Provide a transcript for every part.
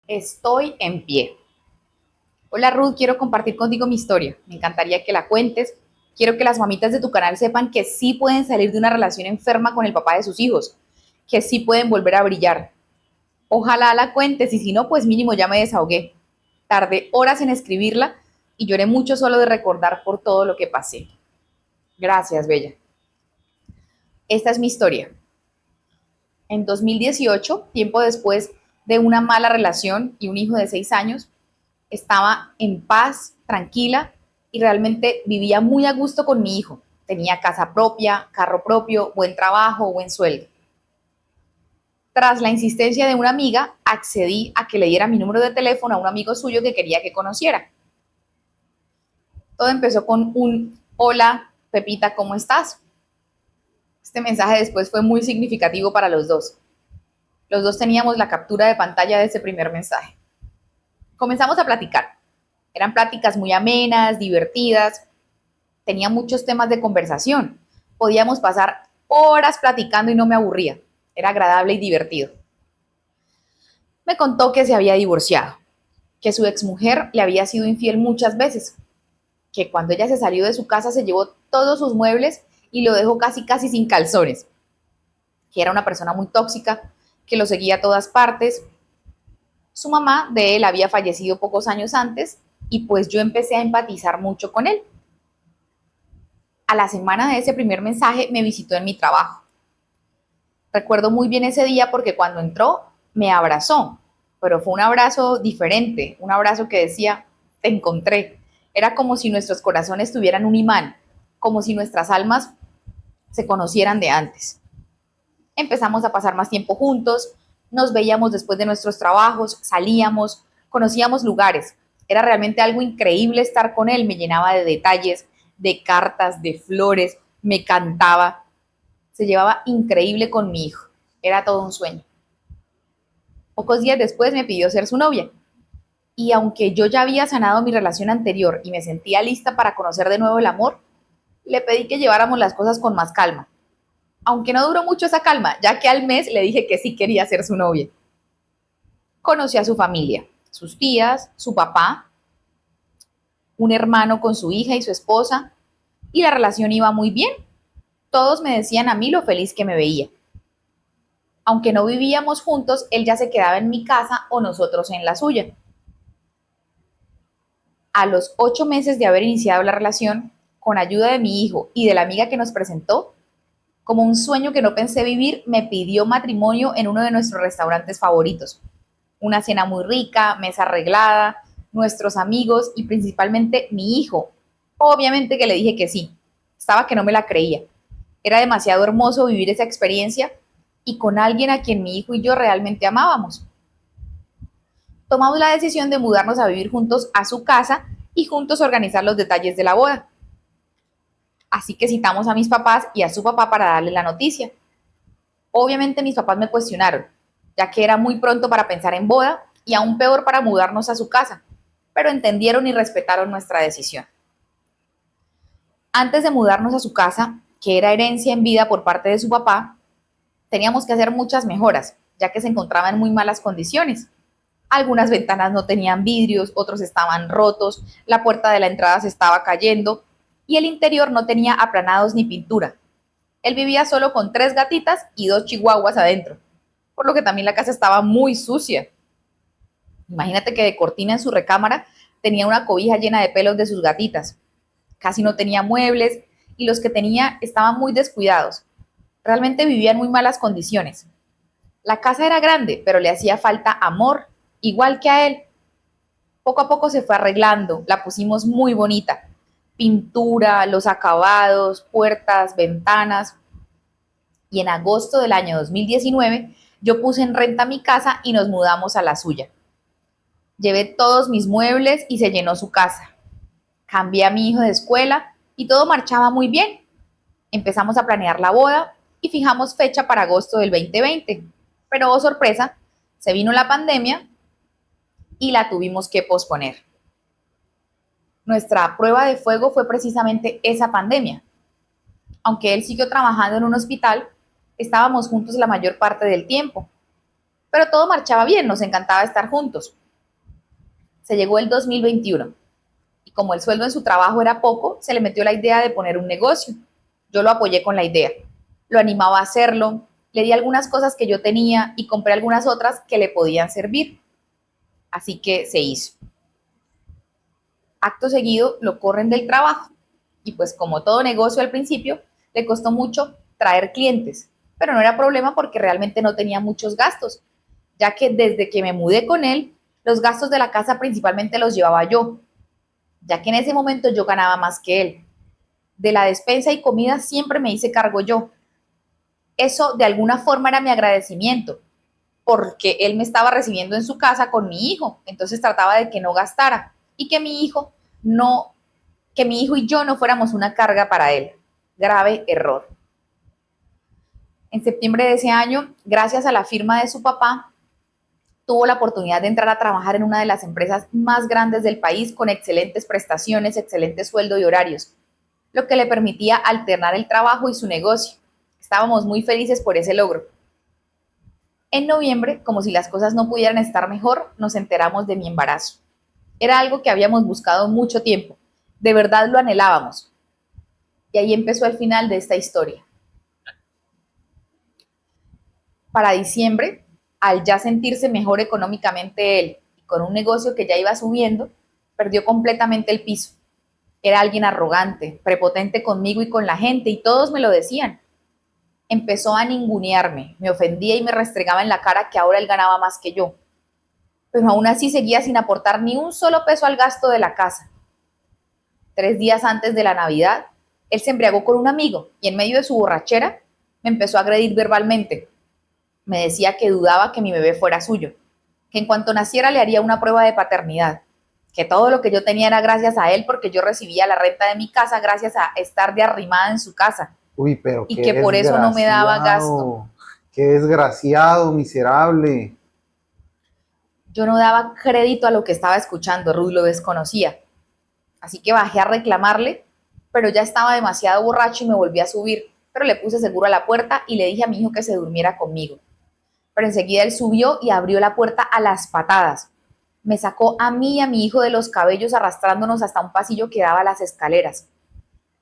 Estoy en pie. Hola Ruth, quiero compartir contigo mi historia. Me encantaría que la cuentes. Quiero que las mamitas de tu canal sepan que sí pueden salir de una relación enferma con el papá de sus hijos, que sí pueden volver a brillar. Ojalá la cuentes y si no, pues mínimo ya me desahogué. Tardé horas en escribirla y lloré mucho solo de recordar por todo lo que pasé. Gracias, Bella. Esta es mi historia. En 2018, tiempo después de una mala relación y un hijo de 6 años, estaba en paz, tranquila y realmente vivía muy a gusto con mi hijo. Tenía casa propia, carro propio, buen trabajo, buen sueldo. Tras la insistencia de una amiga, accedí a que le diera mi número de teléfono a un amigo suyo que quería que conociera. Todo empezó con un hola, Pepita, ¿cómo estás? Este mensaje después fue muy significativo para los dos. Los dos teníamos la captura de pantalla de ese primer mensaje. Comenzamos a platicar. Eran pláticas muy amenas, divertidas, tenía muchos temas de conversación. Podíamos pasar horas platicando y no me aburría. Era agradable y divertido. Me contó que se había divorciado, que su exmujer le había sido infiel muchas veces, que cuando ella se salió de su casa se llevó todos sus muebles y lo dejó casi casi sin calzones, que era una persona muy tóxica, que lo seguía a todas partes. Su mamá de él había fallecido pocos años antes y pues yo empecé a empatizar mucho con él. A la semana de ese primer mensaje me visitó en mi trabajo. Recuerdo muy bien ese día porque cuando entró me abrazó, pero fue un abrazo diferente, un abrazo que decía, te encontré. Era como si nuestros corazones tuvieran un imán, como si nuestras almas se conocieran de antes. Empezamos a pasar más tiempo juntos, nos veíamos después de nuestros trabajos, salíamos, conocíamos lugares. Era realmente algo increíble estar con él, me llenaba de detalles, de cartas, de flores, me cantaba, se llevaba increíble con mi hijo. Era todo un sueño. Pocos días después me pidió ser su novia. Y aunque yo ya había sanado mi relación anterior y me sentía lista para conocer de nuevo el amor, le pedí que lleváramos las cosas con más calma. Aunque no duró mucho esa calma, ya que al mes le dije que sí quería ser su novia. Conocí a su familia, sus tías, su papá, un hermano con su hija y su esposa, y la relación iba muy bien. Todos me decían a mí lo feliz que me veía. Aunque no vivíamos juntos, él ya se quedaba en mi casa o nosotros en la suya. A los 8 meses de haber iniciado la relación, con ayuda de mi hijo y de la amiga que nos presentó, como un sueño que no pensé vivir, me pidió matrimonio en uno de nuestros restaurantes favoritos. Una cena muy rica, mesa arreglada, nuestros amigos y principalmente mi hijo. Obviamente que le dije que sí. Estaba que no me la creía. Era demasiado hermoso vivir esa experiencia y con alguien a quien mi hijo y yo realmente amábamos. Tomamos la decisión de mudarnos a vivir juntos a su casa y juntos organizar los detalles de la boda. Así que citamos a mis papás y a su papá para darle la noticia. Obviamente mis papás me cuestionaron, ya que era muy pronto para pensar en boda y aún peor para mudarnos a su casa, pero entendieron y respetaron nuestra decisión. Antes de mudarnos a su casa, que era herencia en vida por parte de su papá, teníamos que hacer muchas mejoras, ya que se encontraba en muy malas condiciones. Algunas ventanas no tenían vidrios, otros estaban rotos, la puerta de la entrada se estaba cayendo y el interior no tenía aplanados ni pintura. Él vivía solo con 3 gatitas y 2 chihuahuas adentro, por lo que también la casa estaba muy sucia. Imagínate que de cortina en su recámara tenía una cobija llena de pelos de sus gatitas. Casi no tenía muebles y los que tenía estaban muy descuidados. Realmente vivía en muy malas condiciones. La casa era grande, pero le hacía falta amor, igual que a él. Poco a poco se fue arreglando, la pusimos muy bonita. Pintura, los acabados, puertas, ventanas. Y en agosto del año 2019 yo puse en renta mi casa y nos mudamos a la suya. Llevé todos mis muebles y se llenó su casa. Cambié a mi hijo de escuela y todo marchaba muy bien. Empezamos a planear la boda y fijamos fecha para agosto del 2020. Pero, oh sorpresa, se vino la pandemia y la tuvimos que posponer. Nuestra prueba de fuego fue precisamente esa pandemia. Aunque él siguió trabajando en un hospital, estábamos juntos la mayor parte del tiempo. pero todo marchaba bien, nos encantaba estar juntos. Se llegó el 2021 y como el sueldo en su trabajo era poco, se le metió la idea de poner un negocio. Yo lo apoyé con la idea, lo animaba a hacerlo, le di algunas cosas que yo tenía y compré algunas otras que le podían servir. Así que se hizo. Acto seguido lo corren del trabajo y pues como todo negocio al principio, le costó mucho traer clientes, pero no era problema porque realmente no tenía muchos gastos, ya que desde que me mudé con él, los gastos de la casa principalmente los llevaba yo, ya que en ese momento yo ganaba más que él. De la despensa y comida siempre me hice cargo yo. Eso de alguna forma era mi agradecimiento, porque él me estaba recibiendo en su casa con mi hijo, entonces trataba de que no gastara y que mi hijo y yo no fuéramos una carga para él. Grave error. En septiembre de ese año, gracias a la firma de su papá, tuvo la oportunidad de entrar a trabajar en una de las empresas más grandes del país con excelentes prestaciones, excelente sueldo y horarios, lo que le permitía alternar el trabajo y su negocio. Estábamos muy felices por ese logro. En noviembre, como si las cosas no pudieran estar mejor, nos enteramos de mi embarazo. Era algo que habíamos buscado mucho tiempo. De verdad lo anhelábamos. Y ahí empezó el final de esta historia. Para diciembre, al ya sentirse mejor económicamente él y con un negocio que ya iba subiendo, perdió completamente el piso. Era alguien arrogante, prepotente conmigo y con la gente, y todos me lo decían. Empezó a ningunearme, me ofendía y me restregaba en la cara que ahora él ganaba más que yo. Pero aún así seguía sin aportar ni un solo peso al gasto de la casa. 3 días antes de la Navidad, él se embriagó con un amigo y en medio de su borrachera me empezó a agredir verbalmente. Me decía que dudaba que mi bebé fuera suyo, que en cuanto naciera le haría una prueba de paternidad, que todo lo que yo tenía era gracias a él porque yo recibía la renta de mi casa gracias a estar de arrimada en su casa. Uy, pero Y qué que por eso no me daba gasto. desgraciado, qué desgraciado, miserable. Yo no daba crédito a lo que estaba escuchando, Ruth lo desconocía. Así que bajé a reclamarle, pero ya estaba demasiado borracho y me volví a subir, pero le puse seguro a la puerta y le dije a mi hijo que se durmiera conmigo. Pero enseguida él subió y abrió la puerta a las patadas. Me sacó a mí y a mi hijo de los cabellos arrastrándonos hasta un pasillo que daba a las escaleras.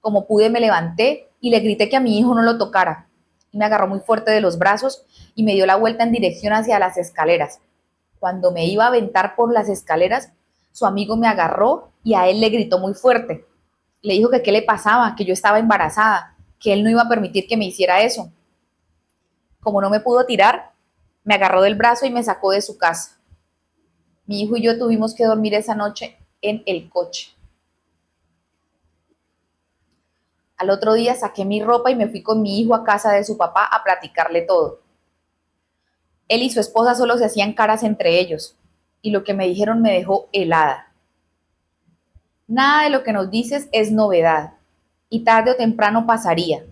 Como pude me levanté y le grité que a mi hijo no lo tocara. Y me agarró muy fuerte de los brazos y me dio la vuelta en dirección hacia las escaleras. Cuando me iba a aventar por las escaleras, su amigo me agarró y a él le gritó muy fuerte. Le dijo que qué le pasaba, que yo estaba embarazada, que él no iba a permitir que me hiciera eso. Como no me pudo tirar, me agarró del brazo y me sacó de su casa. Mi hijo y yo tuvimos que dormir esa noche en el coche. Al otro día saqué mi ropa y me fui con mi hijo a casa de su papá a platicarle todo. Él y su esposa solo se hacían caras entre ellos, y lo que me dijeron me dejó helada. Nada de lo que nos dices es novedad, y tarde o temprano pasaría.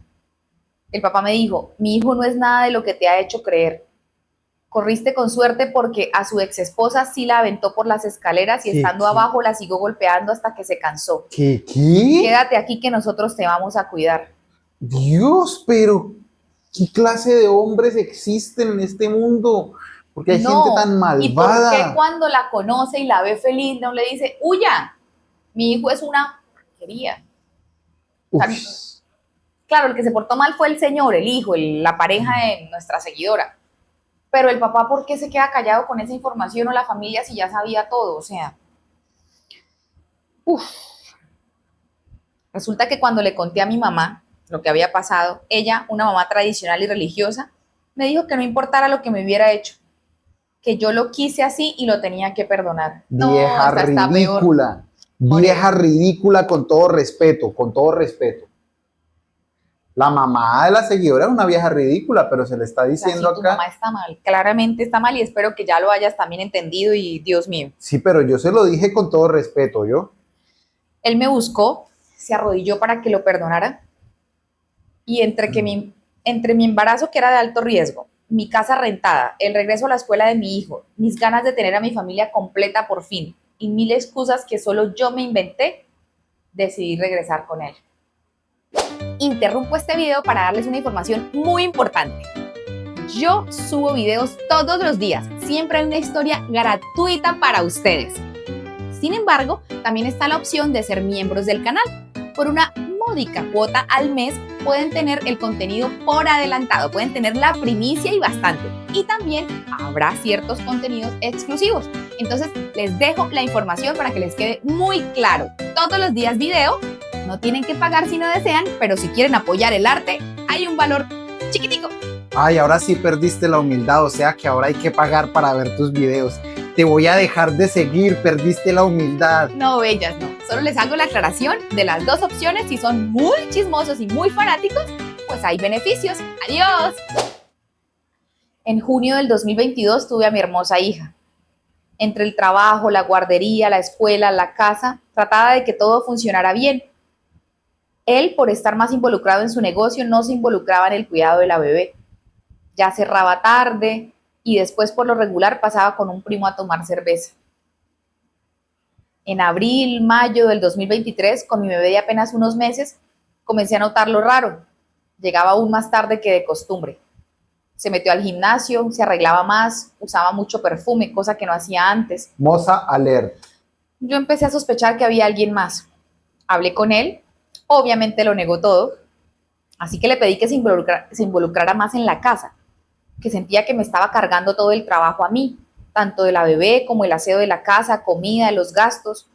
El papá me dijo, mi hijo no es nada de lo que te ha hecho creer. Corriste con suerte porque a su ex esposa sí la aventó por las escaleras y ¿Qué, estando qué, abajo la siguió golpeando hasta que se cansó. qué? Quédate aquí que nosotros te vamos a cuidar. Dios, pero ¿qué clase de hombres existen en este mundo? Porque hay gente No, tan ¿y por qué malvada. cuando la conoce y la ve feliz no le dice, huya? Mi hijo es una porquería. O Uf, sea, claro, el que se portó mal fue el señor, el hijo, la pareja de nuestra seguidora. Pero el papá, ¿por qué se queda callado con esa información o la familia si ya sabía todo? O sea, uff. Resulta que cuando le conté a mi mamá lo que había pasado, ella, una mamá tradicional y religiosa, me dijo que no importara lo que me hubiera hecho, que yo lo quise así y lo tenía que perdonar. No, vieja esta está peor ridícula, por vieja eso. ridícula con todo respeto, con todo respeto. La mamá de la seguidora es una vieja ridícula, pero se le está O sea, diciendo si tu mamá acá, está mal, claramente está mal y espero que ya lo hayas también entendido y Dios mío. sí, pero yo se lo dije con todo respeto, yo. Él me buscó, se arrodilló para que lo perdonara y entre mi embarazo que era de alto riesgo, mi casa rentada, el regreso a la escuela de mi hijo, mis ganas de tener a mi familia completa por fin y mil excusas que solo yo me inventé, decidí regresar con él. Interrumpo este video para darles una información muy importante. Yo subo videos todos los días, siempre hay una historia gratuita para ustedes. Sin embargo, también está la opción de ser miembros del canal. Por una módica cuota al mes pueden tener el contenido por adelantado, pueden tener la primicia y bastante. Y también habrá ciertos contenidos exclusivos. Entonces les dejo la información para que les quede muy claro. Todos los días video, no tienen que pagar si no desean, pero si quieren apoyar el arte, hay un valor chiquitico. Ay, ahora sí perdiste la humildad, o sea que ahora hay que pagar para ver tus videos. Te voy a dejar de seguir, perdiste la humildad. No, bellas, no. Solo les hago la aclaración de las dos opciones. Si son muy chismosos y muy fanáticos, pues hay beneficios. ¡Adiós! En junio del 2022 tuve a mi hermosa hija. Entre el trabajo, la guardería, la escuela, la casa, trataba de que todo funcionara bien. Él, por estar más involucrado en su negocio, no se involucraba en el cuidado de la bebé. Ya cerraba tarde y después por lo regular pasaba con un primo a tomar cerveza. En abril, mayo del 2023, con mi bebé de apenas unos meses, comencé a notar lo raro. Llegaba aún más tarde que de costumbre. Se metió al gimnasio, se arreglaba más, usaba mucho perfume, cosa que no hacía antes. Moza alert. Yo empecé a sospechar que había alguien más. Hablé con él, obviamente lo negó todo, así que le pedí que se involucrara más en la casa, que sentía que me estaba cargando todo el trabajo a mí, tanto de la bebé como el aseo de la casa, comida, los gastos.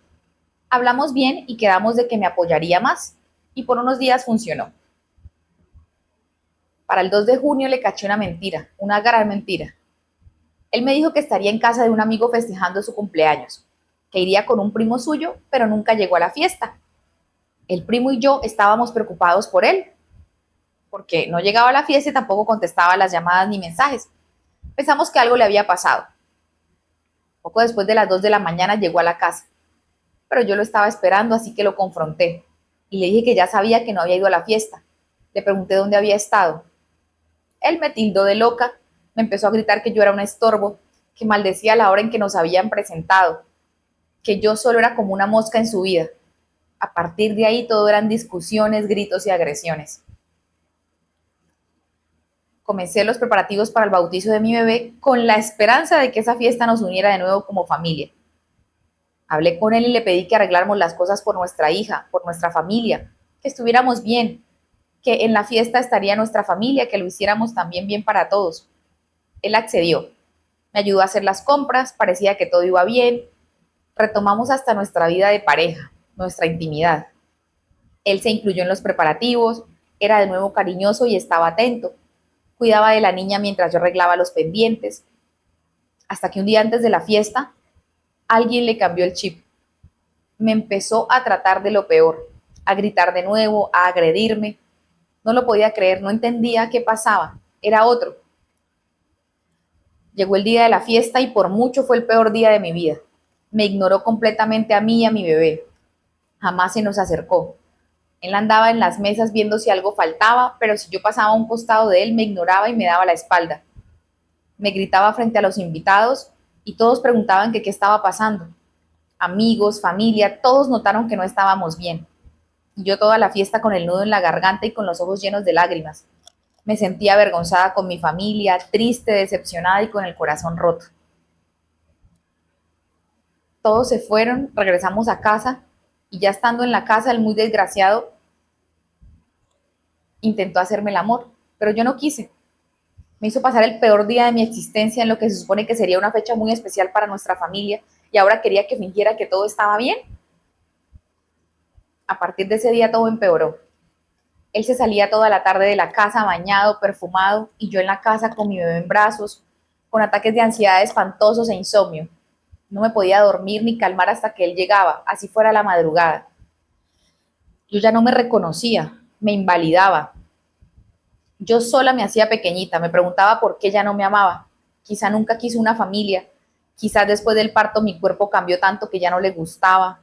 Hablamos bien y quedamos de que me apoyaría más, y por unos días funcionó. Para el 2 de junio le caché una mentira, una gran mentira. Él me dijo que estaría en casa de un amigo festejando su cumpleaños, que iría con un primo suyo, pero nunca llegó a la fiesta. El primo y yo estábamos preocupados por él, porque no llegaba a la fiesta y tampoco contestaba las llamadas ni mensajes. Pensamos que algo le había pasado. Poco después de las 2 de la mañana llegó a la casa, pero yo lo estaba esperando, así que lo confronté y le dije que ya sabía que no había ido a la fiesta. Le pregunté dónde había estado. Él me tildó de loca, me empezó a gritar que yo era un estorbo, que maldecía la hora en que nos habían presentado, que yo solo era como una mosca en su vida. A partir de ahí todo eran discusiones, gritos y agresiones. Comencé los preparativos para el bautizo de mi bebé con la esperanza de que esa fiesta nos uniera de nuevo como familia. Hablé con él y le pedí que arregláramos las cosas por nuestra hija, por nuestra familia, que estuviéramos bien, que en la fiesta estaría nuestra familia, que lo hiciéramos también bien para todos. Él accedió. Me ayudó a hacer las compras, parecía que todo iba bien. Retomamos hasta nuestra vida de pareja, nuestra intimidad. Él se incluyó en los preparativos, era de nuevo cariñoso y estaba atento. Cuidaba de la niña mientras yo arreglaba los pendientes. Hasta que un día antes de la fiesta, alguien le cambió el chip. Me empezó a tratar de lo peor, a gritar de nuevo, a agredirme. No lo podía creer, no entendía qué pasaba. Era otro. Llegó el día de la fiesta y por mucho fue el peor día de mi vida. Me ignoró completamente a mí y a mi bebé. Jamás se nos acercó. Él andaba en las mesas viendo si algo faltaba, pero si yo pasaba a un costado de él me ignoraba y me daba la espalda. Me gritaba frente a los invitados y todos preguntaban que qué estaba pasando. Amigos, familia, todos notaron que no estábamos bien. Y yo toda la fiesta con el nudo en la garganta y con los ojos llenos de lágrimas. Me sentía avergonzada con mi familia, triste, decepcionada y con el corazón roto. Todos se fueron, regresamos a casa y ya estando en la casa el muy desgraciado intentó hacerme el amor, pero yo no quise. Me hizo pasar el peor día de mi existencia en lo que se supone que sería una fecha muy especial para nuestra familia y ahora quería que fingiera que todo estaba bien. A partir de ese día todo empeoró. Él se salía toda la tarde de la casa bañado, perfumado y yo en la casa con mi bebé en brazos, con ataques de ansiedad espantosos e insomnio. No me podía dormir ni calmar hasta que él llegaba, así fuera la madrugada. Yo ya no me reconocía, me invalidaba. Yo sola me hacía pequeñita, me preguntaba por qué ya no me amaba. Quizá nunca quiso una familia, quizás después del parto mi cuerpo cambió tanto que ya no le gustaba.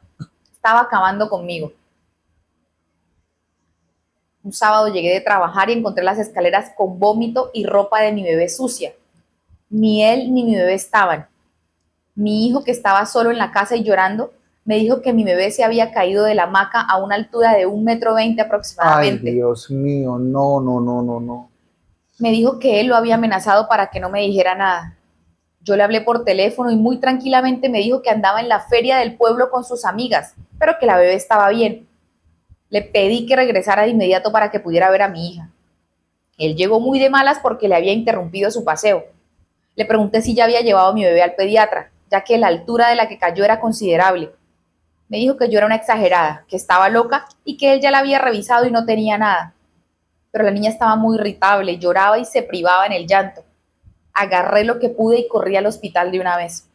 Estaba acabando conmigo. Un sábado llegué de trabajar y encontré las escaleras con vómito y ropa de mi bebé sucia. Ni él ni mi bebé estaban. Mi hijo, que estaba solo en la casa y llorando, me dijo que mi bebé se había caído de la hamaca a una altura de 1,20 m Ay, aproximadamente. Dios mío, no, no, no, no, no. Me dijo que él lo había amenazado para que no me dijera nada. Yo le hablé por teléfono y muy tranquilamente me dijo que andaba en la feria del pueblo con sus amigas, pero que la bebé estaba bien. Le pedí que regresara de inmediato para que pudiera ver a mi hija. Él llegó muy de malas porque le había interrumpido su paseo. Le pregunté si ya había llevado a mi bebé al pediatra, ya que la altura de la que cayó era considerable. Me dijo que yo era una exagerada, que estaba loca y que él ya la había revisado y no tenía nada. Pero la niña estaba muy irritable, lloraba y se privaba en el llanto. Agarré lo que pude y corrí al hospital de una vez.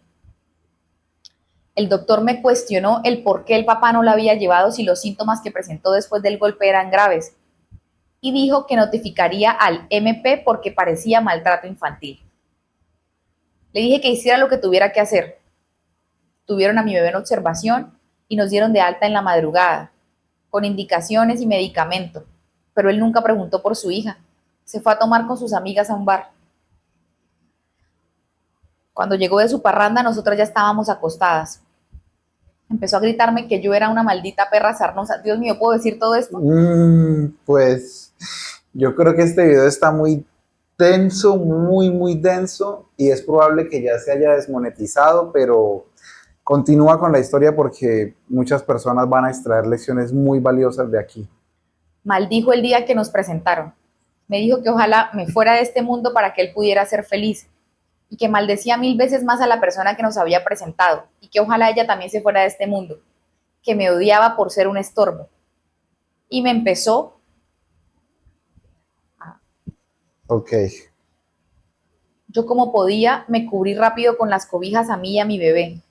El doctor me cuestionó el por qué el papá no la había llevado si los síntomas que presentó después del golpe eran graves y dijo que notificaría al MP porque parecía maltrato infantil. Le dije que hiciera lo que tuviera que hacer. Tuvieron a mi bebé en observación y nos dieron de alta en la madrugada, con indicaciones y medicamento, pero él nunca preguntó por su hija. Se fue a tomar con sus amigas a un bar. Cuando llegó de su parranda, nosotras ya estábamos acostadas. Empezó a gritarme que yo era una maldita perra sarnosa. Dios mío, ¿puedo decir todo esto? Pues yo creo que este video está muy denso, muy denso, y es probable que ya se haya desmonetizado, pero continúa con la historia porque muchas personas van a extraer lecciones muy valiosas de aquí. Maldijo el día que nos presentaron. Me dijo que ojalá me fuera de este mundo para que él pudiera ser feliz y que maldecía 1000 veces más a la persona que nos había presentado y que ojalá ella también se fuera de este mundo, que me odiaba por ser un estorbo. Y me empezó. Ok, Yo como podía me cubrí rápido con las cobijas a mí y a mi bebé.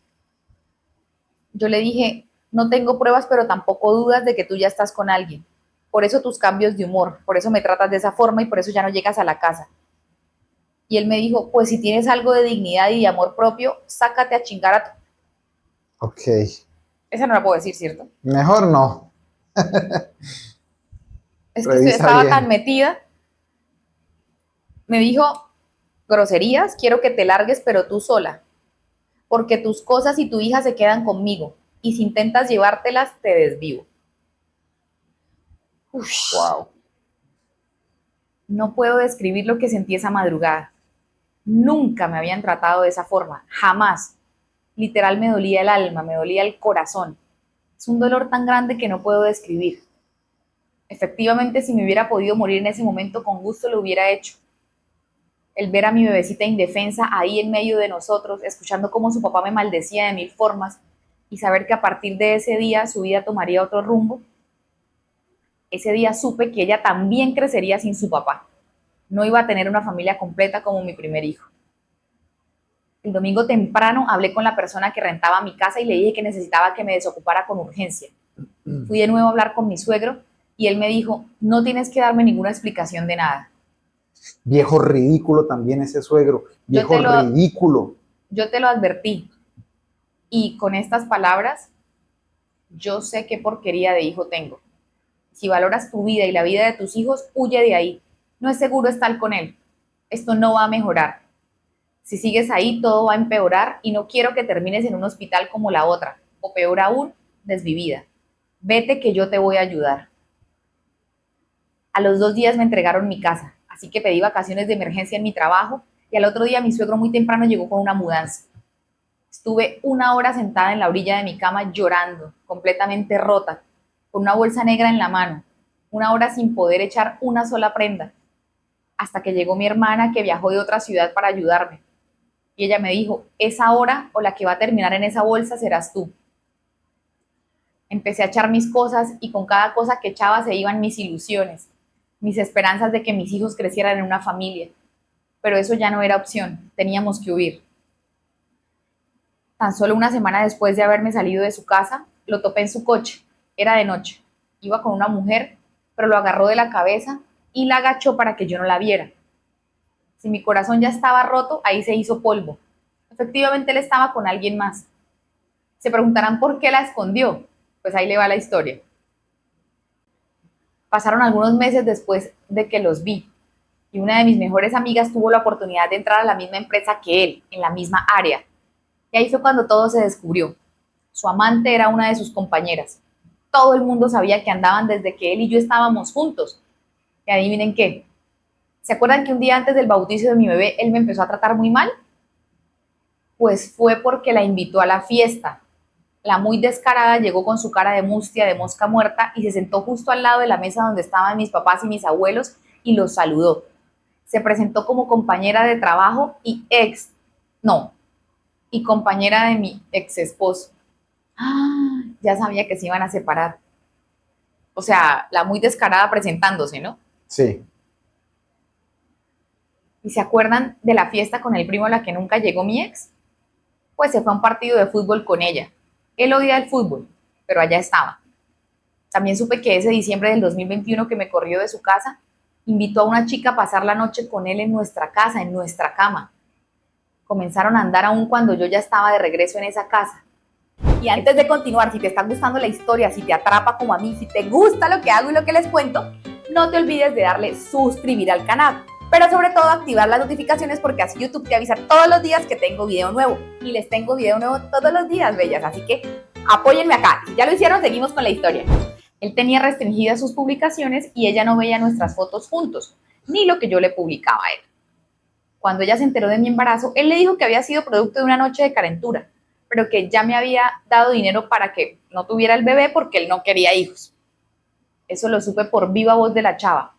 Yo le dije, no tengo pruebas, pero tampoco dudas de que tú ya estás con alguien. Por eso tus cambios de humor, por eso me tratas de esa forma y por eso ya no llegas a la casa. Y él me dijo, pues si tienes algo de dignidad y de amor propio, sácate a chingar a tu... ok. Esa no la puedo decir, ¿cierto? Mejor no. Es que Revisa estaba tan bien. metida. Me dijo, groserías, quiero que te largues, pero tú sola, porque tus cosas y tu hija se quedan conmigo, y si intentas llevártelas, te desvivo. Uf, Wow. no puedo describir lo que sentí esa madrugada. Nunca me habían tratado de esa forma, jamás. Literal me dolía el alma, me dolía el corazón. Es un dolor tan grande que no puedo describir. Efectivamente, si me hubiera podido morir en ese momento, con gusto lo hubiera hecho. El ver a mi bebecita indefensa ahí en medio de nosotros, escuchando cómo su papá me maldecía de 1000 formas y saber que a partir de ese día su vida tomaría otro rumbo, ese día supe que ella también crecería sin su papá. No iba a tener una familia completa como mi primer hijo. El domingo temprano hablé con la persona que rentaba mi casa y le dije que necesitaba que me desocupara con urgencia. Fui de nuevo a hablar con mi suegro y él me dijo, no tienes que darme ninguna explicación de nada. Viejo ridículo también ese suegro. Yo Viejo te lo, ridículo. yo te lo advertí. Y con estas palabras, yo sé qué porquería de hijo tengo. Si valoras tu vida y la vida de tus hijos, huye de ahí. No es seguro estar con él. Esto no va a mejorar. Si sigues ahí, todo va a empeorar y no quiero que termines en un hospital como la otra, o peor aún, desvivida. Vete que yo te voy a ayudar. A los 2 días me entregaron mi casa, así que pedí vacaciones de emergencia en mi trabajo y al otro día mi suegro muy temprano llegó con una mudanza. Estuve 1 hora sentada en la orilla de mi cama llorando, completamente rota, con una bolsa negra en la mano, 1 hora sin poder echar una sola prenda, hasta que llegó mi hermana que viajó de otra ciudad para ayudarme. Y ella me dijo, esa hora o la que va a terminar en esa bolsa serás tú. Empecé a echar mis cosas y con cada cosa que echaba se iban mis ilusiones, mis esperanzas de que mis hijos crecieran en una familia. Pero eso ya no era opción, teníamos que huir. Tan solo una semana después de haberme salido de su casa, lo topé en su coche. Era de noche. Iba con una mujer, pero lo agarró de la cabeza y la agachó para que yo no la viera. Si mi corazón ya estaba roto, ahí se hizo polvo. Efectivamente, él estaba con alguien más. Se preguntarán por qué la escondió. Pues ahí le va la historia. Pasaron algunos meses después de que los vi y una de mis mejores amigas tuvo la oportunidad de entrar a la misma empresa que él, en la misma área. Y ahí fue cuando todo se descubrió. Su amante era una de sus compañeras. Todo el mundo sabía que andaban desde que él y yo estábamos juntos. Y adivinen qué, ¿Se acuerdan que un día antes del bautizo de mi bebé él me empezó a tratar muy mal? Pues fue porque la invitó a la fiesta. La muy descarada llegó con su cara de mustia, de mosca muerta, y se sentó justo al lado de la mesa donde estaban mis papás y mis abuelos y los saludó. Se presentó como compañera de trabajo y compañera de mi ex esposo. Ah, ya sabía que se iban a separar. O sea, la muy descarada presentándose, ¿no? Sí. ¿Y se acuerdan de la fiesta con el primo a la que nunca llegó mi ex? Pues se fue a un partido de fútbol con ella. Él odia el fútbol, pero allá estaba. También supe que ese diciembre del 2021 que me corrió de su casa, invitó a una chica a pasar la noche con él en nuestra casa, en nuestra cama. Comenzaron a andar aún cuando yo ya estaba de regreso en esa casa. Y antes de continuar, si te está gustando la historia, si te atrapa como a mí, si te gusta lo que hago y lo que les cuento, no te olvides de darle suscribir al canal. Pero sobre todo activar las notificaciones porque así YouTube te avisa todos los días que tengo video nuevo. Y les tengo video nuevo todos los días, bellas. Así que apóyenme acá. Si ya lo hicieron, seguimos con la historia. Él tenía restringidas sus publicaciones y ella no veía nuestras fotos juntos, ni lo que yo le publicaba a él. Cuando ella se enteró de mi embarazo, él le dijo que había sido producto de una noche de calentura, pero que ya me había dado dinero para que no tuviera el bebé porque él no quería hijos. Eso lo supe por viva voz de la chava,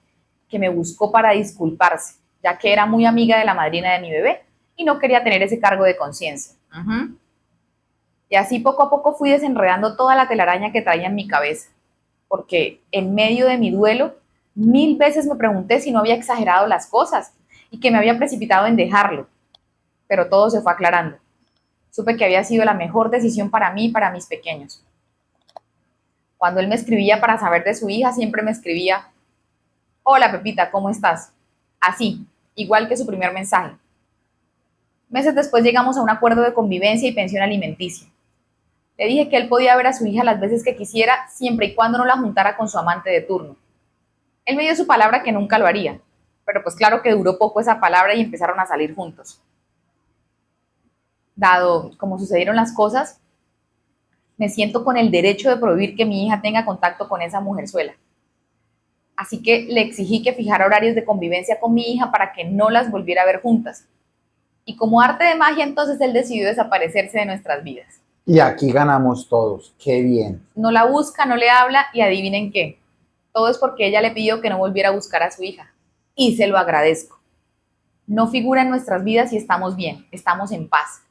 que me buscó para disculparse, ya que era muy amiga de la madrina de mi bebé y no quería tener ese cargo de conciencia. Y así poco a poco fui desenredando toda la telaraña que traía en mi cabeza, porque en medio de mi duelo, 1000 veces me pregunté si no había exagerado las cosas y que me había precipitado en dejarlo, pero todo se fue aclarando. Supe que había sido la mejor decisión para mí y para mis pequeños. Cuando él me escribía para saber de su hija, siempre me escribía: hola Pepita, ¿cómo estás? Así, igual que su primer mensaje. Meses después llegamos a un acuerdo de convivencia y pensión alimenticia. Le dije que él podía ver a su hija las veces que quisiera, siempre y cuando no la juntara con su amante de turno. Él me dio su palabra que nunca lo haría, pero pues claro que duró poco esa palabra y empezaron a salir juntos. Dado como sucedieron las cosas, me siento con el derecho de prohibir que mi hija tenga contacto con esa mujerzuela. Así que le exigí que fijara horarios de convivencia con mi hija para que no las volviera a ver juntas. Y como arte de magia, entonces él decidió desaparecerse de nuestras vidas. Y aquí ganamos todos. Qué bien. No la busca, no le habla y adivinen qué. Todo es porque ella le pidió que no volviera a buscar a su hija. Y se lo agradezco. No figura en nuestras vidas y estamos bien, estamos en paz.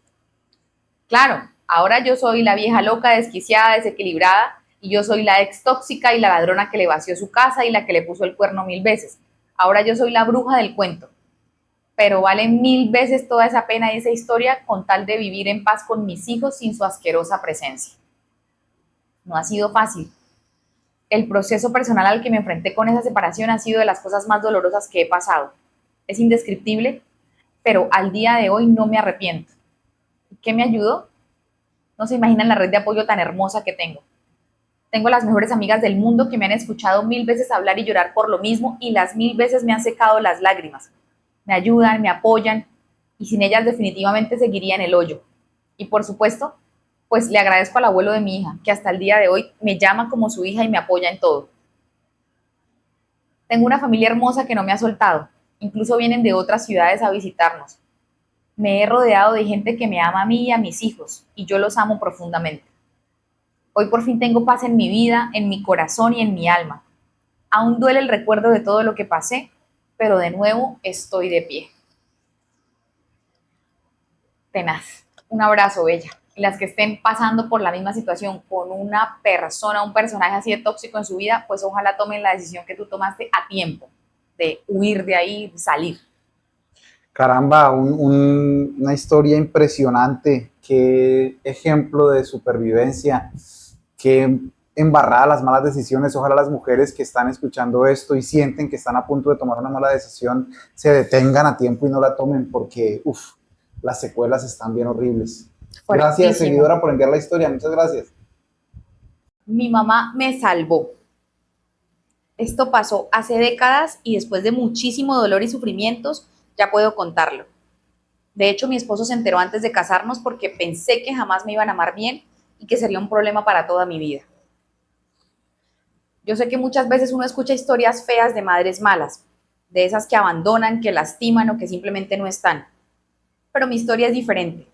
Claro, ahora yo soy la vieja loca, desquiciada, desequilibrada, y yo soy la ex tóxica y la ladrona que le vació su casa y la que le puso el cuerno 1000 veces. Ahora yo soy la bruja del cuento. Pero vale 1000 veces toda esa pena y esa historia con tal de vivir en paz con mis hijos sin su asquerosa presencia. No ha sido fácil. El proceso personal al que me enfrenté con esa separación ha sido de las cosas más dolorosas que he pasado. Es indescriptible, pero al día de hoy no me arrepiento. ¿Qué me ayudó? No se imaginan la red de apoyo tan hermosa que tengo. Tengo las mejores amigas del mundo que me han escuchado 1000 veces hablar y llorar por lo mismo y las 1000 veces me han secado las lágrimas. Me ayudan, me apoyan y sin ellas definitivamente seguiría en el hoyo. Y por supuesto, pues le agradezco al abuelo de mi hija, que hasta el día de hoy me llama como su hija y me apoya en todo. Tengo una familia hermosa que no me ha soltado, incluso vienen de otras ciudades a visitarnos. Me he rodeado de gente que me ama a mí y a mis hijos, y yo los amo profundamente. Hoy por fin tengo paz en mi vida, en mi corazón y en mi alma. Aún duele el recuerdo de todo lo que pasé, pero de nuevo estoy de pie. Tenaz. Un abrazo, bella. Y las que estén pasando por la misma situación con una persona, un personaje así de tóxico en su vida, pues ojalá tomen la decisión que tú tomaste a tiempo, de huir de ahí, salir. Caramba, una historia impresionante. Qué ejemplo de supervivencia. Qué embarrada las malas decisiones. Ojalá las mujeres que están escuchando esto y sienten que están a punto de tomar una mala decisión se detengan a tiempo y no la tomen porque, las secuelas están bien horribles. Fuertísimo. Gracias, seguidora, por enviar la historia. Muchas gracias. Mi mamá me salvó. Esto pasó hace décadas y después de muchísimo dolor y sufrimientos, ya puedo contarlo. De hecho, mi esposo se enteró antes de casarnos porque pensé que jamás me iban a amar bien y que sería un problema para toda mi vida. Yo sé que muchas veces uno escucha historias feas de madres malas, de esas que abandonan, que lastiman o que simplemente no están. Pero mi historia es diferente.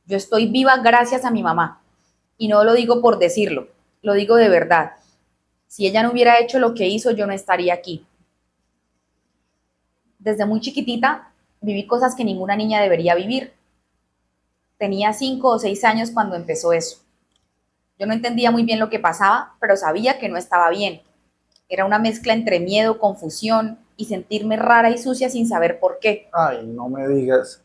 Yo estoy viva gracias a mi mamá. Y no lo digo por decirlo, lo digo de verdad. Si ella no hubiera hecho lo que hizo, yo no estaría aquí. Desde muy chiquitita viví cosas que ninguna niña debería vivir. Tenía 5 o 6 años cuando empezó eso. Yo no entendía muy bien lo que pasaba, pero sabía que no estaba bien. Era una mezcla entre miedo, confusión y sentirme rara y sucia sin saber por qué. Ay, no me digas.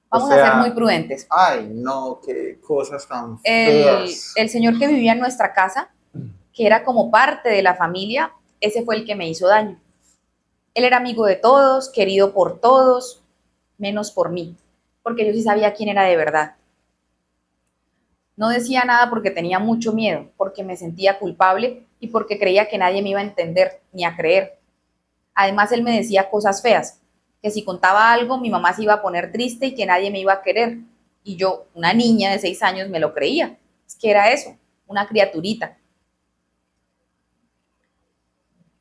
O Vamos a ser muy sea, prudentes. ay, no, qué cosas tan El feas. señor que vivía en nuestra casa, que era como parte de la familia, ese fue el que me hizo daño. Él era amigo de todos, querido por todos, menos por mí, porque yo sí sabía quién era de verdad. No decía nada porque tenía mucho miedo, porque me sentía culpable y porque creía que nadie me iba a entender ni a creer. Además, él me decía cosas feas, que si contaba algo mi mamá se iba a poner triste y que nadie me iba a querer. Y yo, una niña de 6 años, me lo creía. Es que era eso, una criaturita.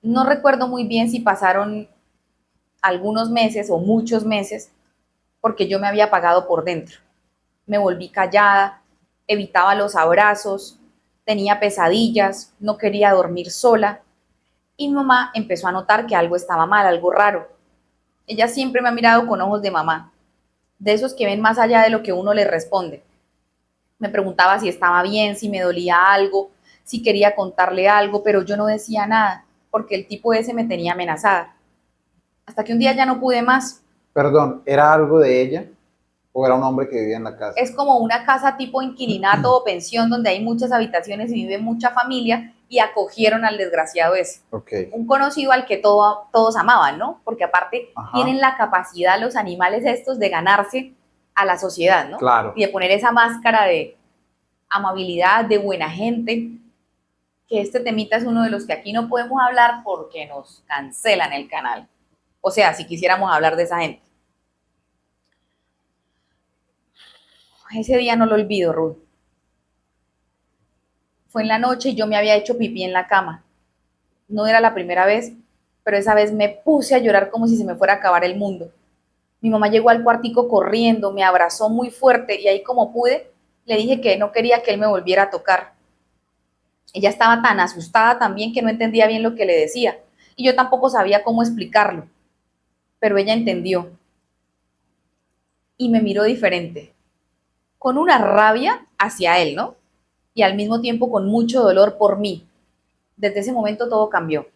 No recuerdo muy bien si pasaron algunos meses o muchos meses, porque yo me había apagado por dentro. Me volví callada, evitaba los abrazos, tenía pesadillas, no quería dormir sola. Y mi mamá empezó a notar que algo estaba mal, algo raro. Ella siempre me ha mirado con ojos de mamá, de esos que ven más allá de lo que uno le responde. Me preguntaba si estaba bien, si me dolía algo, si quería contarle algo, pero yo no decía nada, porque el tipo ese me tenía amenazada. Hasta que un día ya no pude más. Perdón, ¿era algo de ella o era un hombre que vivía en la casa? Es como una casa tipo inquilinato o pensión donde hay muchas habitaciones y vive mucha familia y acogieron al desgraciado ese. Ok, Un conocido al que todos amaban, ¿no? Porque aparte tienen ajá, la capacidad los animales estos de ganarse a la sociedad, ¿no? claro. Y de poner esa máscara de amabilidad, de buena gente, que este temita es uno de los que aquí no podemos hablar porque nos cancelan el canal. O sea, si quisiéramos hablar de esa gente. Ese día no lo olvido, Ruth. Fue en la noche y yo me había hecho pipí en la cama. No era la primera vez, pero esa vez me puse a llorar como si se me fuera a acabar el mundo. Mi mamá llegó al cuartico corriendo, me abrazó muy fuerte y ahí como pude, le dije que no quería que él me volviera a tocar. Ella estaba tan asustada también que no entendía bien lo que le decía y yo tampoco sabía cómo explicarlo, pero ella entendió y me miró diferente, con una rabia hacia él, ¿no? Y al mismo tiempo con mucho dolor por mí. Desde ese momento todo cambió.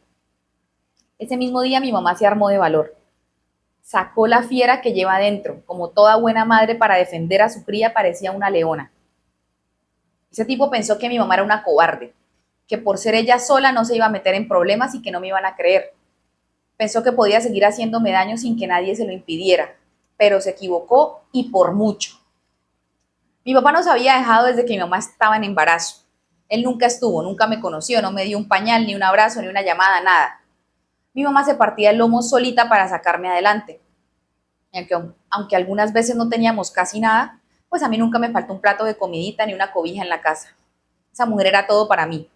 Ese mismo día mi mamá se armó de valor. Sacó la fiera que lleva adentro. Como toda buena madre para defender a su cría parecía una leona. Ese tipo pensó que mi mamá era una cobarde, que por ser ella sola no se iba a meter en problemas y que no me iban a creer. Pensó que podía seguir haciéndome daño sin que nadie se lo impidiera, pero se equivocó y por mucho. Mi papá nos había dejado desde que mi mamá estaba en embarazo. Él nunca estuvo, nunca me conoció, no me dio un pañal, ni un abrazo, ni una llamada, nada. Mi mamá se partía el lomo solita para sacarme adelante. Y aunque algunas veces no teníamos casi nada, pues a mí nunca me faltó un plato de comidita ni una cobija en la casa. Esa mujer era todo para mí.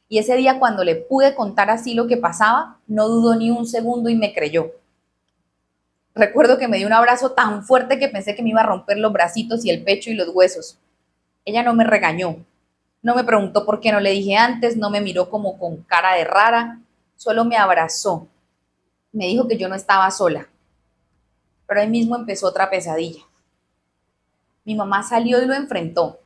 Y ese día cuando le pude contar así lo que pasaba, no dudó ni un segundo y me creyó. Recuerdo que me dio un abrazo tan fuerte que pensé que me iba a romper los bracitos y el pecho y los huesos. Ella no me regañó, no me preguntó por qué no le dije antes, no me miró como con cara de rara, solo me abrazó. Me dijo que yo no estaba sola. Pero ahí mismo empezó otra pesadilla. Mi mamá salió y lo enfrentó.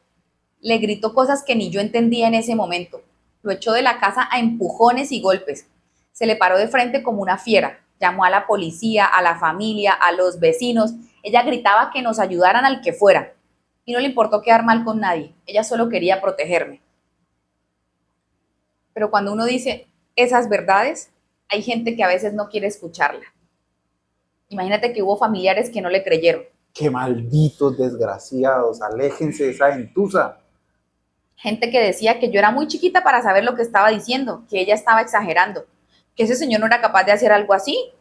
Le gritó cosas que ni yo entendía en ese momento. Lo echó de la casa a empujones y golpes. Se le paró de frente como una fiera. Llamó a la policía, a la familia, a los vecinos. Ella gritaba que nos ayudaran al que fuera. Y no le importó quedar mal con nadie. Ella solo quería protegerme. Pero cuando uno dice esas verdades, hay gente que a veces no quiere escucharla. Imagínate que hubo familiares que no le creyeron. Qué malditos desgraciados, aléjense de esa gentuza. Gente que decía que yo era muy chiquita para saber lo que estaba diciendo, que ella estaba exagerando, que ese señor no era capaz de hacer algo así.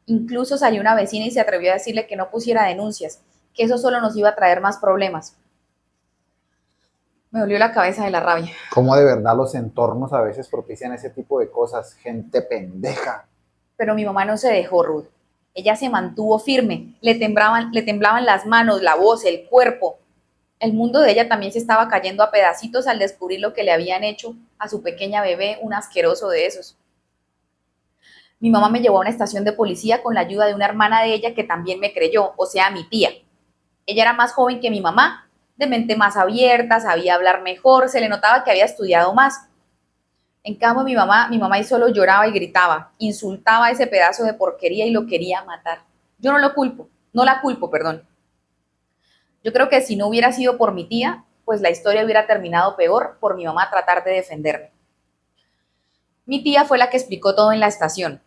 Incluso salió una vecina y se atrevió a decirle que no pusiera denuncias, que eso solo nos iba a traer más problemas. Me dolió la cabeza de la rabia. Cómo de verdad los entornos a veces propician ese tipo de cosas, gente pendeja. Pero mi mamá no se dejó, Ruth. Ella se mantuvo firme, le temblaban las manos, la voz, el cuerpo. El mundo de ella también se estaba cayendo a pedacitos al descubrir lo que le habían hecho a su pequeña bebé, un asqueroso de esos. Mi mamá me llevó a una estación de policía con la ayuda de una hermana de ella que también me creyó, o sea, mi tía. Ella era más joven que mi mamá, de mente más abierta, sabía hablar mejor, se le notaba que había estudiado más. En cambio, mi mamá ahí solo lloraba y gritaba, insultaba a ese pedazo de porquería y lo quería matar. Yo no lo culpo, no la culpo, perdón. Yo creo que si no hubiera sido por mi tía, pues la historia hubiera terminado peor por mi mamá tratar de defenderme. Mi tía fue la que explicó todo en la estación,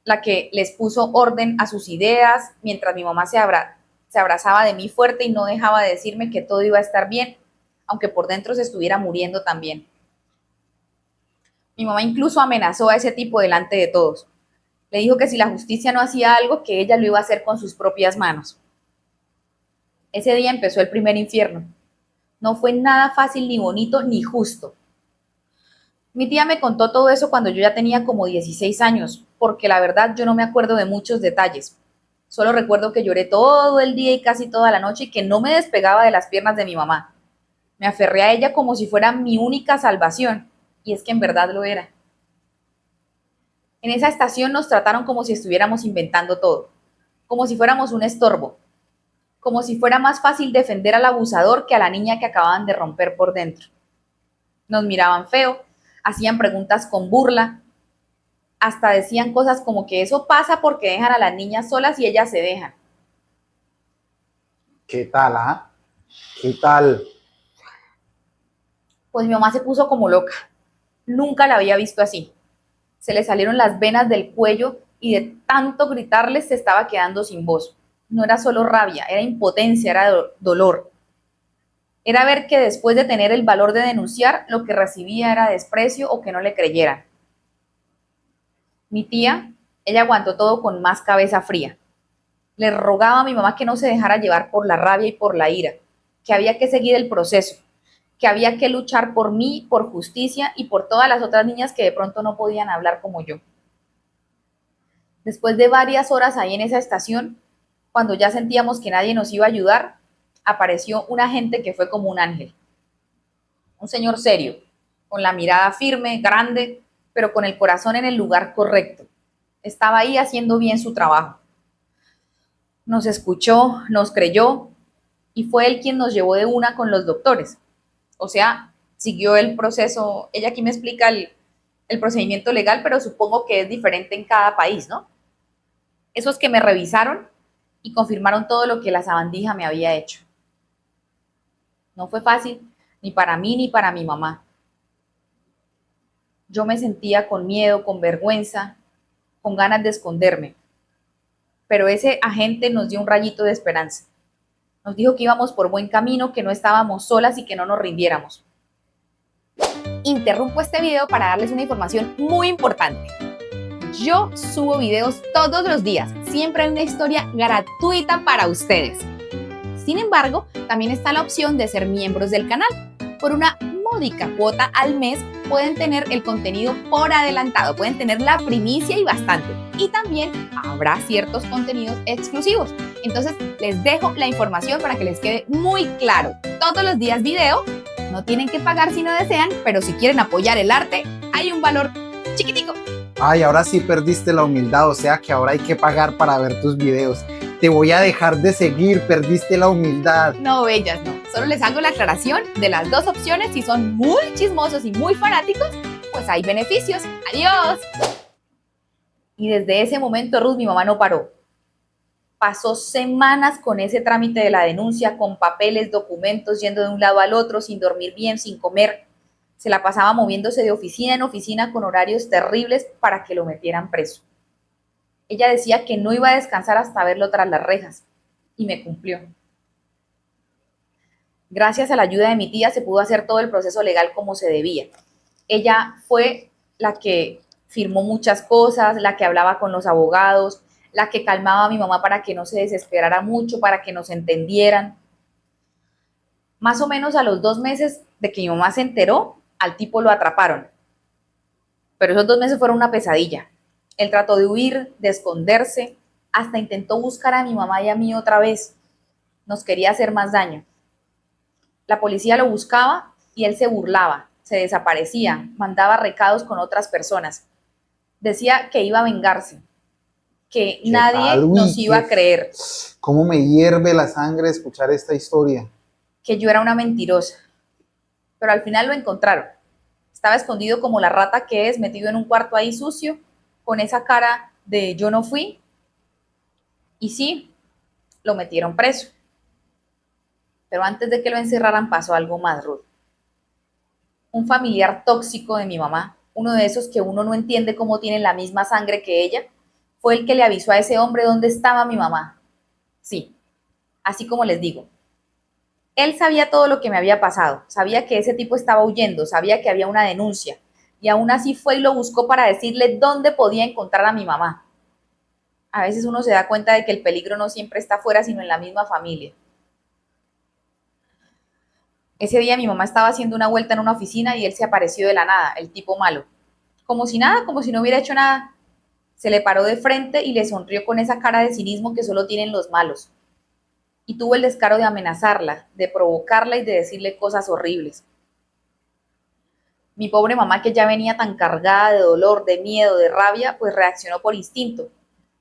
la que les puso orden a sus ideas, mientras mi mamá se abrazaba de mí fuerte y no dejaba de decirme que todo iba a estar bien, aunque por dentro se estuviera muriendo también. Mi mamá incluso amenazó a ese tipo delante de todos. Le dijo que si la justicia no hacía algo, que ella lo iba a hacer con sus propias manos. Ese día empezó el primer infierno. No fue nada fácil, ni bonito, ni justo. Mi tía me contó todo eso cuando yo ya tenía como 16 años, porque la verdad yo no me acuerdo de muchos detalles. Solo recuerdo que lloré todo el día y casi toda la noche y que no me despegaba de las piernas de mi mamá. Me aferré a ella como si fuera mi única salvación, y es que en verdad lo era. En esa estación nos trataron como si estuviéramos inventando todo, como si fuéramos un estorbo, como si fuera más fácil defender al abusador que a la niña que acababan de romper por dentro. Nos miraban feo, hacían preguntas con burla, hasta decían cosas como que eso pasa porque dejan a las niñas solas y ellas se dejan. ¿Qué tal, ah? ¿Qué tal? Pues mi mamá se puso como loca. Nunca la había visto así. Se le salieron las venas del cuello y de tanto gritarles se estaba quedando sin voz. No era solo rabia, era impotencia, era dolor. Era ver que después de tener el valor de denunciar, lo que recibía era desprecio o que no le creyeran. Mi tía, ella aguantó todo con más cabeza fría. Le rogaba a mi mamá que no se dejara llevar por la rabia y por la ira, que había que seguir el proceso, que había que luchar por mí, por justicia y por todas las otras niñas que de pronto no podían hablar como yo. Después de varias horas ahí en esa estación, cuando ya sentíamos que nadie nos iba a ayudar, apareció un agente que fue como un ángel. Un señor serio, con la mirada firme, grande, pero con el corazón en el lugar correcto. Estaba ahí haciendo bien su trabajo. Nos escuchó, nos creyó y fue él quien nos llevó de una con los doctores. O sea, siguió el proceso. Ella aquí me explica el procedimiento legal, pero supongo que es diferente en cada país, ¿no? Esos que me revisaron y confirmaron todo lo que la sabandija me había hecho. No fue fácil, ni para mí ni para mi mamá. Yo me sentía con miedo, con vergüenza, con ganas de esconderme. Pero ese agente nos dio un rayito de esperanza. Nos dijo que íbamos por buen camino, que no estábamos solas y que no nos rindiéramos. Interrumpo este video para darles una información muy importante. Yo subo videos todos los días, siempre hay una historia gratuita para ustedes. Sin embargo, también está la opción de ser miembros del canal. Por una módica cuota al mes pueden tener el contenido por adelantado, pueden tener la primicia y bastante. Y también habrá ciertos contenidos exclusivos. Entonces les dejo la información para que les quede muy claro. Todos los días video, no tienen que pagar si no desean, pero si quieren apoyar el arte, hay un valor chiquitico. Ay, ahora sí perdiste la humildad, o sea que ahora hay que pagar para ver tus videos. Te voy a dejar de seguir, perdiste la humildad. No, bellas, no. Solo les hago la aclaración de las dos opciones. Si son muy chismosos y muy fanáticos, pues hay beneficios. ¡Adiós! Y desde ese momento, Ruth, mi mamá no paró. Pasó semanas con ese trámite de la denuncia, con papeles, documentos, yendo de un lado al otro, sin dormir bien, sin comer. Se la pasaba moviéndose de oficina en oficina con horarios terribles para que lo metieran preso. Ella decía que no iba a descansar hasta verlo tras las rejas, y me cumplió. Gracias a la ayuda de mi tía se pudo hacer todo el proceso legal como se debía. Ella fue la que firmó muchas cosas, la que hablaba con los abogados, la que calmaba a mi mamá para que no se desesperara mucho, para que nos entendieran. Más o menos a los 2 meses de que mi mamá se enteró, al tipo lo atraparon. Pero esos 2 meses fueron una pesadilla. Él trató de huir, de esconderse, hasta intentó buscar a mi mamá y a mí otra vez. Nos quería hacer más daño. La policía lo buscaba y él se burlaba, se desaparecía, mandaba recados con otras personas. Decía que iba a vengarse, que ¿Qué tal? nadie nos Uy, iba a creer, cómo me hierve la sangre escuchar esta historia. que yo era una mentirosa. Pero al final lo encontraron. Estaba escondido como la rata que es, metido en un cuarto ahí sucio, con esa cara de yo no fui. Y sí, lo metieron preso. Pero antes de que lo encerraran pasó algo más rudo. Un familiar tóxico de mi mamá, uno de esos que uno no entiende cómo tienen la misma sangre que ella, fue el que le avisó a ese hombre dónde estaba mi mamá. Sí, así como les digo. Él sabía todo lo que me había pasado, sabía que ese tipo estaba huyendo, sabía que había una denuncia, y aún así fue y lo buscó para decirle dónde podía encontrar a mi mamá. A veces uno se da cuenta de que el peligro no siempre está afuera, sino en la misma familia. Ese día mi mamá estaba haciendo una vuelta en una oficina y él se apareció de la nada, el tipo malo. Como si nada, como si no hubiera hecho nada. Se le paró de frente y le sonrió con esa cara de cinismo que solo tienen los malos. Y tuvo el descaro de amenazarla, de provocarla y de decirle cosas horribles. Mi pobre mamá, que ya venía tan cargada de dolor, de miedo, de rabia, pues reaccionó por instinto.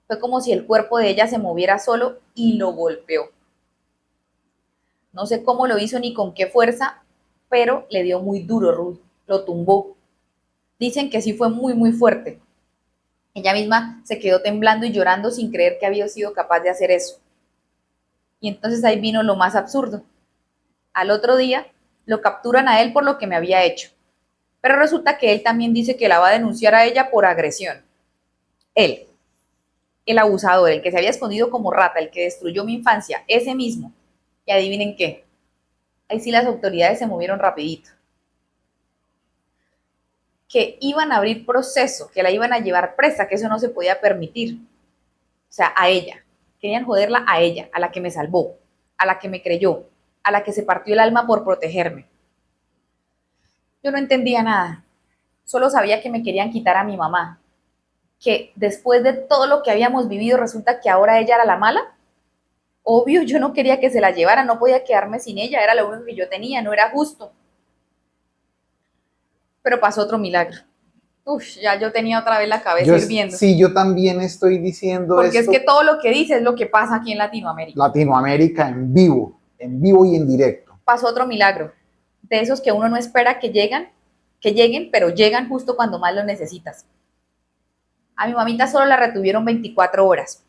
Fue como si el cuerpo de ella se moviera solo y lo golpeó. No sé cómo lo hizo ni con qué fuerza, pero le dio muy duro, Ruth. Lo tumbó. Dicen que sí fue muy, muy fuerte. Ella misma se quedó temblando y llorando sin creer que había sido capaz de hacer eso. Y entonces ahí vino lo más absurdo. Al otro día lo capturan a él por lo que me había hecho. Pero resulta que él también dice que la va a denunciar a ella por agresión. Él, el abusador, el que se había escondido como rata, el que destruyó mi infancia, ese mismo. Y adivinen qué. Ahí sí las autoridades se movieron rapidito. Que iban a abrir proceso, que la iban a llevar presa, que eso no se podía permitir. O sea, a ella. Querían joderla a ella, a la que me salvó, a la que me creyó, a la que se partió el alma por protegerme. Yo no entendía nada. Solo sabía que me querían quitar a mi mamá. Que después de todo lo que habíamos vivido, resulta que ahora ella era la mala. Obvio, yo no quería que se la llevara, no podía quedarme sin ella, era lo único que yo tenía, no era justo. Pero pasó otro milagro. Uf, ya yo tenía otra vez la cabeza hirviendo. Sí, yo también estoy diciendo Porque es que esto, todo lo que dice es lo que pasa aquí en Latinoamérica. Latinoamérica en vivo y en directo. Pasó otro milagro, de esos que uno no espera que lleguen, pero llegan justo cuando más lo necesitas. A mi mamita solo la retuvieron 24 horas.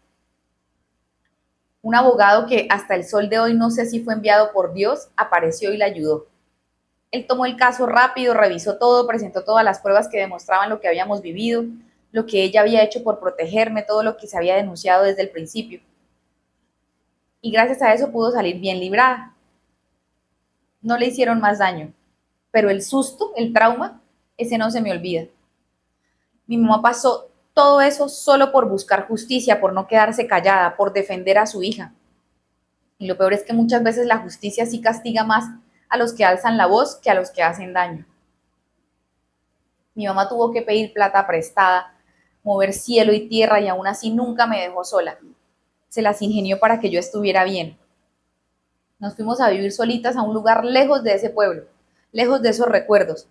Un abogado que hasta el sol de hoy no sé si fue enviado por Dios, apareció y la ayudó. Él tomó el caso rápido, revisó todo, presentó todas las pruebas que demostraban lo que habíamos vivido, lo que ella había hecho por protegerme, todo lo que se había denunciado desde el principio. Y gracias a eso pudo salir bien librada. No le hicieron más daño, pero el susto, el trauma, ese no se me olvida. Mi mamá pasó todo eso solo por buscar justicia, por no quedarse callada, por defender a su hija. Y lo peor es que muchas veces la justicia sí castiga más a los que alzan la voz que a los que hacen daño. Mi mamá tuvo que pedir plata prestada, mover cielo y tierra y aún así nunca me dejó sola. Se las ingenió para que yo estuviera bien. Nos fuimos a vivir solitas a un lugar lejos de ese pueblo, lejos de esos recuerdos,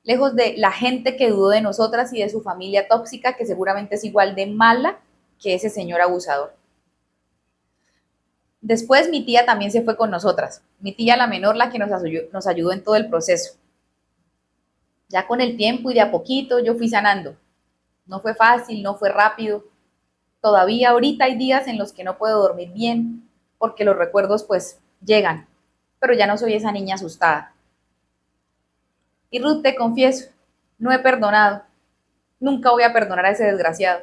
lejos de la gente que dudó de nosotras y de su familia tóxica que seguramente es igual de mala que ese señor abusador. Después mi tía también se fue con nosotras, mi tía la menor, la que nos ayudó en todo el proceso. Ya con el tiempo y de a poquito yo fui sanando. No fue fácil, no fue rápido. Todavía ahorita hay días en los que no puedo dormir bien porque los recuerdos pues llegan, pero ya no soy esa niña asustada. Y Ruth, te confieso, no he perdonado. Nunca voy a perdonar a ese desgraciado.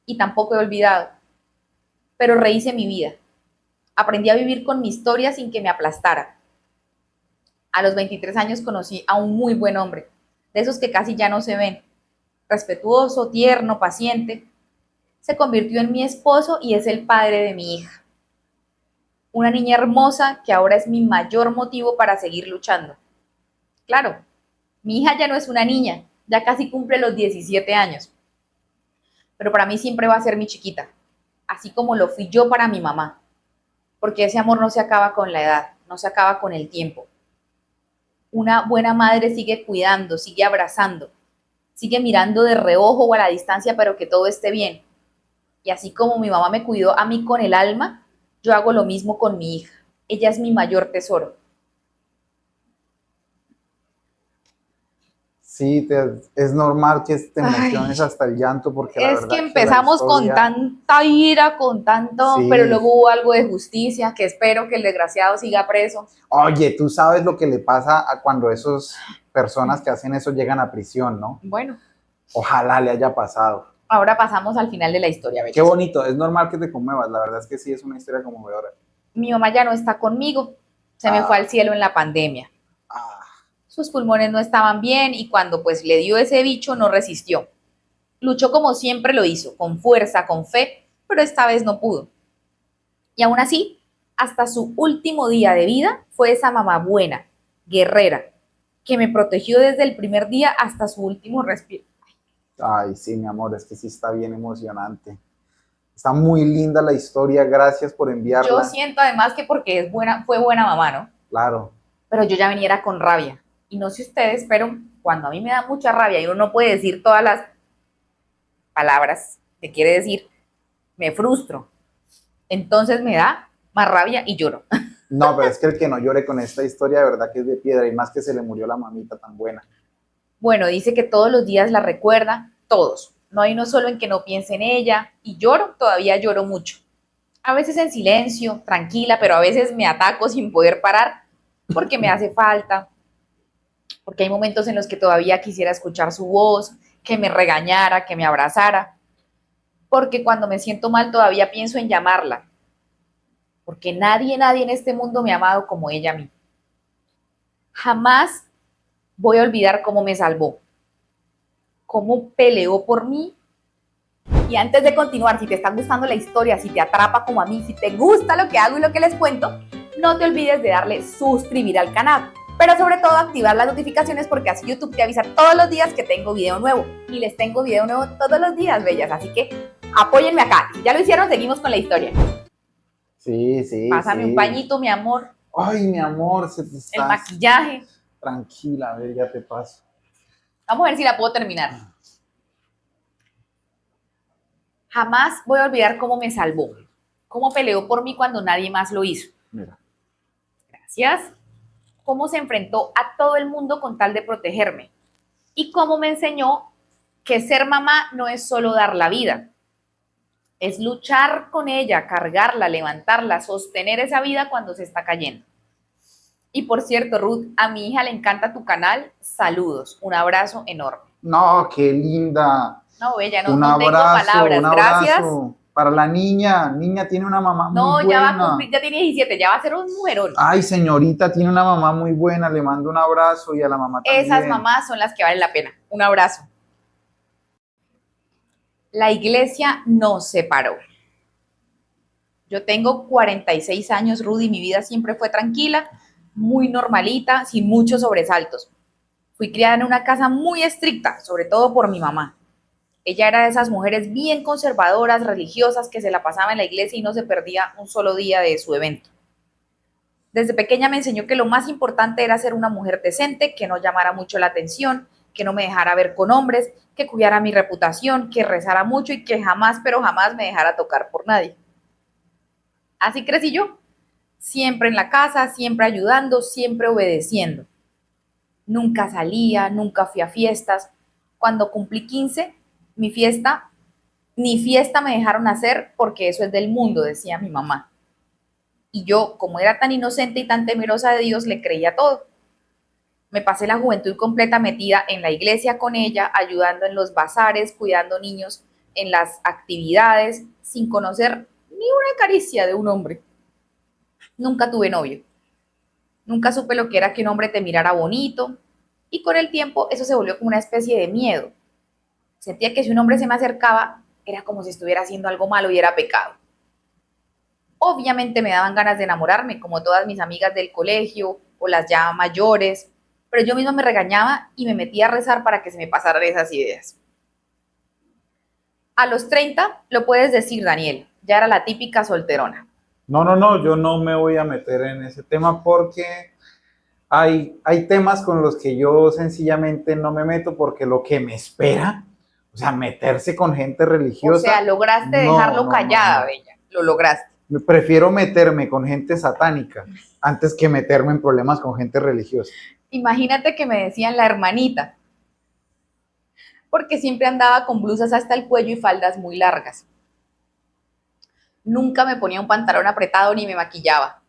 Y tampoco he olvidado. Pero rehice mi vida. Aprendí a vivir con mi historia sin que me aplastara. A los 23 años conocí a un muy buen hombre, de esos que casi ya no se ven. Respetuoso, tierno, paciente. Se convirtió en mi esposo y es el padre de mi hija. Una niña hermosa que ahora es mi mayor motivo para seguir luchando. Claro, mi hija ya no es una niña, ya casi cumple los 17 años. pero para mí siempre va a ser mi chiquita, así como lo fui yo para mi mamá, porque ese amor no se acaba con la edad, no se acaba con el tiempo. Una buena madre sigue cuidando, sigue abrazando, sigue mirando de reojo o a la distancia, pero que todo esté bien. Y así como mi mamá me cuidó a mí con el alma, yo hago lo mismo con mi hija. Ella es mi mayor tesoro. Sí, es normal que te Ay, emociones hasta el llanto porque la es que verdad que la empezamos con historia, tanta ira, con tanto, pero sí. luego hubo algo de justicia, que espero que el desgraciado siga preso. Oye, tú sabes lo que le pasa a cuando esas personas que hacen eso llegan a prisión, ¿no? Bueno, Ojalá le haya pasado. ahora pasamos al final de la historia, Qué belleza. bonito, es normal que te conmuevas, la verdad es que sí, es una historia conmovedora. Mi mamá ya no está conmigo, se me fue al Ah, cielo en la pandemia. ah, Sus pulmones no estaban bien y cuando pues le dio ese bicho no resistió. Luchó como siempre lo hizo, con fuerza, con fe, pero esta vez no pudo. Y aún así, hasta su último día de vida fue esa mamá buena, guerrera, que me protegió desde el primer día hasta su último respiro. ay, sí, mi amor, es que sí está bien emocionante. Está muy linda la historia, gracias por Yo enviarla. siento además que porque es buena, fue buena mamá, ¿no? Claro, Pero yo ya venía con rabia. Y no sé ustedes, pero cuando a mí me da mucha rabia y uno no puede decir todas las palabras que quiere decir, me frustro. Entonces me da más rabia y lloro. no, pero es que el que no llore con esta historia de verdad que es de piedra y más que se le murió la mamita tan buena. Bueno, dice que todos los días la recuerda, todos. No hay uno solo en que no piense en ella. Y lloro, todavía lloro mucho. A veces en silencio, tranquila, pero a veces me ataco sin poder parar porque me hace falta, porque hay momentos en los que todavía quisiera escuchar su voz, que me regañara, que me abrazara, porque cuando me siento mal todavía pienso en llamarla, porque nadie en este mundo me ha amado como ella a mí. Jamás voy a olvidar cómo me salvó, cómo peleó por mí. Y antes de continuar, si te está gustando la historia, si te atrapa como a mí, si te gusta lo que hago y lo que les cuento, no te olvides de darle suscribir al canal. Pero sobre todo activar las notificaciones porque así YouTube te avisa todos los días que tengo video nuevo. Y les tengo video nuevo todos los días, bellas. Así que apóyenme acá. Si ya lo hicieron, seguimos con la historia. Sí, sí, Pásame un sí. pañito, mi amor. Ay, mi amor, se te El estás maquillaje. tranquila, a ver, ya te paso. Vamos a ver si la puedo terminar. Jamás voy a olvidar cómo me salvó. Cómo peleó por mí cuando nadie más lo hizo. Mira. Gracias. Cómo se enfrentó a todo el mundo con tal de protegerme y cómo me enseñó que ser mamá no es solo dar la vida, es luchar con ella, cargarla, levantarla, sostener esa vida cuando se está cayendo. Y por cierto, Ruth, a mi hija le encanta tu canal. Saludos, un abrazo enorme. No, qué linda. No, bella, Un no tengo abrazo, un palabras. Gracias. abrazo. Para la niña, niña tiene una mamá muy No, ya va a buena. cumplir, ya tiene 17, ya va a ser un mujerón. Ay, señorita, tiene una mamá muy buena. Le mando un abrazo y a la mamá Esas también. mamás son las que valen la pena. Un abrazo. La iglesia nos separó. Yo tengo 46 años, Rudy, mi vida siempre fue tranquila, muy normalita, sin muchos sobresaltos. Fui criada en una casa muy estricta, sobre todo por mi mamá. Ella era de esas mujeres bien conservadoras, religiosas, que se la pasaba en la iglesia y no se perdía un solo día de su evento. Desde pequeña me enseñó que lo más importante era ser una mujer decente, que no llamara mucho la atención, que no me dejara ver con hombres, que cuidara mi reputación, que rezara mucho y que jamás, pero jamás me dejara tocar por nadie. Así crecí yo, siempre en la casa, siempre ayudando, siempre obedeciendo. Nunca salía, nunca fui a fiestas. Cuando cumplí 15, mi fiesta, ni fiesta me dejaron hacer porque eso es del mundo, decía mi mamá. Y yo, como era tan inocente y tan temerosa de Dios, le creía todo. Me pasé la juventud completa metida en la iglesia con ella, ayudando en los bazares, cuidando niños en las actividades, sin conocer ni una caricia de un hombre. Nunca tuve novio. Nunca supe lo que era que un hombre te mirara bonito. Y con el tiempo eso se volvió como una especie de miedo. Sentía que si un hombre se me acercaba, era como si estuviera haciendo algo malo y era pecado. Obviamente me daban ganas de enamorarme, como todas mis amigas del colegio o las ya mayores, pero yo misma me regañaba y me metía a rezar para que se me pasaran esas ideas. A los 30 lo puedes decir, Daniel, ya era la típica solterona. No, no, no, yo no me voy a meter en ese tema porque hay temas con los que yo sencillamente no me meto porque lo que me espera, o sea, meterse con gente O sea, religiosa, lograste no, dejarlo no, no, callada, no. Bella, lo lograste. Prefiero meterme con gente satánica antes que meterme en problemas con gente religiosa. Imagínate que me decían la hermanita, porque siempre andaba con blusas hasta el cuello y faldas muy largas. Nunca me ponía un pantalón apretado ni me maquillaba.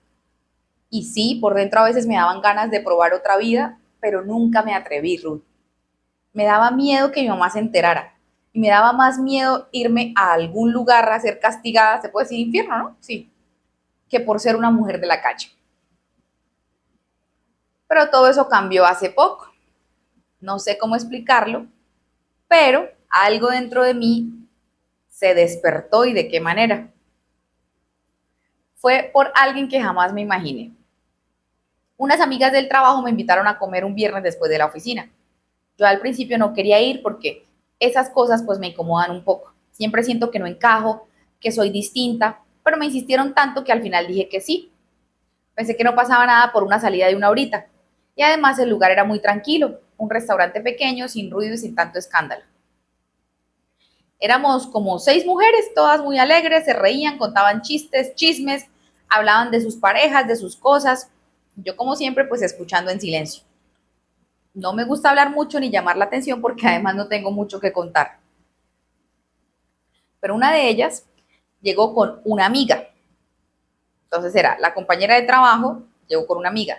Y sí, por dentro a veces me daban ganas de probar otra vida, pero nunca me atreví, Ruth. Me daba miedo que mi mamá se enterara. Y me daba más miedo irme a algún lugar a ser castigada, se puede decir infierno, ¿no? Sí, que por ser una mujer de la calle. Pero todo eso cambió hace poco. No sé cómo explicarlo, pero algo dentro de mí se despertó y de qué manera. Fue por alguien que jamás me imaginé. Unas amigas del trabajo me invitaron a comer un viernes después de la oficina. Yo al principio no quería ir porque esas cosas pues me incomodan un poco. Siempre siento que no encajo, que soy distinta, pero me insistieron tanto que al final dije que sí. Pensé que no pasaba nada por una salida de una horita. Y además el lugar era muy tranquilo, un restaurante pequeño, sin ruido y sin tanto escándalo. Éramos como 6 mujeres, todas muy alegres, se reían, contaban chistes, chismes, hablaban de sus parejas, de sus cosas. Yo como siempre pues escuchando en silencio. No me gusta hablar mucho ni llamar la atención porque además no tengo mucho que contar. Pero una de ellas llegó con una amiga. Entonces era la compañera de trabajo, llegó con una amiga.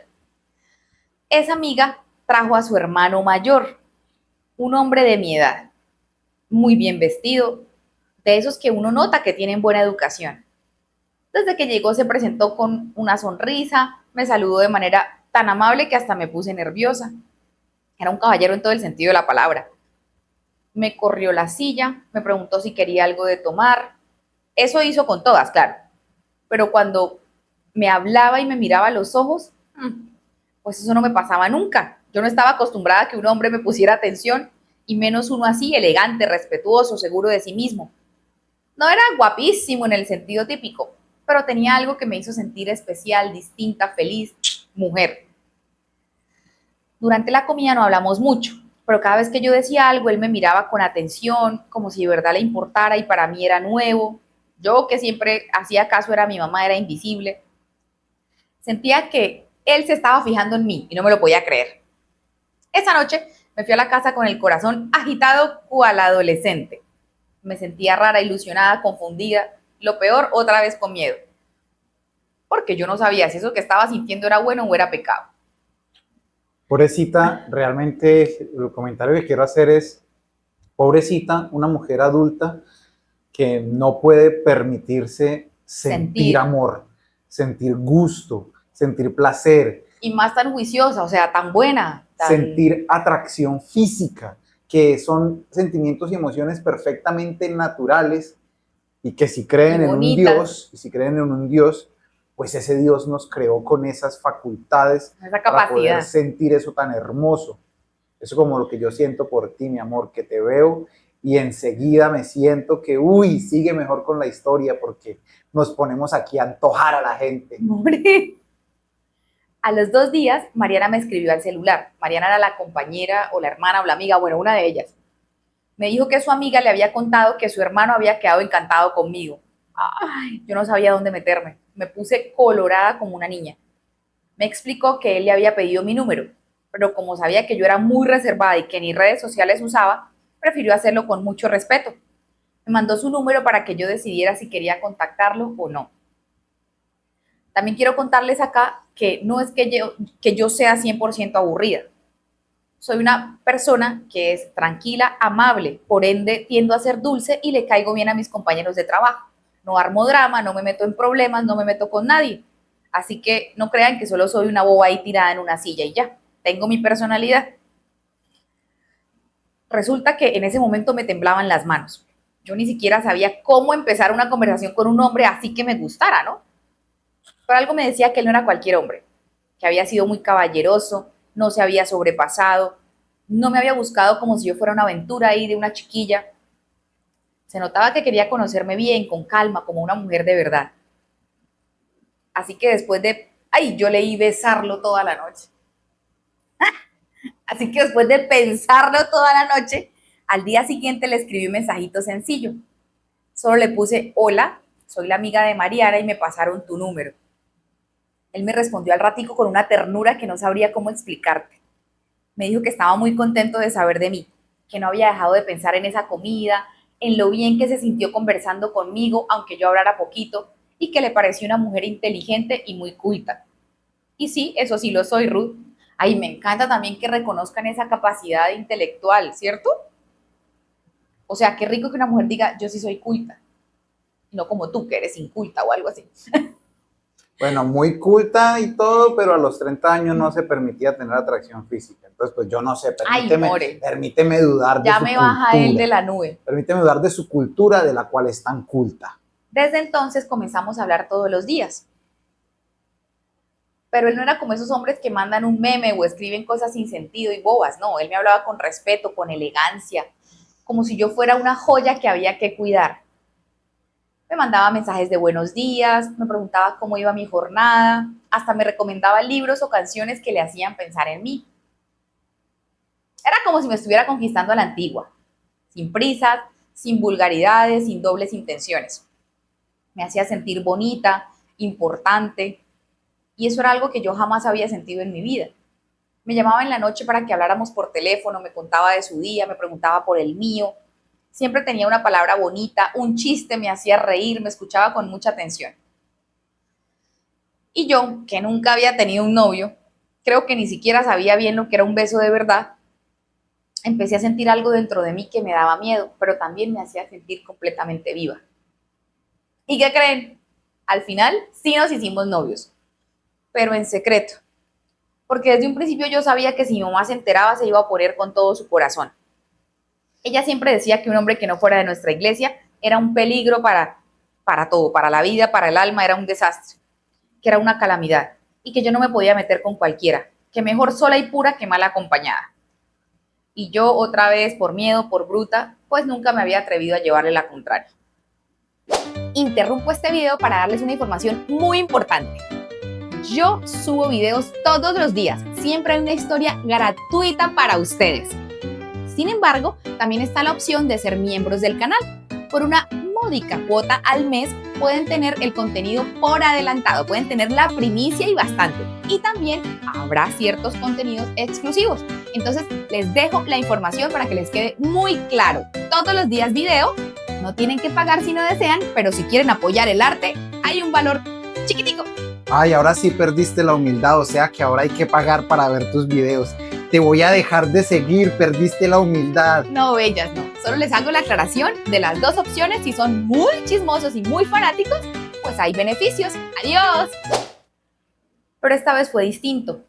Esa amiga trajo a su hermano mayor, un hombre de mi edad, muy bien vestido, de esos que uno nota que tienen buena educación. Desde que llegó se presentó con una sonrisa, me saludó de manera tan amable que hasta me puse nerviosa. Era un caballero en todo el sentido de la palabra. Me corrió la silla, me preguntó si quería algo de tomar. Eso hizo con todas, claro. Pero cuando me hablaba y me miraba a los ojos, pues eso no me pasaba nunca. Yo no estaba acostumbrada a que un hombre me pusiera atención y menos uno así, elegante, respetuoso, seguro de sí mismo. No era guapísimo en el sentido típico, pero tenía algo que me hizo sentir especial, distinta, feliz, mujer. Durante la comida no hablamos mucho, pero cada vez que yo decía algo, él me miraba con atención, como si de verdad le importara y para mí era nuevo. Yo que siempre hacía caso era mi mamá, era invisible. Sentía que él se estaba fijando en mí y no me lo podía creer. Esa noche me fui a la casa con el corazón agitado cual adolescente. Me sentía rara, ilusionada, confundida. Lo peor, otra vez con miedo. Porque yo no sabía si eso que estaba sintiendo era bueno o era pecado. Pobrecita, realmente el comentario que quiero hacer es, pobrecita, una mujer adulta que no puede permitirse sentir Sentir. amor, sentir gusto, sentir placer, Y más tan juiciosa, o sea, tan buena, tan sentir atracción física, que son sentimientos y emociones perfectamente naturales y que si y creen en un bonitas, Dios, y si creen en un Dios, pues ese Dios nos creó con esas facultades esa para poder capacidad. sentir eso tan hermoso. Eso como lo que yo siento por ti, mi amor, que te veo y enseguida me siento que, uy, sigue mejor con la historia porque nos ponemos aquí a antojar a la gente. Hombre. A los 2 días, Mariana me escribió al celular. Mariana era la compañera o la hermana o la amiga, bueno, una de ellas. Me dijo que su amiga le había contado que su hermano había quedado encantado conmigo. Ay, yo no sabía dónde meterme. Me puse colorada como una niña. Me explicó que él le había pedido mi número, pero como sabía que yo era muy reservada y que ni redes sociales usaba, prefirió hacerlo con mucho respeto. Me mandó su número para que yo decidiera si quería contactarlo o no. También quiero contarles acá que no es que yo sea 100% aburrida. Soy una persona que es tranquila, amable, por ende tiendo a ser dulce y le caigo bien a mis compañeros de trabajo. No armo drama, no me meto en problemas, no me meto con nadie. Así que no crean que solo soy una boba ahí tirada en una silla y ya. Tengo mi personalidad. Resulta que en ese momento me temblaban las manos. Yo ni siquiera sabía cómo empezar una conversación con un hombre así que me gustara, ¿no? Pero algo me decía que él no era cualquier hombre, que había sido muy caballeroso, no se había sobrepasado, no me había buscado como si yo fuera una aventura ahí de una chiquilla. Se notaba que quería conocerme bien, con calma, como una mujer de verdad. Así que yo leí besarlo toda la noche. Así que después de pensarlo toda la noche, al día siguiente le escribí un mensajito sencillo. Solo le puse, hola, soy la amiga de Mariana y me pasaron tu número. Él me respondió al ratico con una ternura que no sabría cómo explicarte. Me dijo que estaba muy contento de saber de mí, que no había dejado de pensar en esa comida, en lo bien que se sintió conversando conmigo, aunque yo hablara poquito, y que le pareció una mujer inteligente y muy culta. Y sí, eso sí lo soy, Ruth. Ay, me encanta también que reconozcan esa capacidad intelectual, ¿cierto? O sea, qué rico que una mujer diga, yo sí soy culta, no como tú, que eres inculta o algo así. Bueno, muy culta y todo, pero a los 30 años no se permitía tener atracción física. Entonces, pues yo no sé, Ay, more, permíteme dudar de ya su me baja él de cultura. la nube. Permíteme dudar de su cultura, de la cual es tan culta. Desde entonces comenzamos a hablar todos los días. Pero él no era como esos hombres que mandan un meme o escriben cosas sin sentido y bobas, no, él me hablaba con respeto, con elegancia, como si yo fuera una joya que había que cuidar. Me mandaba mensajes de buenos días, me preguntaba cómo iba mi jornada, hasta me recomendaba libros o canciones que le hacían pensar en mí. Era como si me estuviera conquistando a la antigua, sin prisas, sin vulgaridades, sin dobles intenciones. Me hacía sentir bonita, importante, y eso era algo que yo jamás había sentido en mi vida. Me llamaba en la noche para que habláramos por teléfono, me contaba de su día, me preguntaba por el mío. Siempre tenía una palabra bonita, un chiste, me hacía reír, me escuchaba con mucha atención. Y yo, que nunca había tenido un novio, creo que ni siquiera sabía bien lo que era un beso de verdad, empecé a sentir algo dentro de mí que me daba miedo, pero también me hacía sentir completamente viva. ¿Y qué creen? Al final sí nos hicimos novios, pero en secreto, porque desde un principio yo sabía que si mi mamá se enteraba se iba a poner con todo su corazón. Ella siempre decía que un hombre que no fuera de nuestra iglesia era un peligro para todo, para la vida, para el alma, era un desastre, que era una calamidad y que yo no me podía meter con cualquiera, que mejor sola y pura que mal acompañada. Y yo otra vez, por miedo, por bruta, pues nunca me había atrevido a llevarle la contraria. Interrumpo este video para darles una información muy importante. Yo subo videos todos los días, siempre hay una historia gratuita para ustedes. Sin embargo, también está la opción de ser miembros del canal. Por una módica cuota al mes pueden tener el contenido por adelantado, pueden tener la primicia y bastante. Y también habrá ciertos contenidos exclusivos. Entonces les dejo la información para que les quede muy claro. Todos los días video, no tienen que pagar si no desean, pero si quieren apoyar el arte, hay un valor chiquitico. Ay, ahora sí perdiste la humildad, o sea que ahora hay que pagar para ver tus videos. Te voy a dejar de seguir, perdiste la humildad. No, bellas, no. Solo les hago la aclaración de las dos opciones. Si son muy chismosos y muy fanáticos, pues hay beneficios. ¡Adiós! Pero esta vez fue distinto.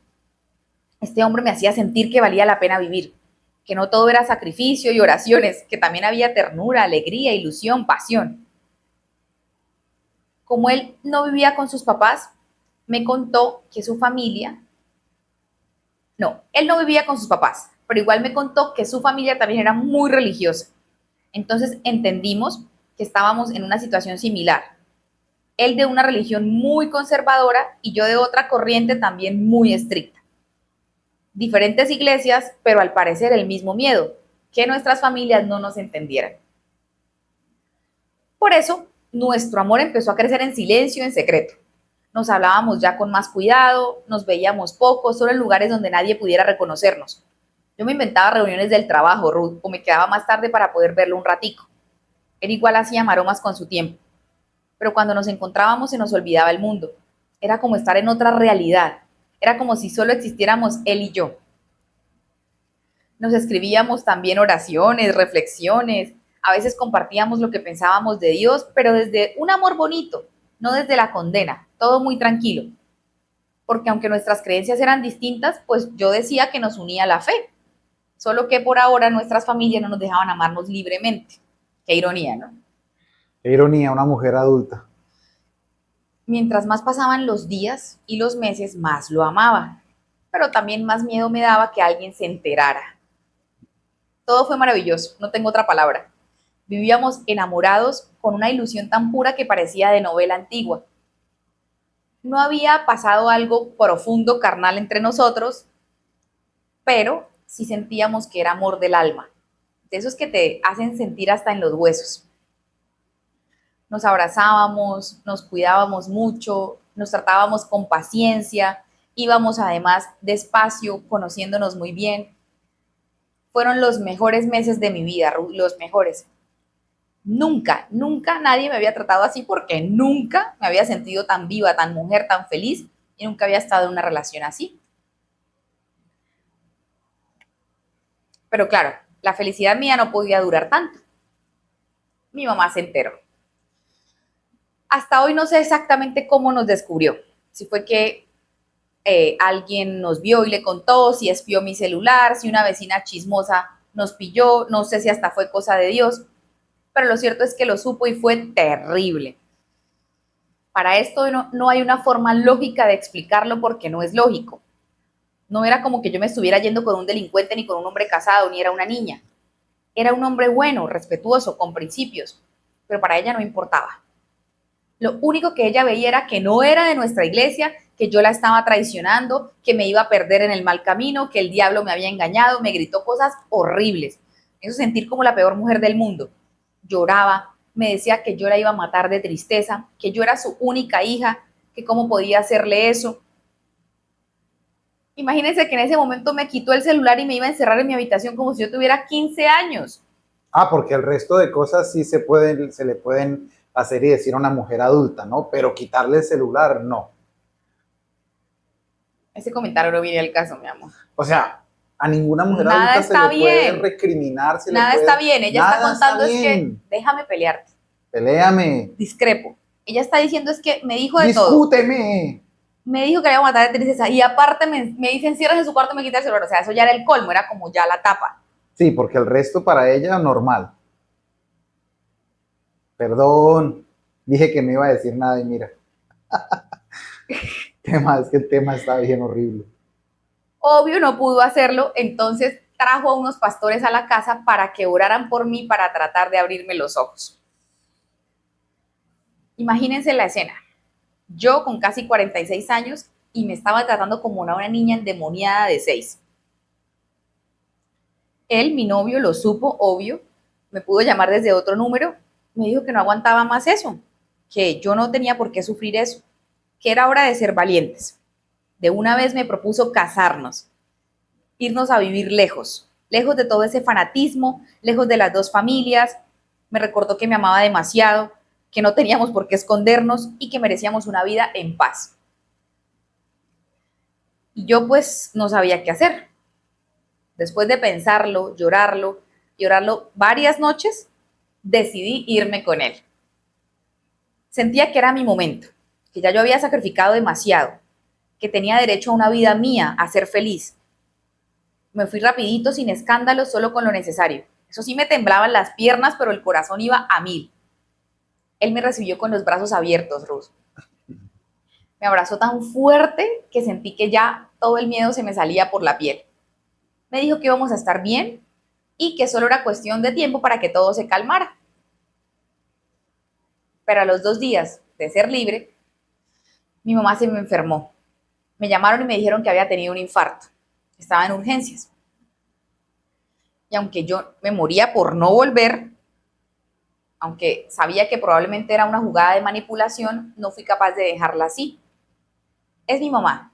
Este hombre me hacía sentir que valía la pena vivir, que no todo era sacrificio y oraciones, que también había ternura, alegría, ilusión, pasión. Como él no vivía con sus papás, me contó que su familia... No, él no vivía con sus papás, pero igual me contó que su familia también era muy religiosa. Entonces entendimos que estábamos en una situación similar. Él de una religión muy conservadora y yo de otra corriente también muy estricta. Diferentes iglesias, pero al parecer el mismo miedo, que nuestras familias no nos entendieran. Por eso, nuestro amor empezó a crecer en silencio, en secreto. Nos hablábamos ya con más cuidado, nos veíamos poco, solo en lugares donde nadie pudiera reconocernos. Yo me inventaba reuniones del trabajo, Ruth, o me quedaba más tarde para poder verlo un ratico. Él igual hacía maromas con su tiempo. Pero cuando nos encontrábamos se nos olvidaba el mundo. Era como estar en otra realidad. Era como si solo existiéramos él y yo. Nos escribíamos también oraciones, reflexiones. A veces compartíamos lo que pensábamos de Dios, pero desde un amor bonito, no desde la condena, todo muy tranquilo. Porque aunque nuestras creencias eran distintas, pues yo decía que nos unía la fe. Solo que por ahora nuestras familias no nos dejaban amarnos libremente. Qué ironía, ¿no? Qué ironía, una mujer adulta. Mientras más pasaban los días y los meses, más lo amaba. Pero también más miedo me daba que alguien se enterara. Todo fue maravilloso, no tengo otra palabra. Vivíamos enamorados con una ilusión tan pura que parecía de novela antigua. No había pasado algo profundo carnal entre nosotros, pero sí sentíamos que era amor del alma, de esos que te hacen sentir hasta en los huesos. Nos abrazábamos, nos cuidábamos mucho, nos tratábamos con paciencia, íbamos además despacio, conociéndonos muy bien. Fueron los mejores meses de mi vida, los mejores. Nunca, nunca nadie me había tratado así porque nunca me había sentido tan viva, tan mujer, tan feliz y nunca había estado en una relación así. Pero claro, la felicidad mía no podía durar tanto. Mi mamá se enteró. Hasta hoy no sé exactamente cómo nos descubrió. Si fue que alguien nos vio y le contó, si espió mi celular, si una vecina chismosa nos pilló, no sé si hasta fue cosa de Dios, pero lo cierto es que lo supo y fue terrible. Para esto no hay una forma lógica de explicarlo porque no es lógico. No era como que yo me estuviera yendo con un delincuente ni con un hombre casado, ni era una niña. Era un hombre bueno, respetuoso, con principios, pero para ella no importaba. Lo único que ella veía era que no era de nuestra iglesia, que yo la estaba traicionando, que me iba a perder en el mal camino, que el diablo me había engañado, me gritó cosas horribles. Me hizo sentir como la peor mujer del mundo. Lloraba, me decía que yo la iba a matar de tristeza, que yo era su única hija, que cómo podía hacerle eso. Imagínense que en ese momento me quitó el celular y me iba a encerrar en mi habitación como si yo tuviera 15 años. Ah, porque el resto de cosas sí se le pueden hacer y decir a una mujer adulta, ¿no? Pero quitarle el celular, no. Ese comentario no viene al caso, mi amor. O sea, a ninguna mujer Nada adulta se está le puede bien. recriminar, se le Nada está puede... bien. Ella está Nada está contando es que bien. déjame pelearte. Peléame. Discrepo. Ella está diciendo es que me dijo de todo. Discúteme. Me dijo que le iba a matar de tristeza. Y aparte me dice encierras en su cuarto y me quita el celular. O sea, eso ya era el colmo, era como ya la tapa. Sí, porque el resto para ella normal. Perdón, dije que no iba a decir nada y mira, es que el tema está bien horrible. Obvio no pudo hacerlo, entonces trajo a unos pastores a la casa para que oraran por mí para tratar de abrirme los ojos. Imagínense la escena. Yo con casi 46 años y me estaba tratando como una niña endemoniada de 6. Él, mi novio, lo supo, obvio, me pudo llamar desde otro número, me dijo que no aguantaba más eso, que yo no tenía por qué sufrir eso, que era hora de ser valientes. De una vez me propuso casarnos, irnos a vivir lejos, lejos de todo ese fanatismo, lejos de las dos familias. Me recordó que me amaba demasiado, que no teníamos por qué escondernos y que merecíamos una vida en paz. Y yo pues no sabía qué hacer. Después de pensarlo, llorarlo varias noches, decidí irme con él. Sentía que era mi momento, que ya yo había sacrificado demasiado, que tenía derecho a una vida mía, a ser feliz. Me fui rapidito, sin escándalos, solo con lo necesario. Eso sí, me temblaban las piernas, pero el corazón iba a 1000. Él me recibió con los brazos abiertos, Ruth. Me abrazó tan fuerte que sentí que ya todo el miedo se me salía por la piel. Me dijo que íbamos a estar bien y que solo era cuestión de tiempo para que todo se calmara. Pero a los 2 días de ser libre, mi mamá se me enfermó. Me llamaron y me dijeron que había tenido un infarto. Estaba en urgencias. Y aunque yo me moría por no volver, aunque sabía que probablemente era una jugada de manipulación, no fui capaz de dejarla así. Es mi mamá.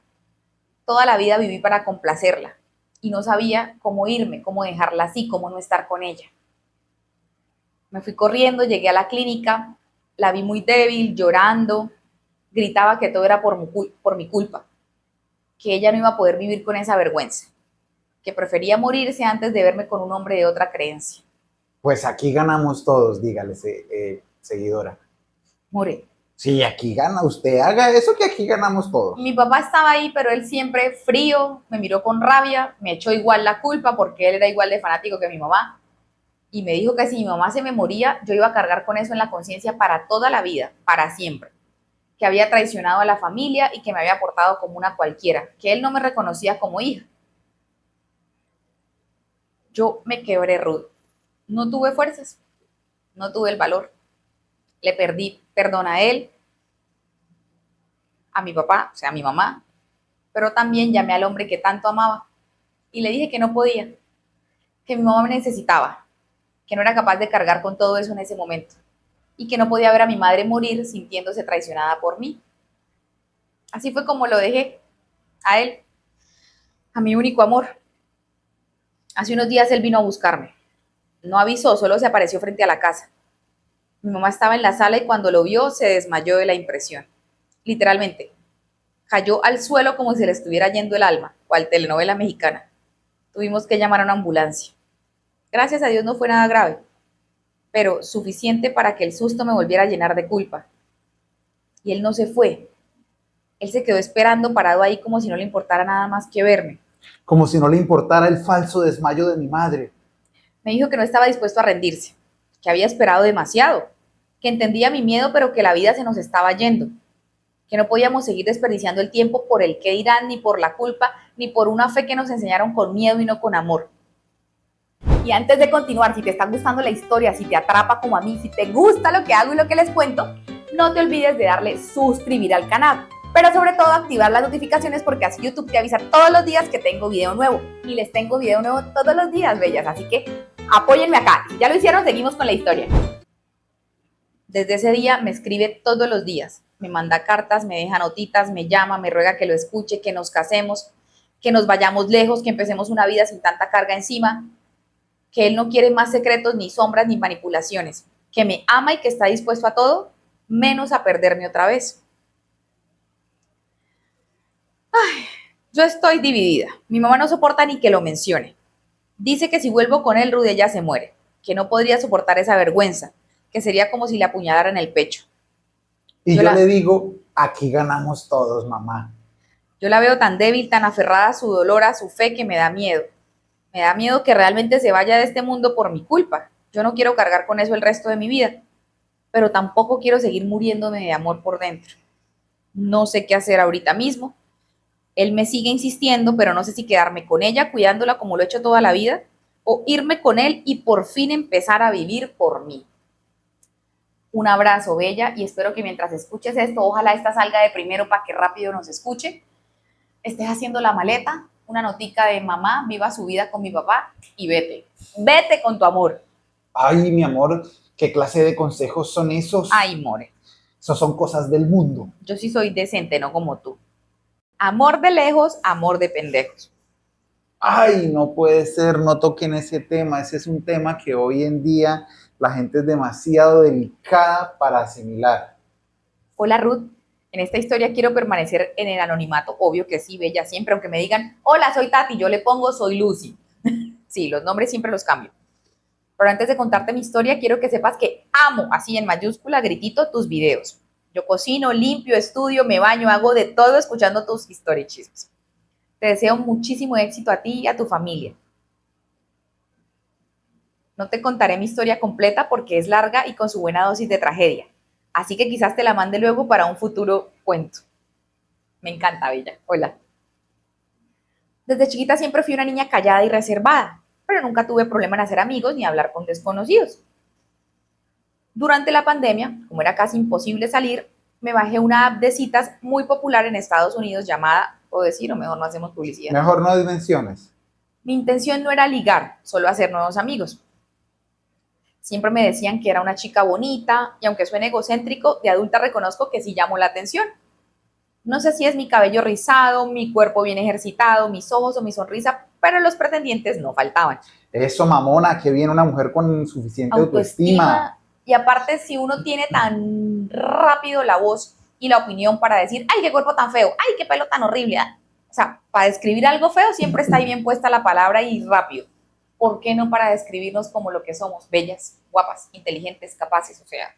Toda la vida viví para complacerla y no sabía cómo irme, cómo dejarla así, cómo no estar con ella. Me fui corriendo, llegué a la clínica, la vi muy débil, llorando, gritaba que todo era por mi culpa, que ella no iba a poder vivir con esa vergüenza, que prefería morirse antes de verme con un hombre de otra creencia. Pues aquí ganamos todos, dígale, seguidora. Morí. Sí, aquí gana usted, haga eso que aquí ganamos todos. Mi papá estaba ahí, pero él siempre frío, me miró con rabia, me echó igual la culpa porque él era igual de fanático que mi mamá. Y me dijo que si mi mamá se me moría, yo iba a cargar con eso en la conciencia para toda la vida, para siempre. Que había traicionado a la familia y que me había portado como una cualquiera, que él no me reconocía como hija. Yo me quebré, Ruth. No tuve fuerzas. No tuve el valor. Le perdí perdón a él, a mi papá, o sea, a mi mamá, pero también llamé al hombre que tanto amaba y le dije que no podía, que mi mamá me necesitaba, que no era capaz de cargar con todo eso en ese momento y que no podía ver a mi madre morir sintiéndose traicionada por mí. Así fue como lo dejé a él, a mi único amor. Hace unos días él vino a buscarme. No avisó, solo se apareció frente a la casa. Mi mamá estaba en la sala y cuando lo vio se desmayó de la impresión. Literalmente, cayó al suelo como si se le estuviera yendo el alma, cual telenovela mexicana. Tuvimos que llamar a una ambulancia. Gracias a Dios no fue nada grave, pero suficiente para que el susto me volviera a llenar de culpa. Y él no se fue. Él se quedó esperando parado ahí como si no le importara nada más que verme. Como si no le importara el falso desmayo de mi madre. Me dijo que no estaba dispuesto a rendirse, que había esperado demasiado, que entendía mi miedo pero que la vida se nos estaba yendo, que no podíamos seguir desperdiciando el tiempo por el qué dirán, ni por la culpa, ni por una fe que nos enseñaron con miedo y no con amor. Y antes de continuar, si te está gustando la historia, si te atrapa como a mí, si te gusta lo que hago y lo que les cuento, no te olvides de darle suscribir al canal. Pero sobre todo activar las notificaciones porque así YouTube te avisa todos los días que tengo video nuevo. Y les tengo video nuevo todos los días, bellas. Así que apóyenme acá. Si ya lo hicieron, seguimos con la historia. Desde ese día me escribe todos los días. Me manda cartas, me deja notitas, me llama, me ruega que lo escuche, que nos casemos, que nos vayamos lejos, que empecemos una vida sin tanta carga encima, que él no quiere más secretos, ni sombras, ni manipulaciones, que me ama y que está dispuesto a todo, menos a perderme otra vez. Yo estoy dividida. Mi mamá no soporta ni que lo mencione. Dice que si vuelvo con él, Rudy ya se muere, que no podría soportar esa vergüenza, que sería como si le apuñalara en el pecho. Y yo le digo, aquí ganamos todos, mamá. Yo la veo tan débil, tan aferrada a su dolor, a su fe, que me da miedo. Me da miedo que realmente se vaya de este mundo por mi culpa. Yo no quiero cargar con eso el resto de mi vida, pero tampoco quiero seguir muriéndome de amor por dentro. No sé qué hacer ahorita mismo. Él me sigue insistiendo, pero no sé si quedarme con ella, cuidándola como lo he hecho toda la vida, o irme con él y por fin empezar a vivir por mí. Un abrazo, bella, y espero que mientras escuches esto, ojalá esta salga de primero para que rápido nos escuche. Estés haciendo la maleta, una notica de mamá, viva su vida con mi papá y vete. Vete con tu amor. Ay, mi amor, ¿qué clase de consejos son esos? Ay, more. Esos son cosas del mundo. Yo sí soy decente, no como tú. Amor de lejos, amor de pendejos. Ay, no puede ser, no toquen ese tema. Ese es un tema que hoy en día la gente es demasiado delicada para asimilar. Hola, Ruth. En esta historia quiero permanecer en el anonimato, obvio que sí, bella, siempre, aunque me digan, hola, soy Tati, yo le pongo, soy Lucy. Sí, los nombres siempre los cambio. Pero antes de contarte mi historia, quiero que sepas que amo, así en mayúscula, gritito, tus videos. Yo cocino, limpio, estudio, me baño, hago de todo escuchando tus historias y chismes. Te deseo muchísimo éxito a ti y a tu familia. No te contaré mi historia completa porque es larga y con su buena dosis de tragedia. Así que quizás te la mande luego para un futuro cuento. Me encanta, bella. Hola. Desde chiquita siempre fui una niña callada y reservada, pero nunca tuve problema en hacer amigos ni hablar con desconocidos. Durante la pandemia, como era casi imposible salir, me bajé una app de citas muy popular en Estados Unidos llamada, puedo decir, o mejor no hacemos publicidad. Mejor no dimensiones. Mi intención no era ligar, solo hacer nuevos amigos. Siempre me decían que era una chica bonita y aunque suene egocéntrico, de adulta reconozco que sí llamó la atención. No sé si es mi cabello rizado, mi cuerpo bien ejercitado, mis ojos o mi sonrisa, pero los pretendientes no faltaban. Eso, mamona, que viene una mujer con suficiente autoestima. Y aparte, si uno tiene tan rápido la voz y la opinión para decir, ay, qué cuerpo tan feo, ay, qué pelo tan horrible. O sea, para describir algo feo siempre está ahí bien puesta la palabra y rápido. ¿Por qué no para describirnos como lo que somos? Bellas, guapas, inteligentes, capaces, o sea.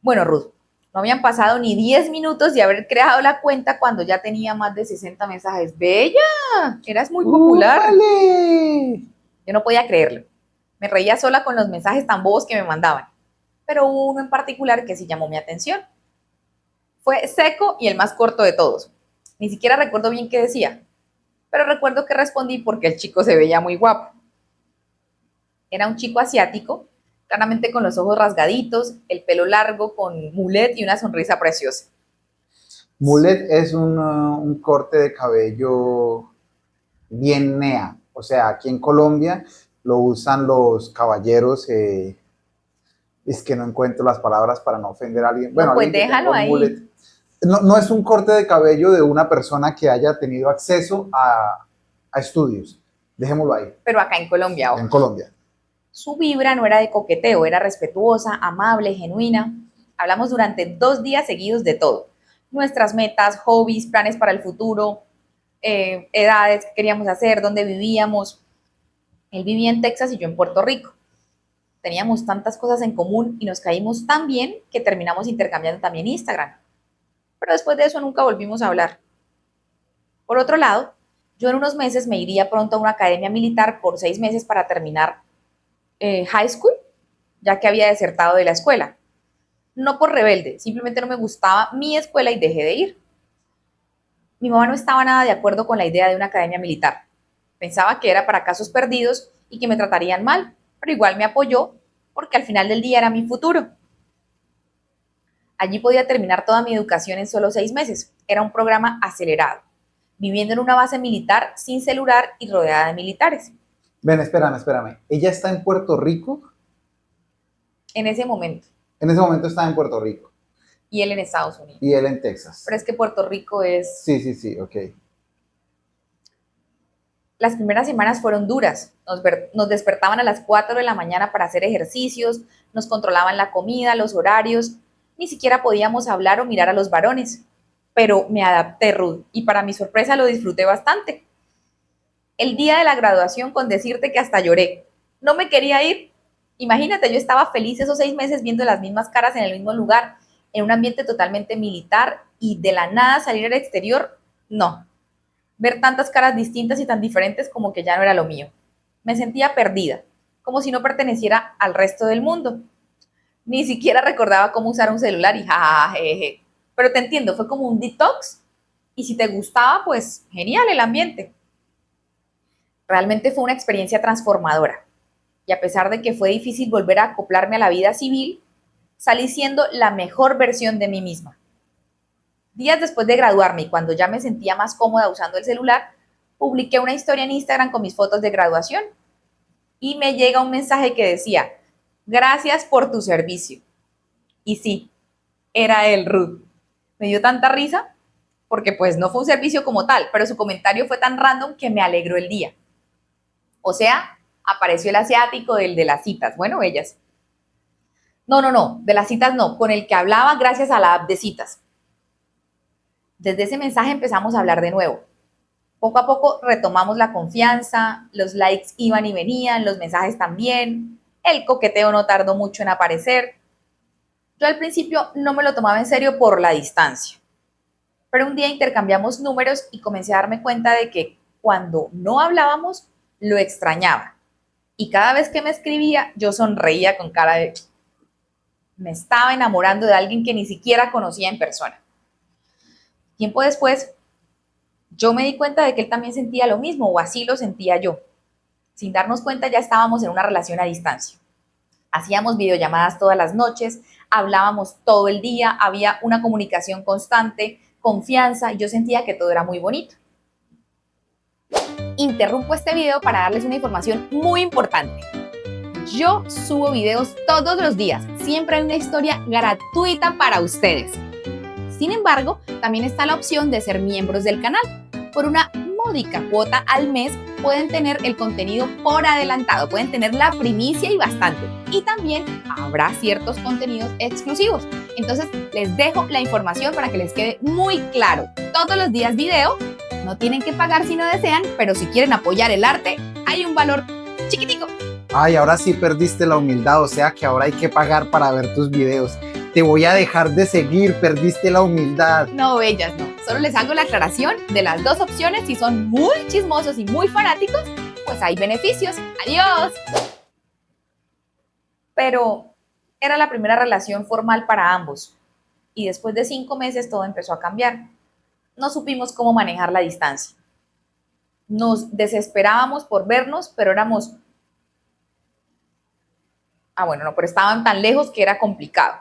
Bueno, Ruth, no habían pasado ni 10 minutos de haber creado la cuenta cuando ya tenía más de 60 mensajes. ¡Bella! Eras muy popular. ¡Vale! Yo no podía creerlo. Me reía sola con los mensajes tan bobos que me mandaban. Pero hubo uno en particular que sí llamó mi atención. Fue seco y el más corto de todos. Ni siquiera recuerdo bien qué decía, pero recuerdo que respondí porque el chico se veía muy guapo. Era un chico asiático, claramente con los ojos rasgaditos, el pelo largo con mulet y una sonrisa preciosa. Mullet es un corte de cabello bien nea. O sea, aquí en Colombia lo usan los caballeros. Es que no encuentro las palabras para no ofender a alguien. Bueno, No, pues alguien que tenga déjalo un mullet. ahí, No, no es un corte de cabello de una persona que haya tenido acceso a estudios. Dejémoslo ahí, pero acá en Colombia, en ojo. Colombia. Su vibra no era de coqueteo, era respetuosa, amable, genuina. Hablamos durante 2 días seguidos de todo. Nuestras metas, hobbies, planes para el futuro, edades que queríamos hacer, dónde vivíamos. Él vivía en Texas y yo en Puerto Rico. Teníamos tantas cosas en común y nos caímos tan bien que terminamos intercambiando también Instagram. Pero después de eso nunca volvimos a hablar. Por otro lado, yo en unos meses me iría pronto a una academia militar por 6 meses para terminar high school, ya que había desertado de la escuela. No por rebelde, simplemente no me gustaba mi escuela y dejé de ir. Mi mamá no estaba nada de acuerdo con la idea de una academia militar. Pensaba que era para casos perdidos y que me tratarían mal, pero igual me apoyó porque al final del día era mi futuro. Allí podía terminar toda mi educación en solo 6 meses. Era un programa acelerado, viviendo en una base militar sin celular y rodeada de militares. Ven, espérame. Ella está en Puerto Rico. En ese momento, En ese momento está en Puerto Rico. y él en Estados Unidos. Y él en Texas. Pero es que Puerto Rico es... Sí, ok. Las primeras semanas fueron duras. Nos despertaban a las 4 de la mañana para hacer ejercicios, nos controlaban la comida, los horarios, ni siquiera podíamos hablar o mirar a los varones. Pero me adapté, Ruth, y para mi sorpresa lo disfruté bastante. El día de la graduación, con decirte que hasta lloré. No me quería ir. Imagínate, yo estaba feliz esos 6 meses viendo las mismas caras en el mismo lugar, en un ambiente totalmente militar, y de la nada salir al exterior, no. Ver tantas caras distintas y tan diferentes como que ya no era lo mío. Me sentía perdida, como si no perteneciera al resto del mundo. Ni siquiera recordaba cómo usar un celular y jajaja, jeje. Pero te entiendo, fue como un detox y si te gustaba, pues genial el ambiente. Realmente fue una experiencia transformadora y a pesar de que fue difícil volver a acoplarme a la vida civil, salí siendo la mejor versión de mí misma. Días después de graduarme y cuando ya me sentía más cómoda usando el celular, publiqué una historia en Instagram con mis fotos de graduación y me llega un mensaje que decía, gracias por tu servicio. Y sí, era el Ruth. Me dio tanta risa porque pues no fue un servicio como tal, pero su comentario fue tan random que me alegró el día. O sea, apareció el asiático del de las citas. Bueno, ellas. No, de las citas no, con el que hablaba gracias a la app de citas. Desde ese mensaje empezamos a hablar de nuevo. Poco a poco retomamos la confianza, los likes iban y venían, los mensajes también, el coqueteo no tardó mucho en aparecer. Yo al principio no me lo tomaba en serio por la distancia, pero un día intercambiamos números y comencé a darme cuenta de que cuando no hablábamos, lo extrañaba. Y cada vez que me escribía, yo sonreía con cara de... Me estaba enamorando de alguien que ni siquiera conocía en persona. Tiempo después, yo me di cuenta de que él también sentía lo mismo, o así lo sentía yo. Sin darnos cuenta, ya estábamos en una relación a distancia. Hacíamos videollamadas todas las noches, hablábamos todo el día, había una comunicación constante, confianza, y yo sentía que todo era muy bonito. Interrumpo este video para darles una información muy importante. Yo subo videos todos los días, siempre hay una historia gratuita para ustedes. Sin embargo, también está la opción de ser miembros del canal. Por una módica cuota al mes pueden tener el contenido por adelantado, pueden tener la primicia y bastante. Y también habrá ciertos contenidos exclusivos. Entonces les dejo la información para que les quede muy claro. Todos los días video, no tienen que pagar si no desean, pero si quieren apoyar el arte, hay un valor chiquitico. Ay, ahora sí perdiste la humildad, o sea que ahora hay que pagar para ver tus videos. Te voy a dejar de seguir, perdiste la humildad. No, bellas, no. Solo les hago la aclaración de las dos opciones. Si son muy chismosos y muy fanáticos, pues hay beneficios. ¡Adiós! Pero era la primera relación formal para ambos. Y después de 5 meses todo empezó a cambiar. No supimos cómo manejar la distancia. Nos desesperábamos por vernos, pero éramos Ah, bueno, no, pero estaban tan lejos que era complicado.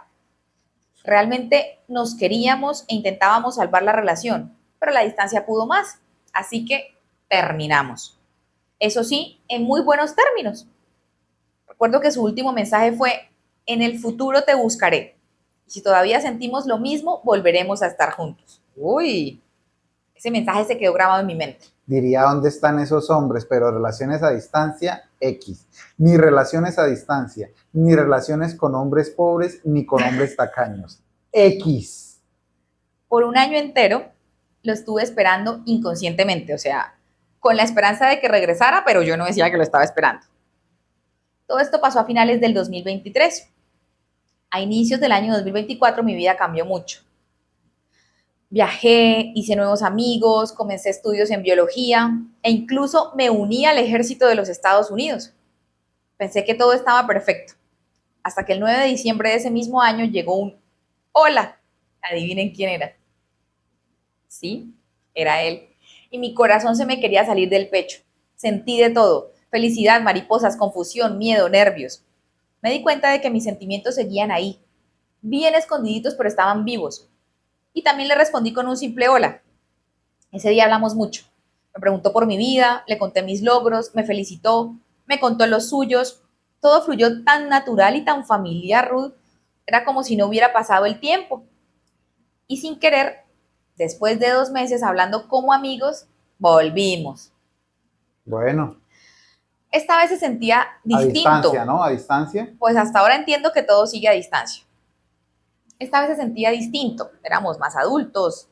Realmente nos queríamos e intentábamos salvar la relación, pero la distancia pudo más, así que terminamos. Eso sí, en muy buenos términos. Recuerdo que su último mensaje fue: en el futuro te buscaré. Y si todavía sentimos lo mismo, volveremos a estar juntos. Uy, ese mensaje se quedó grabado en mi mente. Diría dónde están esos hombres, pero relaciones a distancia, X. Ni relaciones a distancia, ni relaciones con hombres pobres, ni con hombres tacaños. X. Por un año entero lo estuve esperando inconscientemente, o sea, con la esperanza de que regresara, pero yo no decía que lo estaba esperando. Todo esto pasó a finales del 2023. A inicios del año 2024 mi vida cambió mucho. Viajé, hice nuevos amigos, comencé estudios en biología e incluso me uní al ejército de los Estados Unidos. Pensé que todo estaba perfecto, hasta que el 9 de diciembre de ese mismo año llegó un hola. Adivinen quién era. Sí, era él. Y mi corazón se me quería salir del pecho. Sentí de todo: felicidad, mariposas, confusión, miedo, nervios. Me di cuenta de que mis sentimientos seguían ahí, bien escondiditos, pero estaban vivos. Y también le respondí con un simple hola. Ese día hablamos mucho. Me preguntó por mi vida, le conté mis logros, me felicitó, me contó los suyos. Todo fluyó tan natural y tan familiar, Ruth. Era como si no hubiera pasado el tiempo. Y sin querer, después de 2 meses hablando como amigos, volvimos. Bueno, Esta vez se sentía a distancia, distinto, ¿no? A distancia. pues hasta ahora entiendo que todo sigue a distancia. Esta vez se sentía distinto, éramos más adultos,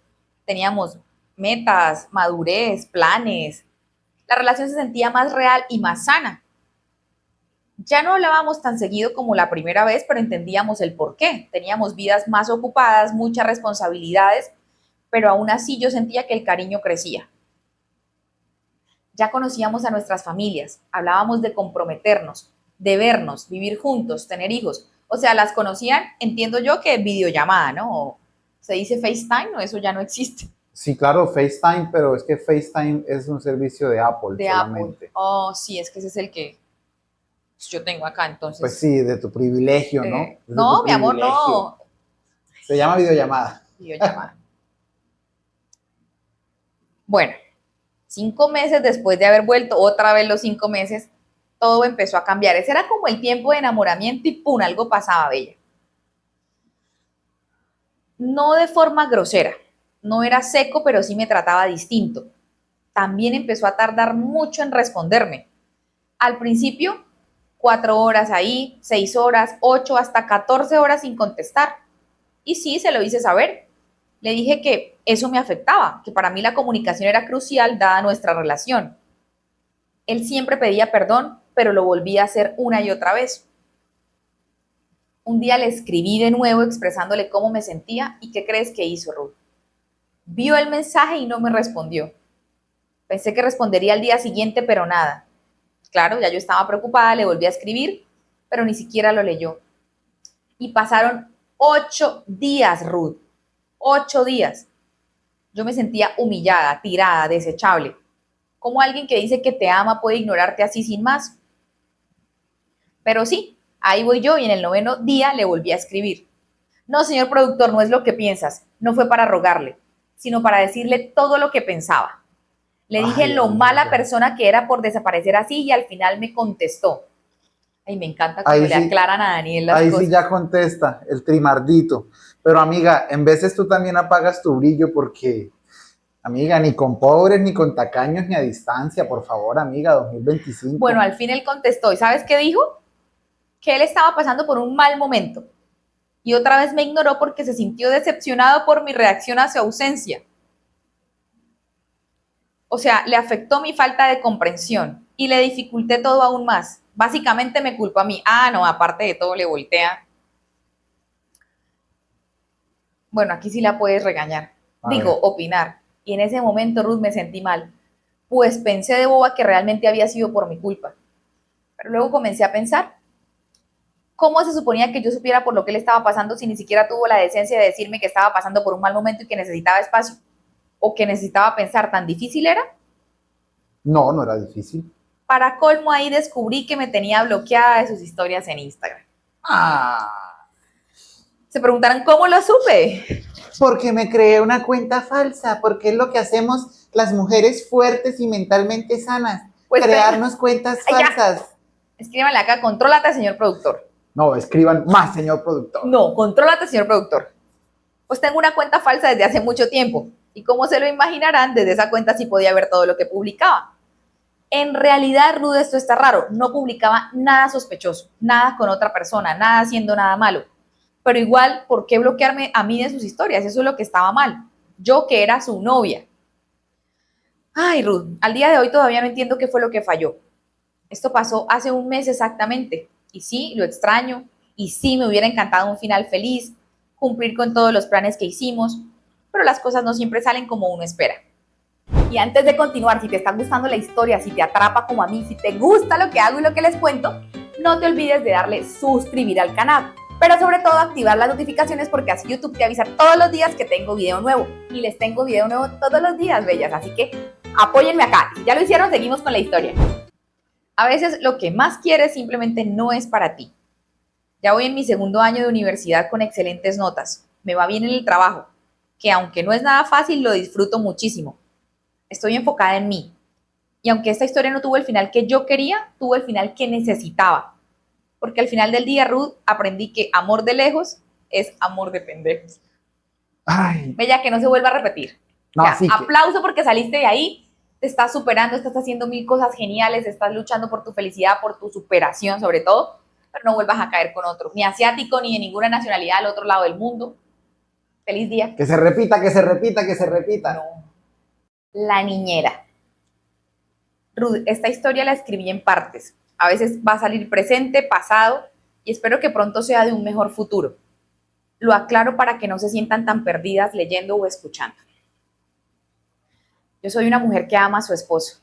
teníamos metas, madurez, planes. La relación se sentía más real y más sana. Ya no hablábamos tan seguido como la primera vez, pero entendíamos el por qué. Teníamos vidas más ocupadas, muchas responsabilidades, pero aún así yo sentía que el cariño crecía. Ya conocíamos a nuestras familias, hablábamos de comprometernos, de vernos, vivir juntos, tener hijos. O sea, las conocían, entiendo yo, que videollamada, ¿no? O se dice FaceTime, no, eso ya no existe. Sí, claro, FaceTime, pero es que FaceTime es un servicio de Apple De Apple. solamente. Oh, sí, es que ese es el que yo tengo acá, Pues entonces. sí, de tu privilegio, ¿no? Es de tu No, mi amor, privilegio. no. Se llama videollamada. Videollamada. Bueno, 5 meses después de haber vuelto, otra vez los 5 meses, todo empezó a cambiar. Ese era como el tiempo de enamoramiento y ¡pum! Algo pasaba, bella. No de forma grosera, no era seco, pero sí me trataba distinto. También empezó a tardar mucho en responderme. Al principio, 4 horas ahí, 6 horas, 8, hasta 14 horas sin contestar. Y sí, se lo hice saber. Le dije que eso me afectaba, que para mí la comunicación era crucial dada nuestra relación. Él siempre pedía perdón, pero lo volvía a hacer una y otra vez. Un día le escribí de nuevo expresándole cómo me sentía y qué crees que hizo, Ruth. Vio el mensaje y no me respondió. Pensé que respondería al día siguiente, pero nada. Claro, ya yo estaba preocupada, le volví a escribir, pero ni siquiera lo leyó. Y pasaron 8 días, Ruth. 8 días. Yo me sentía humillada, tirada, desechable. ¿Cómo alguien que dice que te ama puede ignorarte así sin más? Pero sí, ahí voy yo y en el 9.º día le volví a escribir. No, señor productor, no es lo que piensas. No fue para rogarle, sino para decirle todo lo que pensaba. Le dije Ay, lo mala amiga. persona que era por desaparecer así y al final me contestó. Ay, me encanta cuando Ahí le sí, aclaran a Daniel las ahí sí cosas. ya contesta el trimardito. Pero amiga, en veces tú también apagas tu brillo porque, amiga, ni con pobres, ni con tacaños, ni a distancia, por favor, amiga, Bueno, 2025. al fin él contestó. ¿Y sabes qué dijo? Que él estaba pasando por un mal momento. Y otra vez me ignoró porque se sintió decepcionado por mi reacción a su ausencia. O sea, le afectó mi falta de comprensión y le dificulté todo aún más. Básicamente me culpó a mí. Ah, no, aparte de todo le voltea. Bueno, aquí sí la puedes regañar. A Digo, ver, opinar. Y en ese momento, Ruth, me sentí mal. Pues pensé de boba que realmente había sido por mi culpa. Pero luego comencé a pensar, ¿cómo se suponía que yo supiera por lo que él estaba pasando si ni siquiera tuvo la decencia de decirme que estaba pasando por un mal momento y que necesitaba espacio? ¿O que necesitaba pensar? ¿Tan difícil era? no, no era difícil. Para colmo, ahí descubrí que me tenía bloqueada de sus historias en Instagram. Ah, Se preguntarán cómo lo supe. porque me creé una cuenta falsa, porque es lo que hacemos las mujeres fuertes y mentalmente sanas, Pues crearnos cuentas ay, ya, falsas. escríbanle acá, contrólate, señor productor. No, escriban más, señor productor. No, contrólate, señor productor. Pues tengo una cuenta falsa desde hace mucho tiempo. Y como se lo imaginarán, desde esa cuenta sí podía ver todo lo que publicaba. En realidad, Ruth, esto está raro. No publicaba nada sospechoso, nada con otra persona, nada haciendo nada malo. Pero igual, ¿por qué bloquearme a mí de sus historias? Eso es lo que estaba mal. Yo que era su novia. Ay, Ruth, al día de hoy todavía no entiendo qué fue lo que falló. Esto pasó hace un mes exactamente. Y sí, lo extraño. Y sí, me hubiera encantado un final feliz, cumplir con todos los planes que hicimos. Pero las cosas no siempre salen como uno espera. Y antes de continuar, si te está gustando la historia, si te atrapa como a mí, si te gusta lo que hago y lo que les cuento, no te olvides de darle suscribir al canal. Pero sobre todo activar las notificaciones porque así YouTube te avisa todos los días que tengo video nuevo. Y les tengo video nuevo todos los días, bellas. Así que apóyenme acá. Si ya lo hicieron, seguimos con la historia. A veces lo que más quieres simplemente no es para ti. Ya voy en mi segundo año de universidad con excelentes notas. Me va bien en el trabajo, que aunque no es nada fácil, lo disfruto muchísimo. Estoy enfocada en mí. Y aunque esta historia no tuvo el final que yo quería, tuvo el final que necesitaba. Porque al final del día, Ruth, aprendí que amor de lejos es amor de pendejos. Ay, Bella, que no se vuelva a repetir. no, O sea, así que, aplauso porque saliste de ahí, te estás superando, estás haciendo mil cosas geniales, estás luchando por tu felicidad, por tu superación sobre todo, pero no vuelvas a caer con otro, ni asiático, ni de ninguna nacionalidad al otro lado del mundo. Feliz día. que se repita, que se repita, que se repita. No. La niñera. Ruth, esta historia la escribí en partes. A veces va a salir presente, pasado, y espero que pronto sea de un mejor futuro. Lo aclaro para que no se sientan tan perdidas leyendo o escuchando. Yo soy una mujer que ama a su esposo.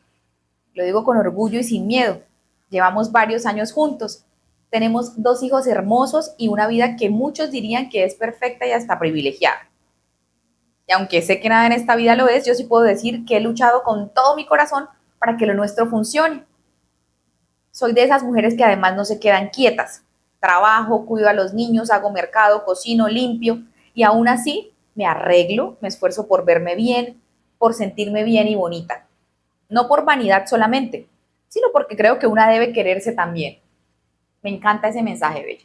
Lo digo con orgullo y sin miedo. Llevamos varios años juntos. Tenemos 2 hijos hermosos y una vida que muchos dirían que es perfecta y hasta privilegiada. Y aunque sé que nada en esta vida lo es, yo sí puedo decir que he luchado con todo mi corazón para que lo nuestro funcione. Soy de esas mujeres que además no se quedan quietas. Trabajo, cuido a los niños, hago mercado, cocino, limpio y aún así me arreglo, me esfuerzo por verme bien, por sentirme bien y bonita. No por vanidad solamente, sino porque creo que una debe quererse también. Me encanta ese mensaje, Bella.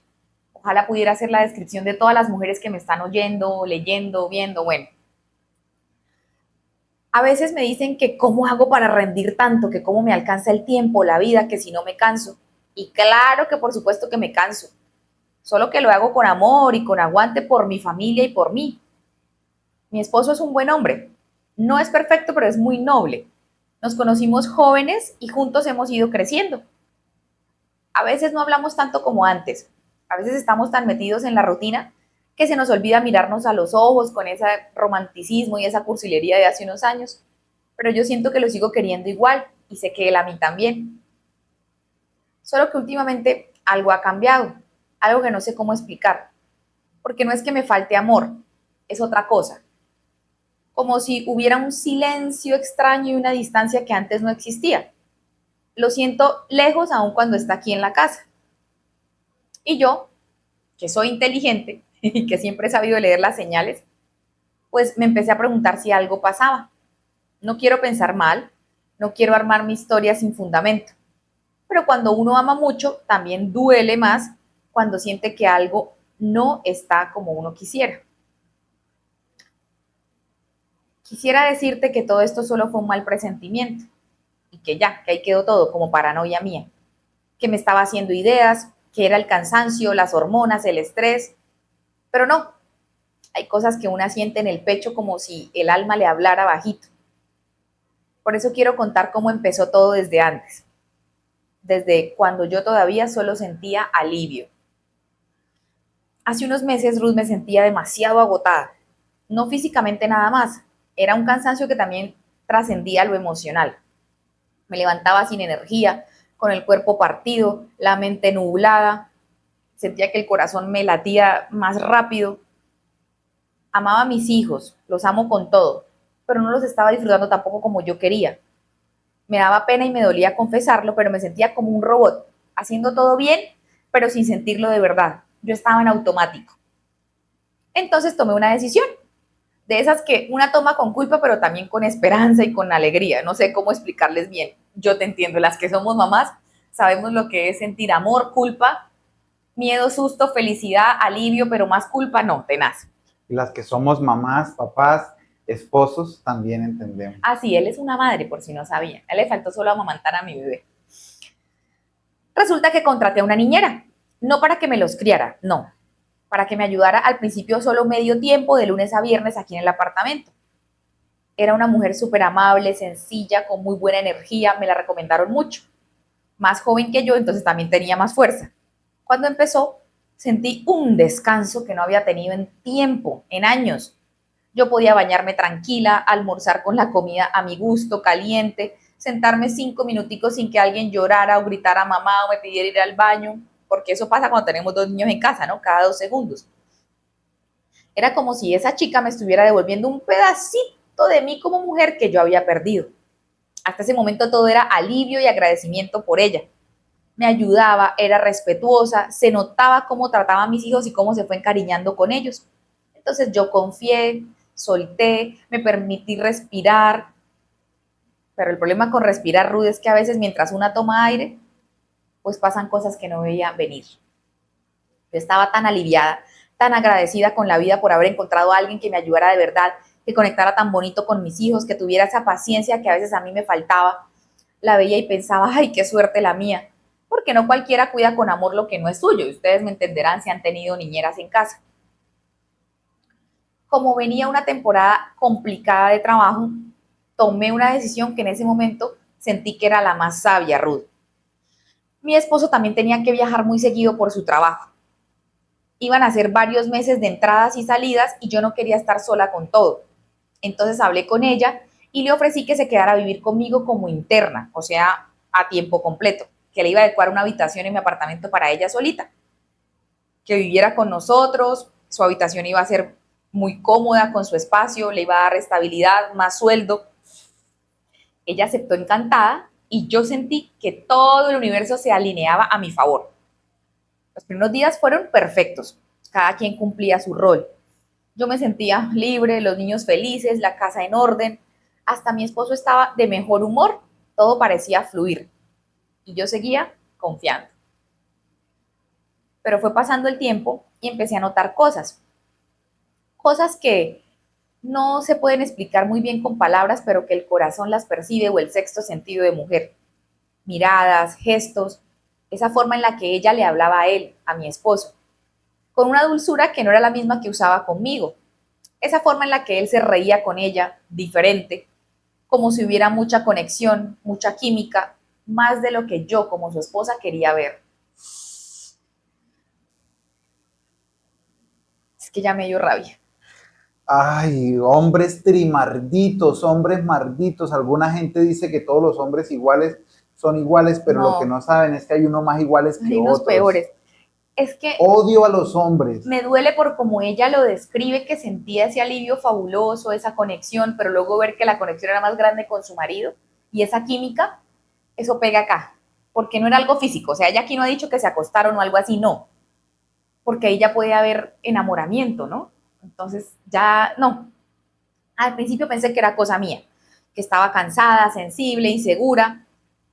Ojalá pudiera hacer la descripción de todas las mujeres que me están oyendo, leyendo, viendo, bueno. A veces me dicen que cómo hago para rendir tanto, que cómo me alcanza el tiempo, la vida, que si no me canso. Y claro que por supuesto que me canso, solo que lo hago con amor y con aguante por mi familia y por mí. Mi esposo es un buen hombre, no es perfecto, pero es muy noble. Nos conocimos jóvenes y juntos hemos ido creciendo. A veces no hablamos tanto como antes, a veces estamos tan metidos en la rutina que se nos olvida mirarnos a los ojos con ese romanticismo y esa cursilería de hace unos años, pero yo siento que lo sigo queriendo igual y sé que él a mí también. Solo que últimamente algo ha cambiado, algo que no sé cómo explicar, porque no es que me falte amor, es otra cosa, como si hubiera un silencio extraño y una distancia que antes no existía. Lo siento lejos aun cuando está aquí en la casa. Y yo, que soy inteligente y que siempre he sabido leer las señales, pues me empecé a preguntar si algo pasaba. No quiero pensar mal, no quiero armar mi historia sin fundamento, pero cuando uno ama mucho, también duele más cuando siente que algo no está como uno quisiera. Quisiera decirte que todo esto solo fue un mal presentimiento y que ya, que ahí quedó todo como paranoia mía, que me estaba haciendo ideas, que era el cansancio, las hormonas, el estrés, pero no, hay cosas que una siente en el pecho como si el alma le hablara bajito. Por eso quiero contar cómo empezó todo desde antes, desde cuando yo todavía solo sentía alivio. Hace unos meses, Ruth, me sentía demasiado agotada, no físicamente nada más, era un cansancio que también trascendía lo emocional. Me levantaba sin energía, con el cuerpo partido, la mente nublada, sentía que el corazón me latía más rápido. Amaba a mis hijos, los amo con todo, pero no los estaba disfrutando tampoco como yo quería. Me daba pena y me dolía confesarlo, pero me sentía como un robot, haciendo todo bien, pero sin sentirlo de verdad. Yo estaba en automático. Entonces tomé una decisión, de esas que una toma con culpa, pero también con esperanza y con alegría. No sé cómo explicarles bien. Yo te entiendo, las que somos mamás sabemos lo que es sentir amor, culpa, miedo, susto, felicidad, alivio, pero más culpa no, tenaz. Y las que somos mamás, papás, esposos, también entendemos. Ah, sí, él es una madre, por si no sabía. A él le faltó solo amamantar a mi bebé. Resulta que contraté a una niñera, no para que me los criara, no, para que me ayudara al principio solo medio tiempo, de lunes a viernes aquí en el apartamento. Era una mujer súper amable, sencilla, con muy buena energía, me la recomendaron mucho. Más joven que yo, entonces también tenía más fuerza. Cuando empezó, sentí un descanso que no había tenido en tiempo, en años. Yo podía bañarme tranquila, almorzar con la comida a mi gusto, caliente, sentarme 5 minuticos sin que alguien llorara o gritara mamá o me pidiera ir al baño, porque eso pasa cuando tenemos 2 niños en casa, ¿no? Cada 2 segundos. Era como si esa chica me estuviera devolviendo un pedacito de mí como mujer que yo había perdido. Hasta ese momento todo era alivio y agradecimiento por ella. Me ayudaba, era respetuosa, se notaba cómo trataba a mis hijos y cómo se fue encariñando con ellos. Entonces yo confié, solté, me permití respirar, pero el problema con respirar, Ruth, es que a veces mientras una toma aire, pues pasan cosas que no veía venir. Yo estaba tan aliviada, tan agradecida con la vida por haber encontrado a alguien que me ayudara de verdad, que conectara tan bonito con mis hijos, que tuviera esa paciencia que a veces a mí me faltaba. La veía y pensaba, ay, qué suerte la mía, porque no cualquiera cuida con amor lo que no es suyo, y ustedes me entenderán si han tenido niñeras en casa. Como venía una temporada complicada de trabajo, tomé una decisión que en ese momento sentí que era la más sabia, Ruth. Mi esposo también tenía que viajar muy seguido por su trabajo. Iban a ser varios meses de entradas y salidas y yo no quería estar sola con todo. Entonces hablé con ella y le ofrecí que se quedara a vivir conmigo como interna, o sea, a tiempo completo, que le iba a adecuar una habitación en mi apartamento para ella solita, que viviera con nosotros, su habitación iba a ser muy cómoda con su espacio, le iba a dar estabilidad, más sueldo. Ella aceptó encantada y yo sentí que todo el universo se alineaba a mi favor. Los primeros días fueron perfectos, cada quien cumplía su rol. Yo me sentía libre, los niños felices, la casa en orden, hasta mi esposo estaba de mejor humor, todo parecía fluir y yo seguía confiando. Pero fue pasando el tiempo y empecé a notar cosas que no se pueden explicar muy bien con palabras, pero que el corazón las percibe o el sexto sentido de mujer. Miradas, gestos, esa forma en la que ella le hablaba a él, a mi esposo, con una dulzura que no era la misma que usaba conmigo. Esa forma en la que él se reía con ella, diferente, como si hubiera mucha conexión, mucha química, más de lo que yo como su esposa quería ver. Es que ya me dio rabia. Ay, hombres trimarditos, hombres marditos. Alguna gente dice que todos los hombres iguales son iguales, pero lo que No, no saben es que hay unos más iguales que hay unos otros. peores. Es que Odio a los hombres. me duele por cómo ella lo describe, que sentía ese alivio fabuloso, esa conexión, pero luego ver que la conexión era más grande con su marido y esa química, eso pega acá, porque no era algo físico. O sea, ella aquí no ha dicho que se acostaron o algo así, no, porque ahí ya puede haber enamoramiento, ¿no? Entonces, ya no. Al principio pensé que era cosa mía, que estaba cansada, sensible, insegura,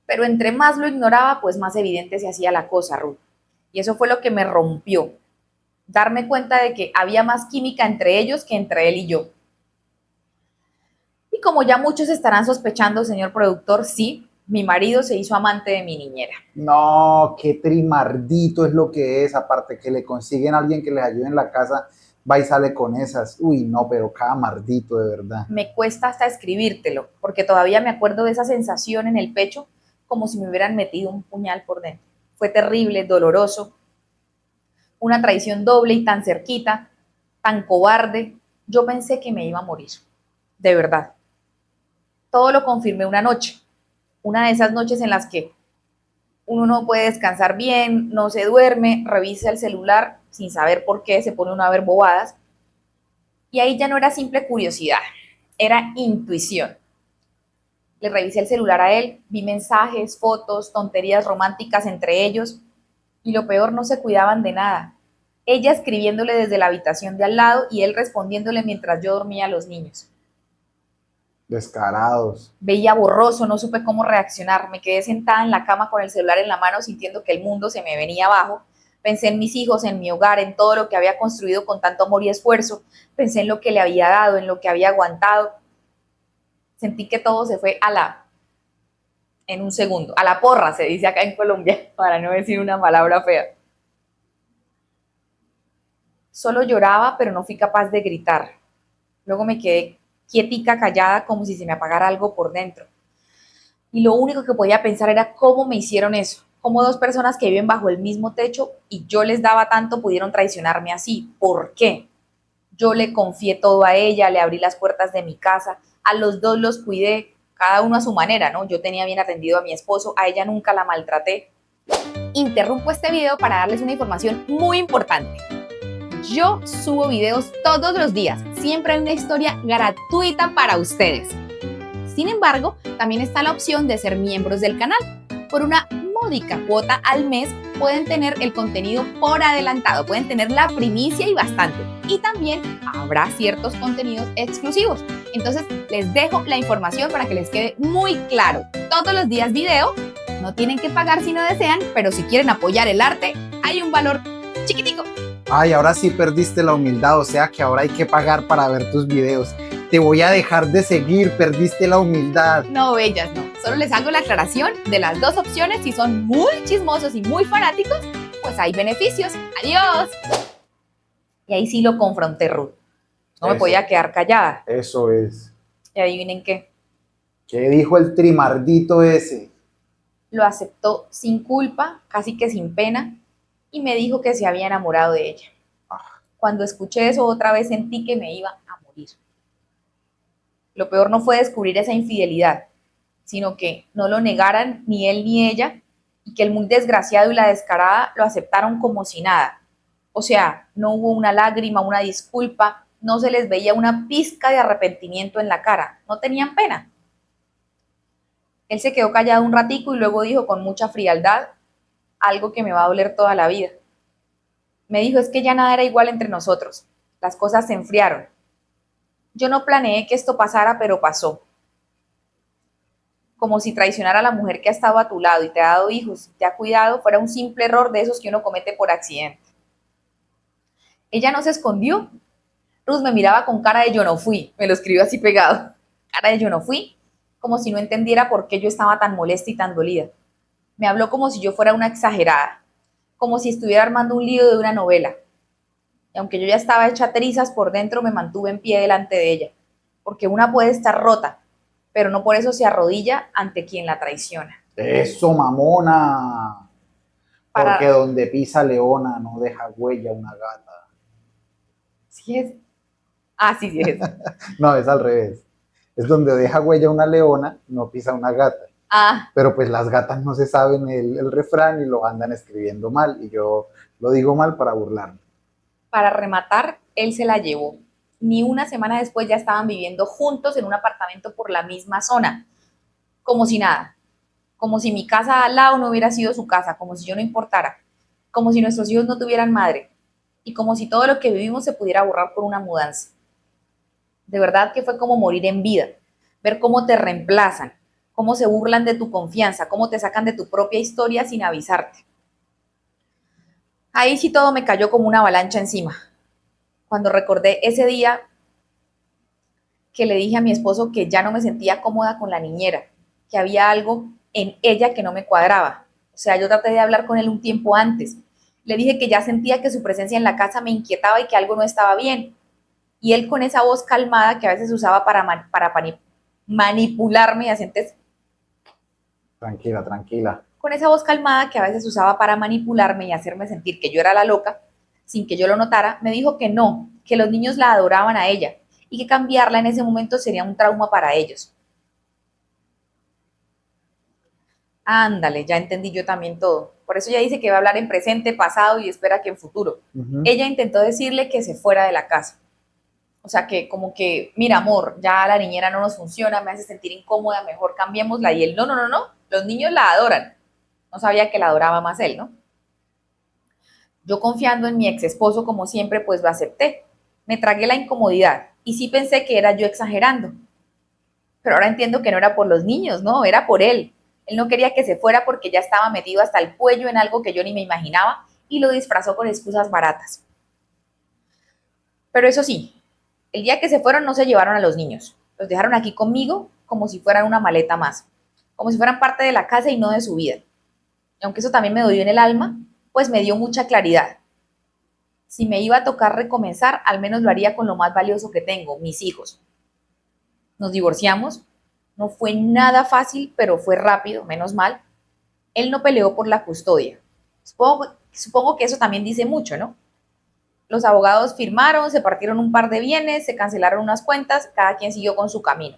pero entre más lo ignoraba, pues más evidente se hacía la cosa, Ruth. Y eso fue lo que me rompió, darme cuenta de que había más química entre ellos que entre él y yo. Y como ya muchos estarán sospechando, señor productor, sí, mi marido se hizo amante de mi niñera. No, qué trimardito es lo que es. Aparte que le consiguen a alguien que les ayude en la casa, va y sale con esas. Uy, no, pero cada mardito, de verdad. Me cuesta hasta escribírtelo, porque todavía me acuerdo de esa sensación en el pecho, como si me hubieran metido un puñal por dentro. Fue terrible, doloroso, una traición doble y tan cerquita, tan cobarde. Yo pensé que me iba a morir, de verdad. Todo lo confirmé una noche, una de esas noches en las que uno no puede descansar bien, no se duerme, revisa el celular sin saber por qué, se pone uno a ver bobadas. Y ahí ya no era simple curiosidad, era intuición. Le revisé el celular a él, vi mensajes, fotos, tonterías románticas entre ellos. Y lo peor, no se cuidaban de nada. Ella escribiéndole desde la habitación de al lado y él respondiéndole mientras yo dormía a los niños. Descarados. Veía borroso, no supe cómo reaccionar. Me quedé sentada en la cama con el celular en la mano sintiendo que el mundo se me venía abajo. Pensé en mis hijos, en mi hogar, en todo lo que había construido con tanto amor y esfuerzo. Pensé en lo que le había dado, en lo que había aguantado. Sentí que todo se fue en un segundo. A la porra, se dice acá en Colombia, para no decir una palabra fea. Solo lloraba, pero no fui capaz de gritar. Luego me quedé quietica, callada, como si se me apagara algo por dentro. Y lo único que podía pensar era cómo me hicieron eso. Cómo dos personas que viven bajo el mismo techo y yo les daba tanto pudieron traicionarme así. ¿Por qué? Yo le confié todo a ella, le abrí las puertas de mi casa, a los dos los cuidé, cada uno a su manera, ¿no? Yo tenía bien atendido a mi esposo, a ella nunca la maltraté. Interrumpo este video para darles una información muy importante. Yo subo videos todos los días, siempre hay una historia gratuita para ustedes. Sin embargo, también está la opción de ser miembros del canal. Por una módica cuota al mes pueden tener el contenido por adelantado, pueden tener la primicia y bastante. Y también habrá ciertos contenidos exclusivos. Entonces les dejo la información para que les quede muy claro. Todos los días video, no tienen que pagar si no desean, pero si quieren apoyar el arte, hay un valor chiquitico. Ay, ahora sí perdiste la humildad, o sea que ahora hay que pagar para ver tus videos. Te voy a dejar de seguir, perdiste la humildad. No, bellas, no. Solo les hago la aclaración de las dos opciones. Si son muy chismosos y muy fanáticos, pues hay beneficios. ¡Adiós! Y ahí sí lo confronté, Ruth. No me podía quedar callada. Eso es. Y adivinen qué. ¿Qué dijo el trimardito ese? Lo aceptó sin culpa, casi que sin pena, y me dijo que se había enamorado de ella. Cuando escuché eso otra vez sentí que me iba a morir. Lo peor no fue descubrir esa infidelidad, sino que no lo negaran ni él ni ella y que el muy desgraciado y la descarada lo aceptaron como si nada. O sea, no hubo una lágrima, una disculpa, no se les veía una pizca de arrepentimiento en la cara, no tenían pena. Él se quedó callado un ratico y luego dijo con mucha frialdad algo que me va a doler toda la vida. Me dijo, es que ya nada era igual entre nosotros, las cosas se enfriaron. Yo no planeé que esto pasara, pero pasó. Como si traicionar a la mujer que ha estado a tu lado y te ha dado hijos y te ha cuidado fuera un simple error de esos que uno comete por accidente. Ella no se escondió. Ruth me miraba con cara de yo no fui, me lo escribió así pegado. Cara de yo no fui, como si no entendiera por qué yo estaba tan molesta y tan dolida. Me habló como si yo fuera una exagerada, como si estuviera armando un lío de una novela. Y aunque yo ya estaba hecha trizas por dentro, me mantuve en pie delante de ella, porque una puede estar rota, pero no por eso se arrodilla ante quien la traiciona. Eso, mamona. Porque Para... donde pisa leona no deja huella una gata. ¿Sí es? Ah, sí, sí es. No, es al revés. Es donde deja huella una leona, no pisa una gata. Ah, Pero pues las gatas no se saben el refrán y lo andan escribiendo mal. Y yo lo digo mal para burlarme. para rematar, él se la llevó. Ni una semana después ya estaban viviendo juntos en un apartamento por la misma zona, como si nada, como si mi casa al lado no hubiera sido su casa, como si yo no importara, como si nuestros hijos no tuvieran madre y como si todo lo que vivimos se pudiera borrar por una mudanza. De verdad que fue como morir en vida, ver cómo te reemplazan, cómo se burlan de tu confianza, cómo te sacan de tu propia historia sin avisarte. Ahí sí todo me cayó como una avalancha encima. Cuando recordé ese día que le dije a mi esposo que ya no me sentía cómoda con la niñera, que había algo en ella que no me cuadraba. O sea, yo traté de hablar con él un tiempo antes. Le dije que ya sentía que su presencia en la casa me inquietaba y que algo no estaba bien. Y él con esa voz calmada que a veces usaba para manipularme y así Tranquila, tranquila. con esa voz calmada que a veces usaba para manipularme y hacerme sentir que yo era la loca, sin que yo lo notara, me dijo que no, que los niños la adoraban a ella y que cambiarla en ese momento sería un trauma para ellos. Ándale, ya entendí yo también todo. Por eso ella dice que va a hablar en presente, pasado y espera que en futuro. Ella intentó decirle que se fuera de la casa. O sea, que como que, mira, amor, ya la niñera no nos funciona, me hace sentir incómoda, mejor cambiémosla. Y él, no, los niños la adoran. No sabía que la adoraba más él, ¿no? Yo confiando en mi ex esposo como siempre, pues lo acepté. Me tragué la incomodidad y sí pensé que era yo exagerando. Pero ahora entiendo que no era por los niños, no, era por él. Él no quería que se fuera porque ya estaba metido hasta el cuello en algo que yo ni me imaginaba y lo disfrazó con excusas baratas. Pero eso sí, el día que se fueron no se llevaron a los niños. Los dejaron aquí conmigo como si fueran una maleta más, como si fueran parte de la casa y no de su vida. Y aunque eso también me dolió en el alma, pues me dio mucha claridad. Si me iba a tocar recomenzar, al menos lo haría con lo más valioso que tengo, mis hijos. Nos divorciamos, no fue nada fácil, pero fue rápido, menos mal. Él no peleó por la custodia. Supongo que eso también dice mucho, ¿no? Los abogados firmaron, se partieron un par de bienes, se cancelaron unas cuentas, cada quien siguió con su camino.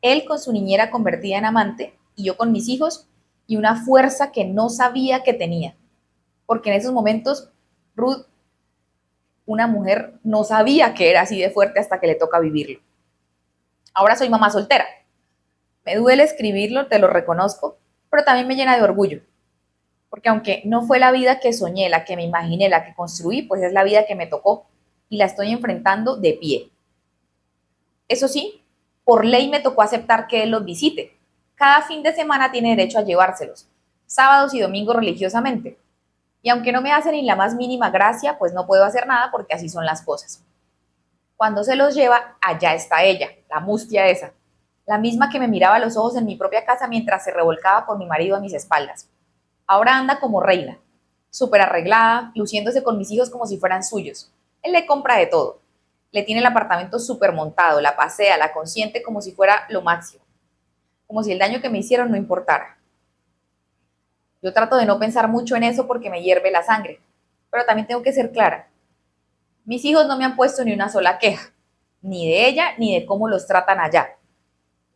Él con su niñera convertida en amante y yo con mis hijos y una fuerza que no sabía que tenía. Porque en esos momentos Ruth, una mujer, no sabía que era así de fuerte hasta que le toca vivirlo. Ahora soy mamá soltera. Me duele escribirlo, te lo reconozco, pero también me llena de orgullo. Porque aunque no fue la vida que soñé, la que me imaginé, la que construí, pues es la vida que me tocó y la estoy enfrentando de pie. Eso sí, por ley me tocó aceptar que él los visite. Cada fin de semana tiene derecho a llevárselos, sábados y domingos religiosamente. Y aunque no me hace ni la más mínima gracia, pues no puedo hacer nada porque así son las cosas. Cuando se los lleva, allá está ella, la mustia esa, la misma que me miraba a los ojos en mi propia casa mientras se revolcaba con mi marido a mis espaldas. Ahora anda como reina, súper arreglada, luciéndose con mis hijos como si fueran suyos. Él le compra de todo. Le tiene el apartamento súper montado, la pasea, la consiente como si fuera lo máximo, como si el daño que me hicieron no importara. Yo trato de no pensar mucho en eso porque me hierve la sangre, pero también tengo que ser clara. Mis hijos no me han puesto ni una sola queja, ni de ella ni de cómo los tratan allá.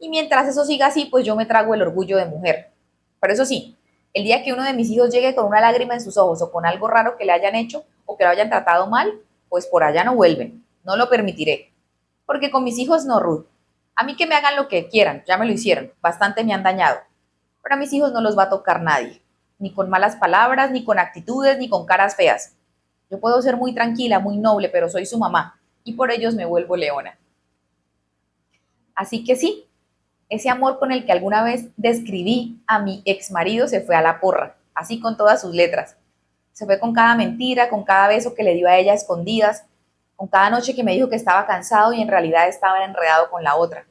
Y mientras eso siga así, pues yo me trago el orgullo de mujer. Pero eso sí, el día que uno de mis hijos llegue con una lágrima en sus ojos o con algo raro que le hayan hecho o que lo hayan tratado mal, pues por allá no vuelven. No lo permitiré. Porque con mis hijos no, Ruth. A mí que me hagan lo que quieran, ya me lo hicieron, bastante me han dañado. Pero a mis hijos no los va a tocar nadie. Ni con malas palabras, ni con actitudes, ni con caras feas. Yo puedo ser muy tranquila, muy noble, pero soy su mamá. Y por ellos me vuelvo leona. Así que sí, ese amor con el que alguna vez describí a mi ex marido se fue a la porra, así con todas sus letras. Se fue con cada mentira, con cada beso que le dio a ella a escondidas, con cada noche que me dijo que estaba cansado y en realidad estaba enredado con la otra.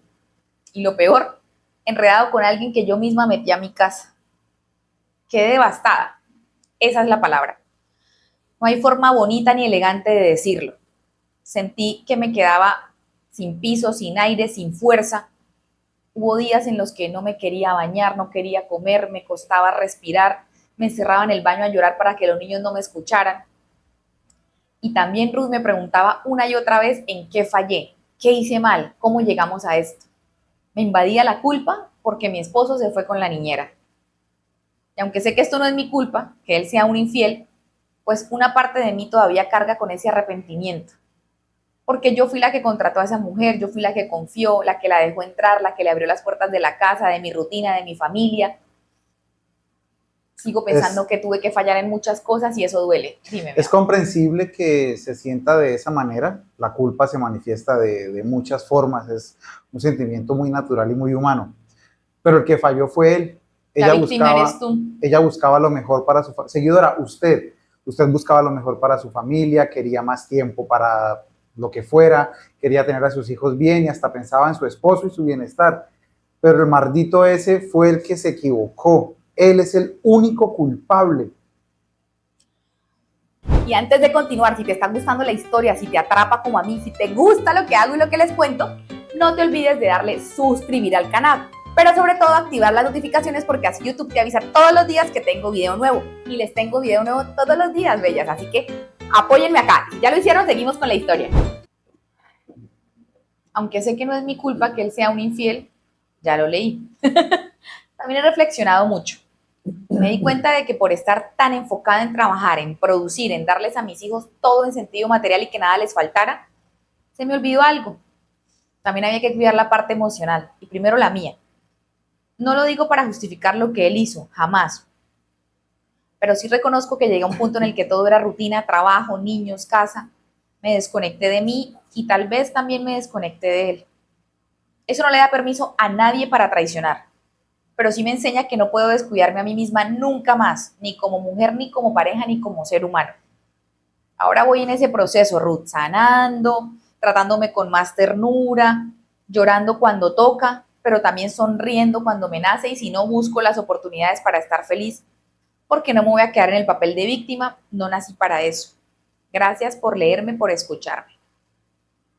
Y lo peor, enredado con alguien que yo misma metí a mi casa. Quedé devastada. Esa es la palabra. No hay forma bonita ni elegante de decirlo. Sentí que me quedaba sin piso, sin aire, sin fuerza. Hubo días en los que no me quería bañar, no quería comer, me costaba respirar, me encerraba en el baño a llorar para que los niños no me escucharan. Y también Ruth me preguntaba una y otra vez en qué fallé, qué hice mal, cómo llegamos a esto. Me invadía la culpa porque mi esposo se fue con la niñera. Y aunque sé que esto no es mi culpa, que él sea un infiel, pues una parte de mí todavía carga con ese arrepentimiento. Porque yo fui la que contrató a esa mujer, yo fui la que confió, la que la dejó entrar, la que le abrió las puertas de la casa, de mi rutina, de mi familia. Sigo pensando Es, que tuve que fallar en muchas cosas y eso duele. Dime, mi es amor. comprensible que se sienta de esa manera. La culpa se manifiesta de muchas formas. Es un sentimiento muy natural y muy humano. Pero el que falló fue él. La Ella víctima eres buscaba, tú. ella buscaba lo mejor para su seguidora. Usted buscaba lo mejor para su familia, quería más tiempo para lo que fuera, quería tener a sus hijos bien y hasta pensaba en su esposo y su bienestar. Pero el maldito ese fue el que se equivocó. Él es el único culpable. Y antes de continuar, si te está gustando la historia, si te atrapa como a mí, si te gusta lo que hago y lo que les cuento, no te olvides de darle suscribir al canal. Pero sobre todo activar las notificaciones porque así YouTube te avisa todos los días que tengo video nuevo. Y les tengo video nuevo todos los días, bellas. Así que apóyenme acá. Si ya lo hicieron, seguimos con la historia. Aunque sé que no es mi culpa que él sea un infiel, ya lo leí. También he reflexionado mucho. Me di cuenta de que por estar tan enfocada en trabajar, en producir, en darles a mis hijos todo en sentido material y que nada les faltara, se me olvidó algo. También había que cuidar la parte emocional y primero la mía. No lo digo para justificar lo que él hizo, jamás. pero sí reconozco que llegué a un punto en el que todo era rutina, trabajo, niños, casa. Me desconecté de mí y tal vez también me desconecté de él. Eso no le da permiso a nadie para traicionar, pero sí me enseña que no puedo descuidarme a mí misma nunca más, ni como mujer, ni como pareja, ni como ser humano. Ahora voy en ese proceso, Ruth, sanando, tratándome con más ternura, llorando cuando toca, pero también sonriendo cuando me nace y si no busco las oportunidades para estar feliz, porque no me voy a quedar en el papel de víctima, no nací para eso. Gracias por leerme, por escucharme.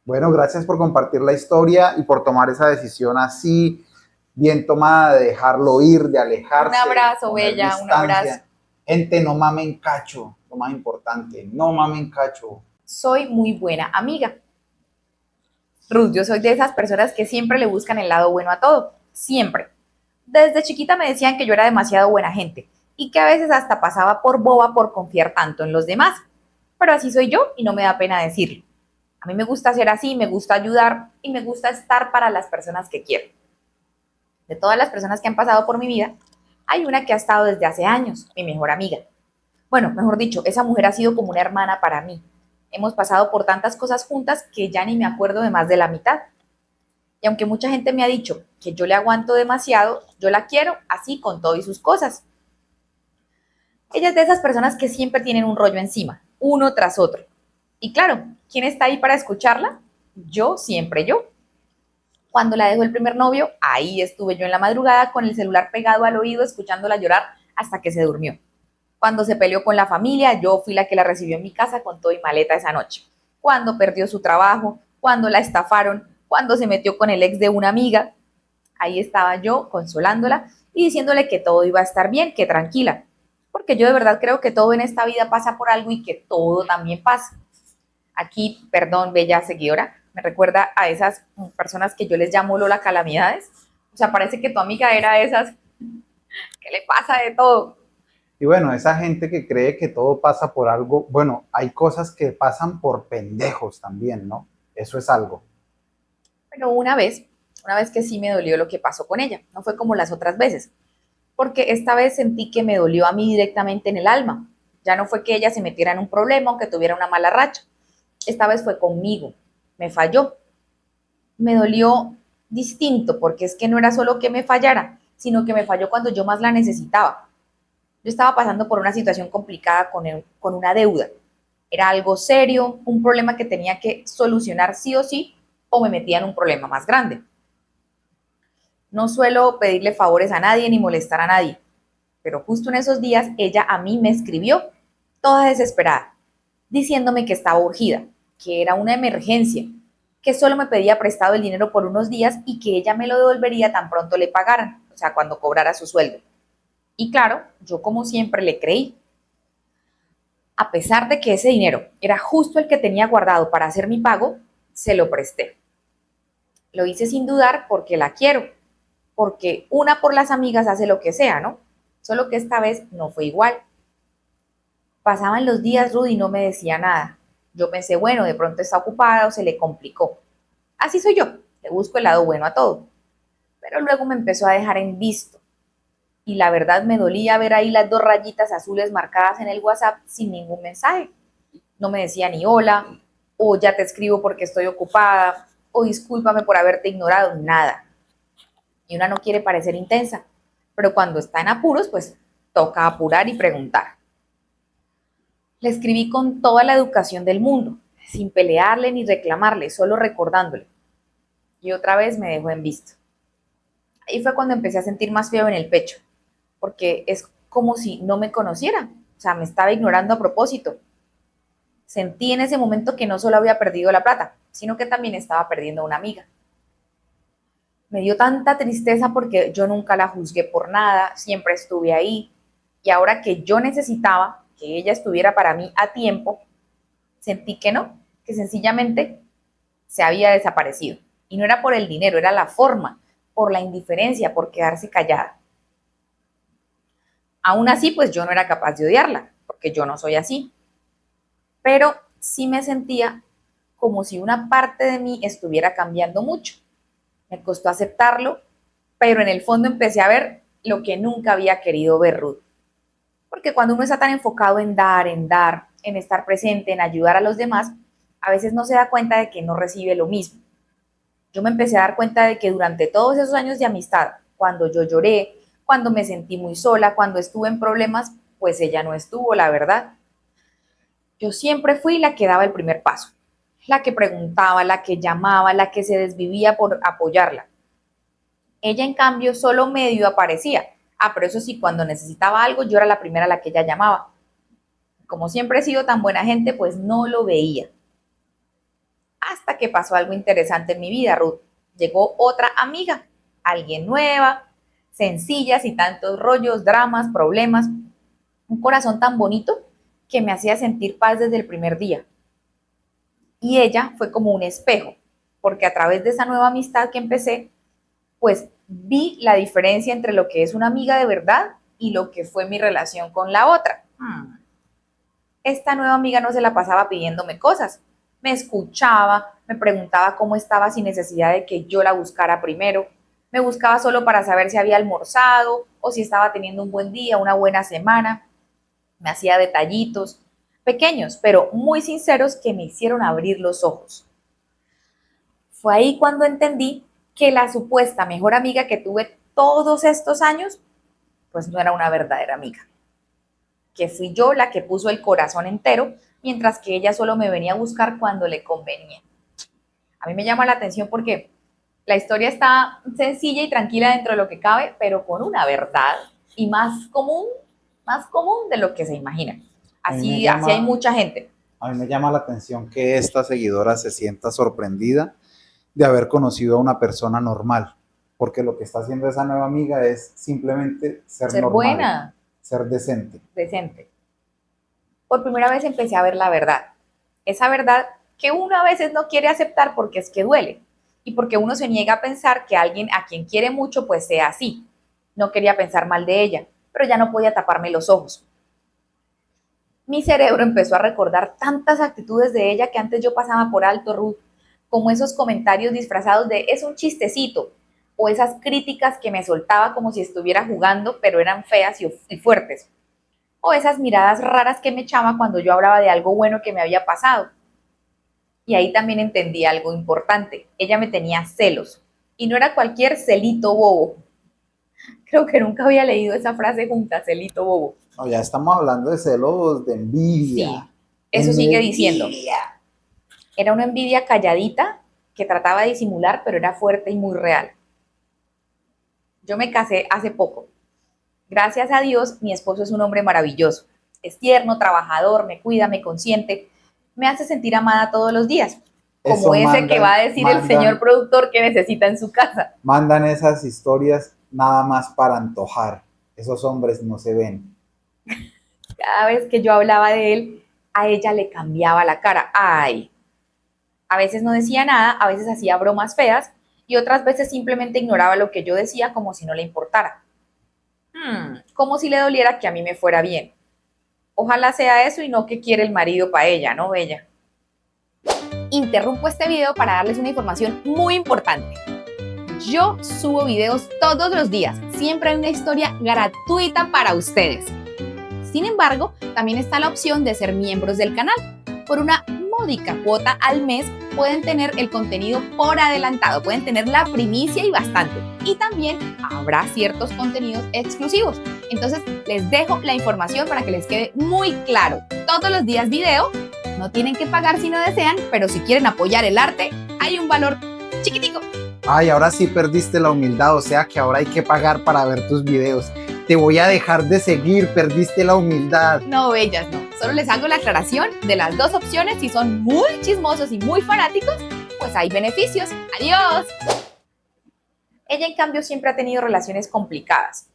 Bueno, gracias por compartir la historia y por tomar esa decisión así bien tomada de dejarlo ir, de Un alejarse, de abrazo, poner bella, un abrazo. distancia. Gente, no mamen cacho, lo más importante, no mamen cacho. Soy muy buena amiga. Ruth, yo soy de esas personas que siempre le buscan el lado bueno a todo, siempre. Desde chiquita me decían que yo era demasiado buena gente y que a veces hasta pasaba por boba por confiar tanto en los demás. Pero así soy yo y no me da pena decirlo. A mí me gusta ser así, me gusta ayudar y me gusta estar para las personas que quiero. De todas las personas que han pasado por mi vida, hay una que ha estado desde hace años, mi mejor amiga. Bueno, mejor dicho, esa mujer ha sido como una hermana para mí. Hemos pasado por tantas cosas juntas que ya ni me acuerdo de más de la mitad. Y aunque mucha gente me ha dicho que yo le aguanto demasiado, yo la quiero así con todo y sus cosas. Ella es de esas personas que siempre tienen un rollo encima, uno tras otro. Y claro, ¿quién está ahí para escucharla? Yo, siempre yo. Cuando la dejó el primer novio, ahí estuve yo en la madrugada con el celular pegado al oído escuchándola llorar hasta que se durmió. Cuando se peleó con la familia, yo fui la que la recibió en mi casa con todo y maleta esa noche. Cuando perdió su trabajo, cuando la estafaron, cuando se metió con el ex de una amiga, ahí estaba yo consolándola y diciéndole que todo iba a estar bien, que tranquila. Porque yo de verdad creo que todo en esta vida pasa por algo y que todo también pasa. Aquí, perdón, bella seguidora, me recuerda a esas personas que yo les llamo Lola Calamidades. O sea, parece que tu amiga era esas que le pasa de todo. Y bueno, esa gente que cree que todo pasa por algo, bueno, hay cosas que pasan por pendejos también, ¿no? Eso es algo. Pero una vez que sí me dolió lo que pasó con ella, no fue como las otras veces, porque esta vez sentí que me dolió a mí directamente en el alma. Ya no fue que ella se metiera en un problema o que tuviera una mala racha. Esta vez fue conmigo, me falló. Me dolió distinto, porque es que no era solo que me fallara, sino que me falló cuando yo más la necesitaba. Yo estaba pasando por una situación complicada con una deuda. Era algo serio, un problema que tenía que solucionar sí o sí, o me metía en un problema más grande. No suelo pedirle favores a nadie ni molestar a nadie, pero justo en esos días ella a mí me escribió, toda desesperada, diciéndome que estaba urgida, que era una emergencia, que solo me pedía prestado el dinero por unos días y que ella me lo devolvería tan pronto le pagaran, o sea, cuando cobrara su sueldo. Y claro, yo como siempre le creí. A pesar de que ese dinero era justo el que tenía guardado para hacer mi pago, se lo presté. Lo hice sin dudar porque la quiero, porque una por las amigas hace lo que sea, ¿no? Solo que esta vez no fue igual. Pasaban los días, Rudy no me decía nada. Yo pensé, bueno, de pronto está ocupada o se le complicó. Así soy yo, le busco el lado bueno a todo. Pero luego me empezó a dejar en visto. Y la verdad me dolía ver ahí las dos rayitas azules marcadas en el WhatsApp sin ningún mensaje. No me decía ni hola, o ya te escribo porque estoy ocupada, o discúlpame por haberte ignorado, nada. Y una no quiere parecer intensa, pero cuando está en apuros, pues toca apurar y preguntar. Le escribí con toda la educación del mundo, sin pelearle ni reclamarle, solo recordándole. Y otra vez me dejó en visto. Ahí fue cuando empecé a sentir más feo en el pecho, porque es como si no me conociera, o sea, me estaba ignorando a propósito. Sentí en ese momento que no solo había perdido la plata, sino que también estaba perdiendo una amiga. Me dio tanta tristeza porque yo nunca la juzgué por nada, siempre estuve ahí, y ahora que yo necesitaba que ella estuviera para mí a tiempo, sentí que no, que sencillamente se había desaparecido. Y no era por el dinero, era la forma, por la indiferencia, por quedarse callada. Aún así, pues yo no era capaz de odiarla, porque yo no soy así. Pero sí me sentía como si una parte de mí estuviera cambiando mucho. Me costó aceptarlo, pero en el fondo empecé a ver lo que nunca había querido ver, Ruth. Porque cuando uno está tan enfocado en dar, en estar presente, en ayudar a los demás, a veces no se da cuenta de que no recibe lo mismo. Yo me empecé a dar cuenta de que durante todos esos años de amistad, cuando yo lloré, cuando me sentí muy sola, cuando estuve en problemas, pues ella no estuvo, la verdad. Yo siempre fui la que daba el primer paso, la que preguntaba, la que llamaba, la que se desvivía por apoyarla. Ella, en cambio, solo medio aparecía. Pero eso sí, cuando necesitaba algo, yo era la primera a la que ella llamaba. Como siempre he sido tan buena gente, pues no lo veía. Hasta que pasó algo interesante en mi vida, Ruth. Llegó otra amiga, alguien nueva, sencilla, sin tantos rollos, dramas, problemas. Un corazón tan bonito que me hacía sentir paz desde el primer día. Y ella fue como un espejo, porque a través de esa nueva amistad que empecé, pues vi la diferencia entre lo que es una amiga de verdad y lo que fue mi relación con la otra. Esta nueva amiga no se la pasaba pidiéndome cosas. Me escuchaba, me preguntaba cómo estaba sin necesidad de que yo la buscara primero. Me buscaba solo para saber si había almorzado o si estaba teniendo un buen día, una buena semana. Me hacía detallitos, pequeños, pero muy sinceros que me hicieron abrir los ojos. Fue ahí cuando entendí que la supuesta mejor amiga que tuve todos estos años, pues no era una verdadera amiga. Que fui yo la que puso el corazón entero, mientras que ella solo me venía a buscar cuando le convenía. A mí me llama la atención porque la historia está sencilla y tranquila dentro de lo que cabe, pero con una verdad y más común de lo que se imagina. Así hay mucha gente. A mí me llama la atención que esta seguidora se sienta sorprendida de haber conocido a una persona normal, porque lo que está haciendo esa nueva amiga es simplemente ser normal, buena, ser decente. Por primera vez empecé a ver la verdad. Esa verdad que uno a veces no quiere aceptar porque es que duele y porque uno se niega a pensar que alguien a quien quiere mucho pues sea así. No quería pensar mal de ella, pero ya no podía taparme los ojos. Mi cerebro empezó a recordar tantas actitudes de ella que antes yo pasaba por alto, Ruth, como esos comentarios disfrazados de es un chistecito, o esas críticas que me soltaba como si estuviera jugando, pero eran feas y fuertes, o esas miradas raras que me echaba cuando yo hablaba de algo bueno que me había pasado. Y ahí también entendí algo importante. Ella me tenía celos, y no era cualquier celito bobo. Creo que nunca había leído esa frase junta, celito bobo. No, ya estamos hablando de celos, de envidia. Sí, eso sigue diciendo. Era una envidia calladita que trataba de disimular, pero era fuerte y muy real. Yo me casé hace poco. Gracias a Dios, mi esposo es un hombre maravilloso. Es tierno, trabajador, me cuida, me consiente, me hace sentir amada todos los días. Como ese que va a decir el señor productor que necesita en su casa. Mandan esas historias nada más para antojar. Esos hombres no se ven. Cada vez que yo hablaba de él, a ella le cambiaba la cara. ¡Ay! A veces no decía nada, a veces hacía bromas feas y otras veces simplemente ignoraba lo que yo decía como si no le importara. Como si le doliera que a mí me fuera bien. Ojalá sea eso y no que quiere el marido para ella, ¿no, bella? Interrumpo este video para darles una información muy importante. Yo subo videos todos los días, siempre hay una historia gratuita para ustedes. Sin embargo, también está la opción de ser miembros del canal. Por una módica cuota al mes pueden tener el contenido por adelantado, pueden tener la primicia y bastante. Y también habrá ciertos contenidos exclusivos. Entonces les dejo la información para que les quede muy claro. Todos los días video, no tienen que pagar si no desean, pero si quieren apoyar el arte, hay un valor chiquitico. Ay, ahora sí perdiste la humildad, o sea que ahora hay que pagar para ver tus videos. Te voy a dejar de seguir, perdiste la humildad. No, bellas, no. Solo les hago la aclaración de las dos opciones. Si son muy chismosos y muy fanáticos, pues hay beneficios. ¡Adiós! Ella, en cambio, siempre ha tenido relaciones complicadas.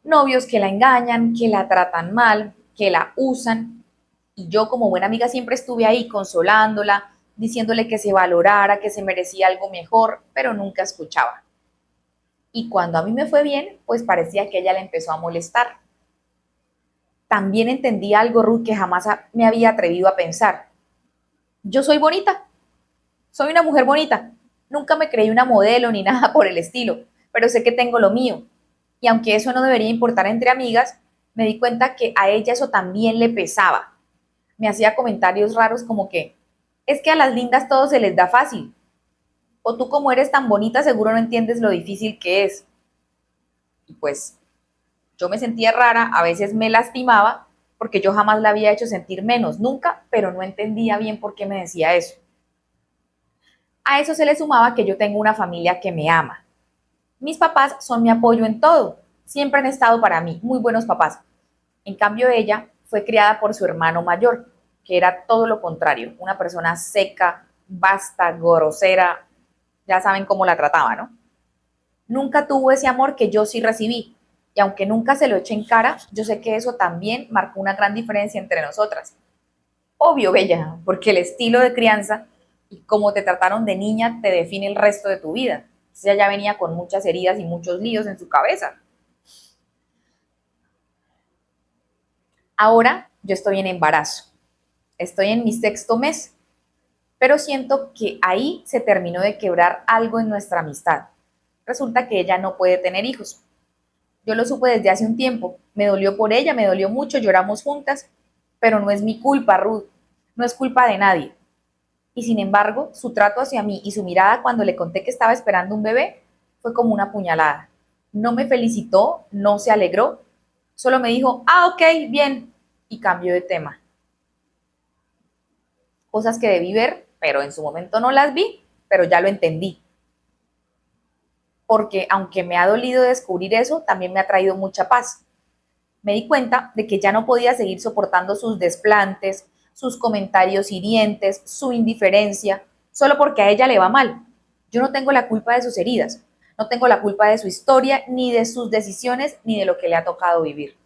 Novios que la engañan, que la tratan mal, que la usan. Y yo, como buena amiga, siempre estuve ahí consolándola, diciéndole que se valorara, que se merecía algo mejor, pero nunca escuchaba. Y cuando a mí me fue bien, pues parecía que ella le empezó a molestar. También entendí algo, Ruth, que jamás me había atrevido a pensar. Yo soy bonita, soy una mujer bonita. Nunca me creí una modelo ni nada por el estilo, pero sé que tengo lo mío. Y aunque eso no debería importar entre amigas, Me di cuenta que a ella eso también le pesaba. Me hacía comentarios raros como que, es que a las lindas todo se les da fácil. O tú como eres tan bonita seguro no entiendes lo difícil que es. Y pues yo me sentía rara, a veces me lastimaba, porque yo jamás la había hecho sentir menos, nunca, pero no entendía bien por qué me decía eso. A eso se le sumaba que yo tengo una familia que me ama. Mis papás son mi apoyo en todo, siempre han estado para mí, muy buenos papás. En cambio ella fue criada por su hermano mayor, que era todo lo contrario, una persona seca, basta, grosera, ya saben cómo la trataba, ¿no? Nunca tuvo ese amor que yo sí recibí. Y aunque nunca se lo eché en cara, yo sé que eso también marcó una gran diferencia entre nosotras. Obvio, Bella, porque el estilo de crianza y cómo te trataron de niña te define el resto de tu vida. Ella ya venía con muchas heridas y muchos líos en su cabeza. Ahora yo estoy en embarazo. Estoy en mi sexto mes, pero siento que ahí se terminó de quebrar algo en nuestra amistad. Resulta que ella no puede tener hijos. Yo lo supe desde hace un tiempo. Me dolió por ella, me dolió mucho, lloramos juntas, pero no es mi culpa, Ruth. No es culpa de nadie. Y sin embargo, su trato hacia mí y su mirada cuando le conté que estaba esperando un bebé fue como una puñalada. No me felicitó, no se alegró, solo me dijo, ah, ok, bien, y cambió de tema. Cosas que debí ver, pero en su momento no las vi, pero ya lo entendí. Porque aunque me ha dolido descubrir eso, también me ha traído mucha paz. Me di cuenta de que ya no podía seguir soportando sus desplantes, sus comentarios hirientes, su indiferencia, solo porque a ella le va mal. Yo no tengo la culpa de sus heridas, no tengo la culpa de su historia, ni de sus decisiones, ni de lo que le ha tocado vivir.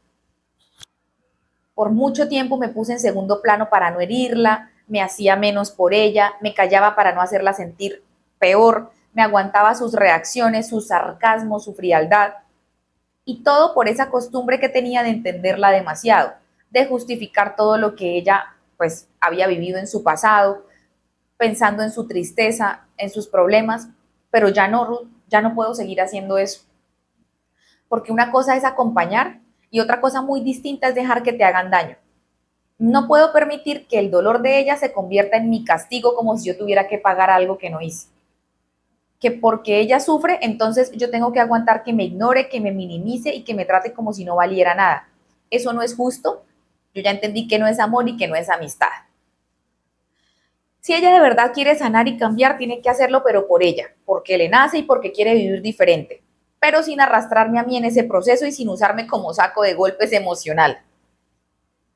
Por mucho tiempo me puse en segundo plano para no herirla, me hacía menos por ella, me callaba para no hacerla sentir peor, me aguantaba sus reacciones, su sarcasmo, su frialdad, y todo por esa costumbre que tenía de entenderla demasiado, de justificar todo lo que ella pues había vivido en su pasado, pensando en su tristeza, en sus problemas, pero ya no, Ruth, ya no puedo seguir haciendo eso, porque una cosa es acompañar y otra cosa muy distinta es dejar que te hagan daño. No puedo permitir que el dolor de ella se convierta en mi castigo como si yo tuviera que pagar algo que no hice. Que porque ella sufre, entonces yo tengo que aguantar que me ignore, que me minimice y que me trate como si no valiera nada. Eso no es justo. Yo ya entendí que no es amor y que no es amistad. Si ella de verdad quiere sanar y cambiar, tiene que hacerlo, pero por ella, porque le nace y porque quiere vivir diferente, pero sin arrastrarme a mí en ese proceso y sin usarme como saco de golpes emocional.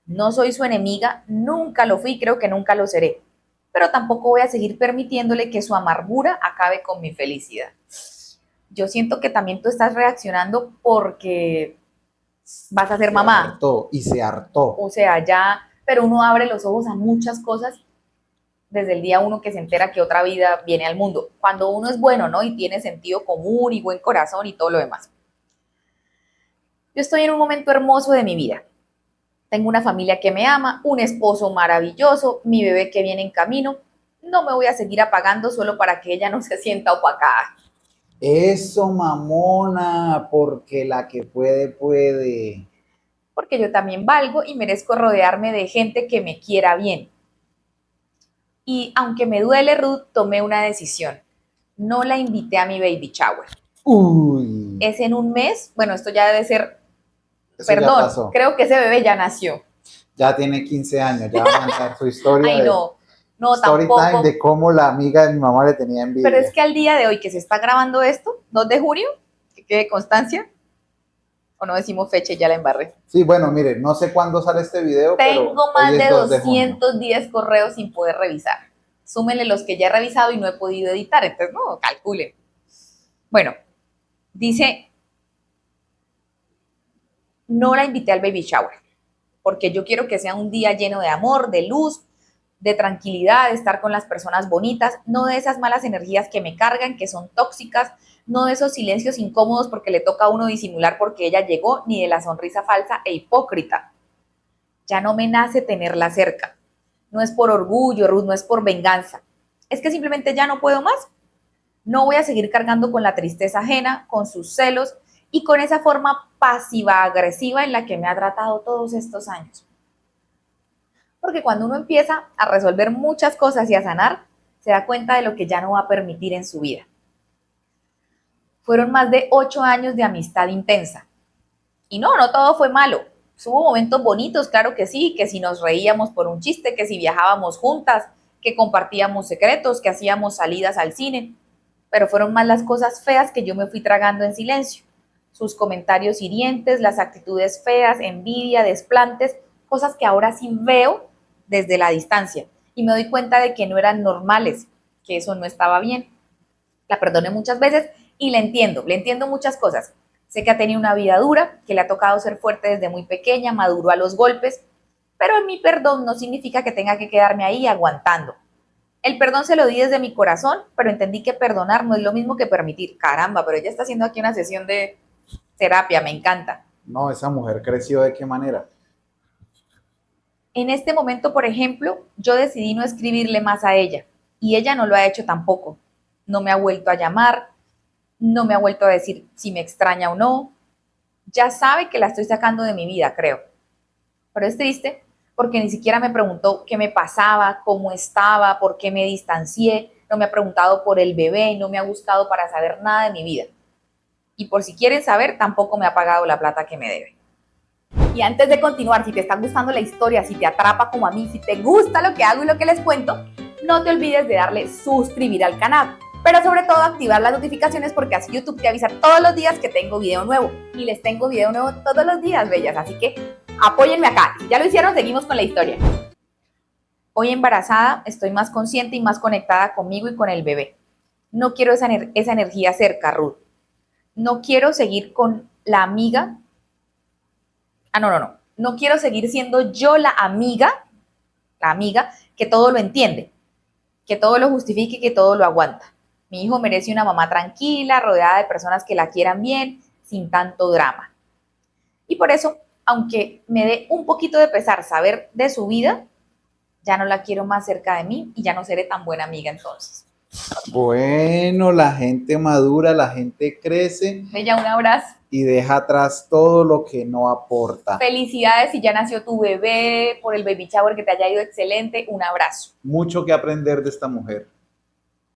No soy su enemiga, nunca lo fui y creo que nunca lo seré, pero tampoco voy a seguir permitiéndole que su amargura acabe con mi felicidad. Yo siento que también tú estás reaccionando porque vas a ser mamá. Hartó y se hartó. O sea, ya, pero uno abre los ojos a muchas cosas desde el día uno que se entera que otra vida viene al mundo. Cuando uno es bueno, ¿no? Y tiene sentido común y buen corazón y todo lo demás. Yo estoy en un momento hermoso de mi vida. Tengo una familia que me ama, un esposo maravilloso, mi bebé que viene en camino. No me voy a seguir apagando solo para que ella no se sienta opacada. Eso, mamona, porque la que puede, puede. Porque yo también valgo y merezco rodearme de gente que me quiera bien. Y aunque me duele, Ruth, tomé una decisión. No la invité a mi baby shower. Uy. Es en un mes, bueno, esto ya debe ser, Eso ya perdón, pasó. creo que ese bebé ya nació. Ya tiene 15 años, ya va a contar su historia. Ay, no, no, story time tampoco. de cómo la amiga de mi mamá le tenía Pero es envidia. que al día de hoy que se está grabando esto, 2 de junio, que quede constancia, o no decimos fecha y ya la embarré. Sí, bueno, miren, no sé cuándo sale este video, Tengo pero más hoy es de 2 de junio. 210 correos sin poder revisar. Súmenle los que ya he revisado y no he podido editar, entonces no, calculen. Bueno, dice, no la invité al baby shower, porque yo quiero que sea un día lleno de amor, de luz, de tranquilidad, de estar con las personas bonitas, no de esas malas energías que me cargan, que son tóxicas, no de esos silencios incómodos porque le toca a uno disimular porque ella llegó, ni de la sonrisa falsa e hipócrita. Ya no me nace tenerla cerca. No es por orgullo, Ruth, no es por venganza. Es que simplemente ya no puedo más. No voy a seguir cargando con la tristeza ajena, con sus celos y con esa forma pasiva-agresiva en la que me ha tratado todos estos años. Porque cuando uno empieza a resolver muchas cosas y a sanar, se da cuenta de lo que ya no va a permitir en su vida. Fueron más de 8 años de amistad intensa. Y no todo fue malo. Hubo momentos bonitos, claro que sí, que si nos reíamos por un chiste, que si viajábamos juntas, que compartíamos secretos, que hacíamos salidas al cine. Pero fueron más las cosas feas que yo me fui tragando en silencio. Sus comentarios hirientes, las actitudes feas, envidia, desplantes, cosas que ahora sí veo desde la distancia. Y me doy cuenta de que no eran normales, que eso no estaba bien. La perdoné muchas veces y le entiendo muchas cosas. Sé que ha tenido una vida dura, que le ha tocado ser fuerte desde muy pequeña, maduró a los golpes, pero en mi perdón no significa que tenga que quedarme ahí aguantando. El perdón se lo di desde mi corazón, pero entendí que perdonar no es lo mismo que permitir. Caramba, pero ella está haciendo aquí una sesión de terapia, me encanta. No, esa mujer creció ¿de qué manera? En este momento, por ejemplo, yo decidí no escribirle más a ella y ella no lo ha hecho tampoco. No me ha vuelto a llamar, no me ha vuelto a decir si me extraña o no. Ya sabe que la estoy sacando de mi vida, creo. Pero es triste porque ni siquiera me preguntó qué me pasaba, cómo estaba, por qué me distancié, no me ha preguntado por el bebé, no me ha buscado para saber nada de mi vida. Y por si quieren saber, tampoco me ha pagado la plata que me debe. Y antes de continuar, si te está gustando la historia, si te atrapa como a mí, si te gusta lo que hago y lo que les cuento, no te olvides de darle suscribir al canal. Pero sobre todo activar las notificaciones porque así YouTube te avisa todos los días que tengo video nuevo. Y les tengo video nuevo todos los días, bellas. Así que apóyenme acá. Si ya lo hicieron, seguimos con la historia. Hoy embarazada, estoy más consciente y más conectada conmigo y con el bebé. No quiero esa energía cerca, Ruth. No quiero seguir con la amiga. No. No quiero seguir siendo yo la amiga que todo lo entiende, que todo lo justifique y que todo lo aguanta. Mi hijo merece una mamá tranquila, rodeada de personas que la quieran bien, sin tanto drama. Y por eso, aunque me dé un poquito de pesar saber de su vida, ya no la quiero más cerca de mí y ya no seré tan buena amiga entonces. Bueno, la gente madura, la gente crece. Bella, un abrazo. Y deja atrás todo lo que no aporta. Felicidades si ya nació tu bebé, por el baby shower que te haya ido excelente. Un abrazo. Mucho que aprender de esta mujer.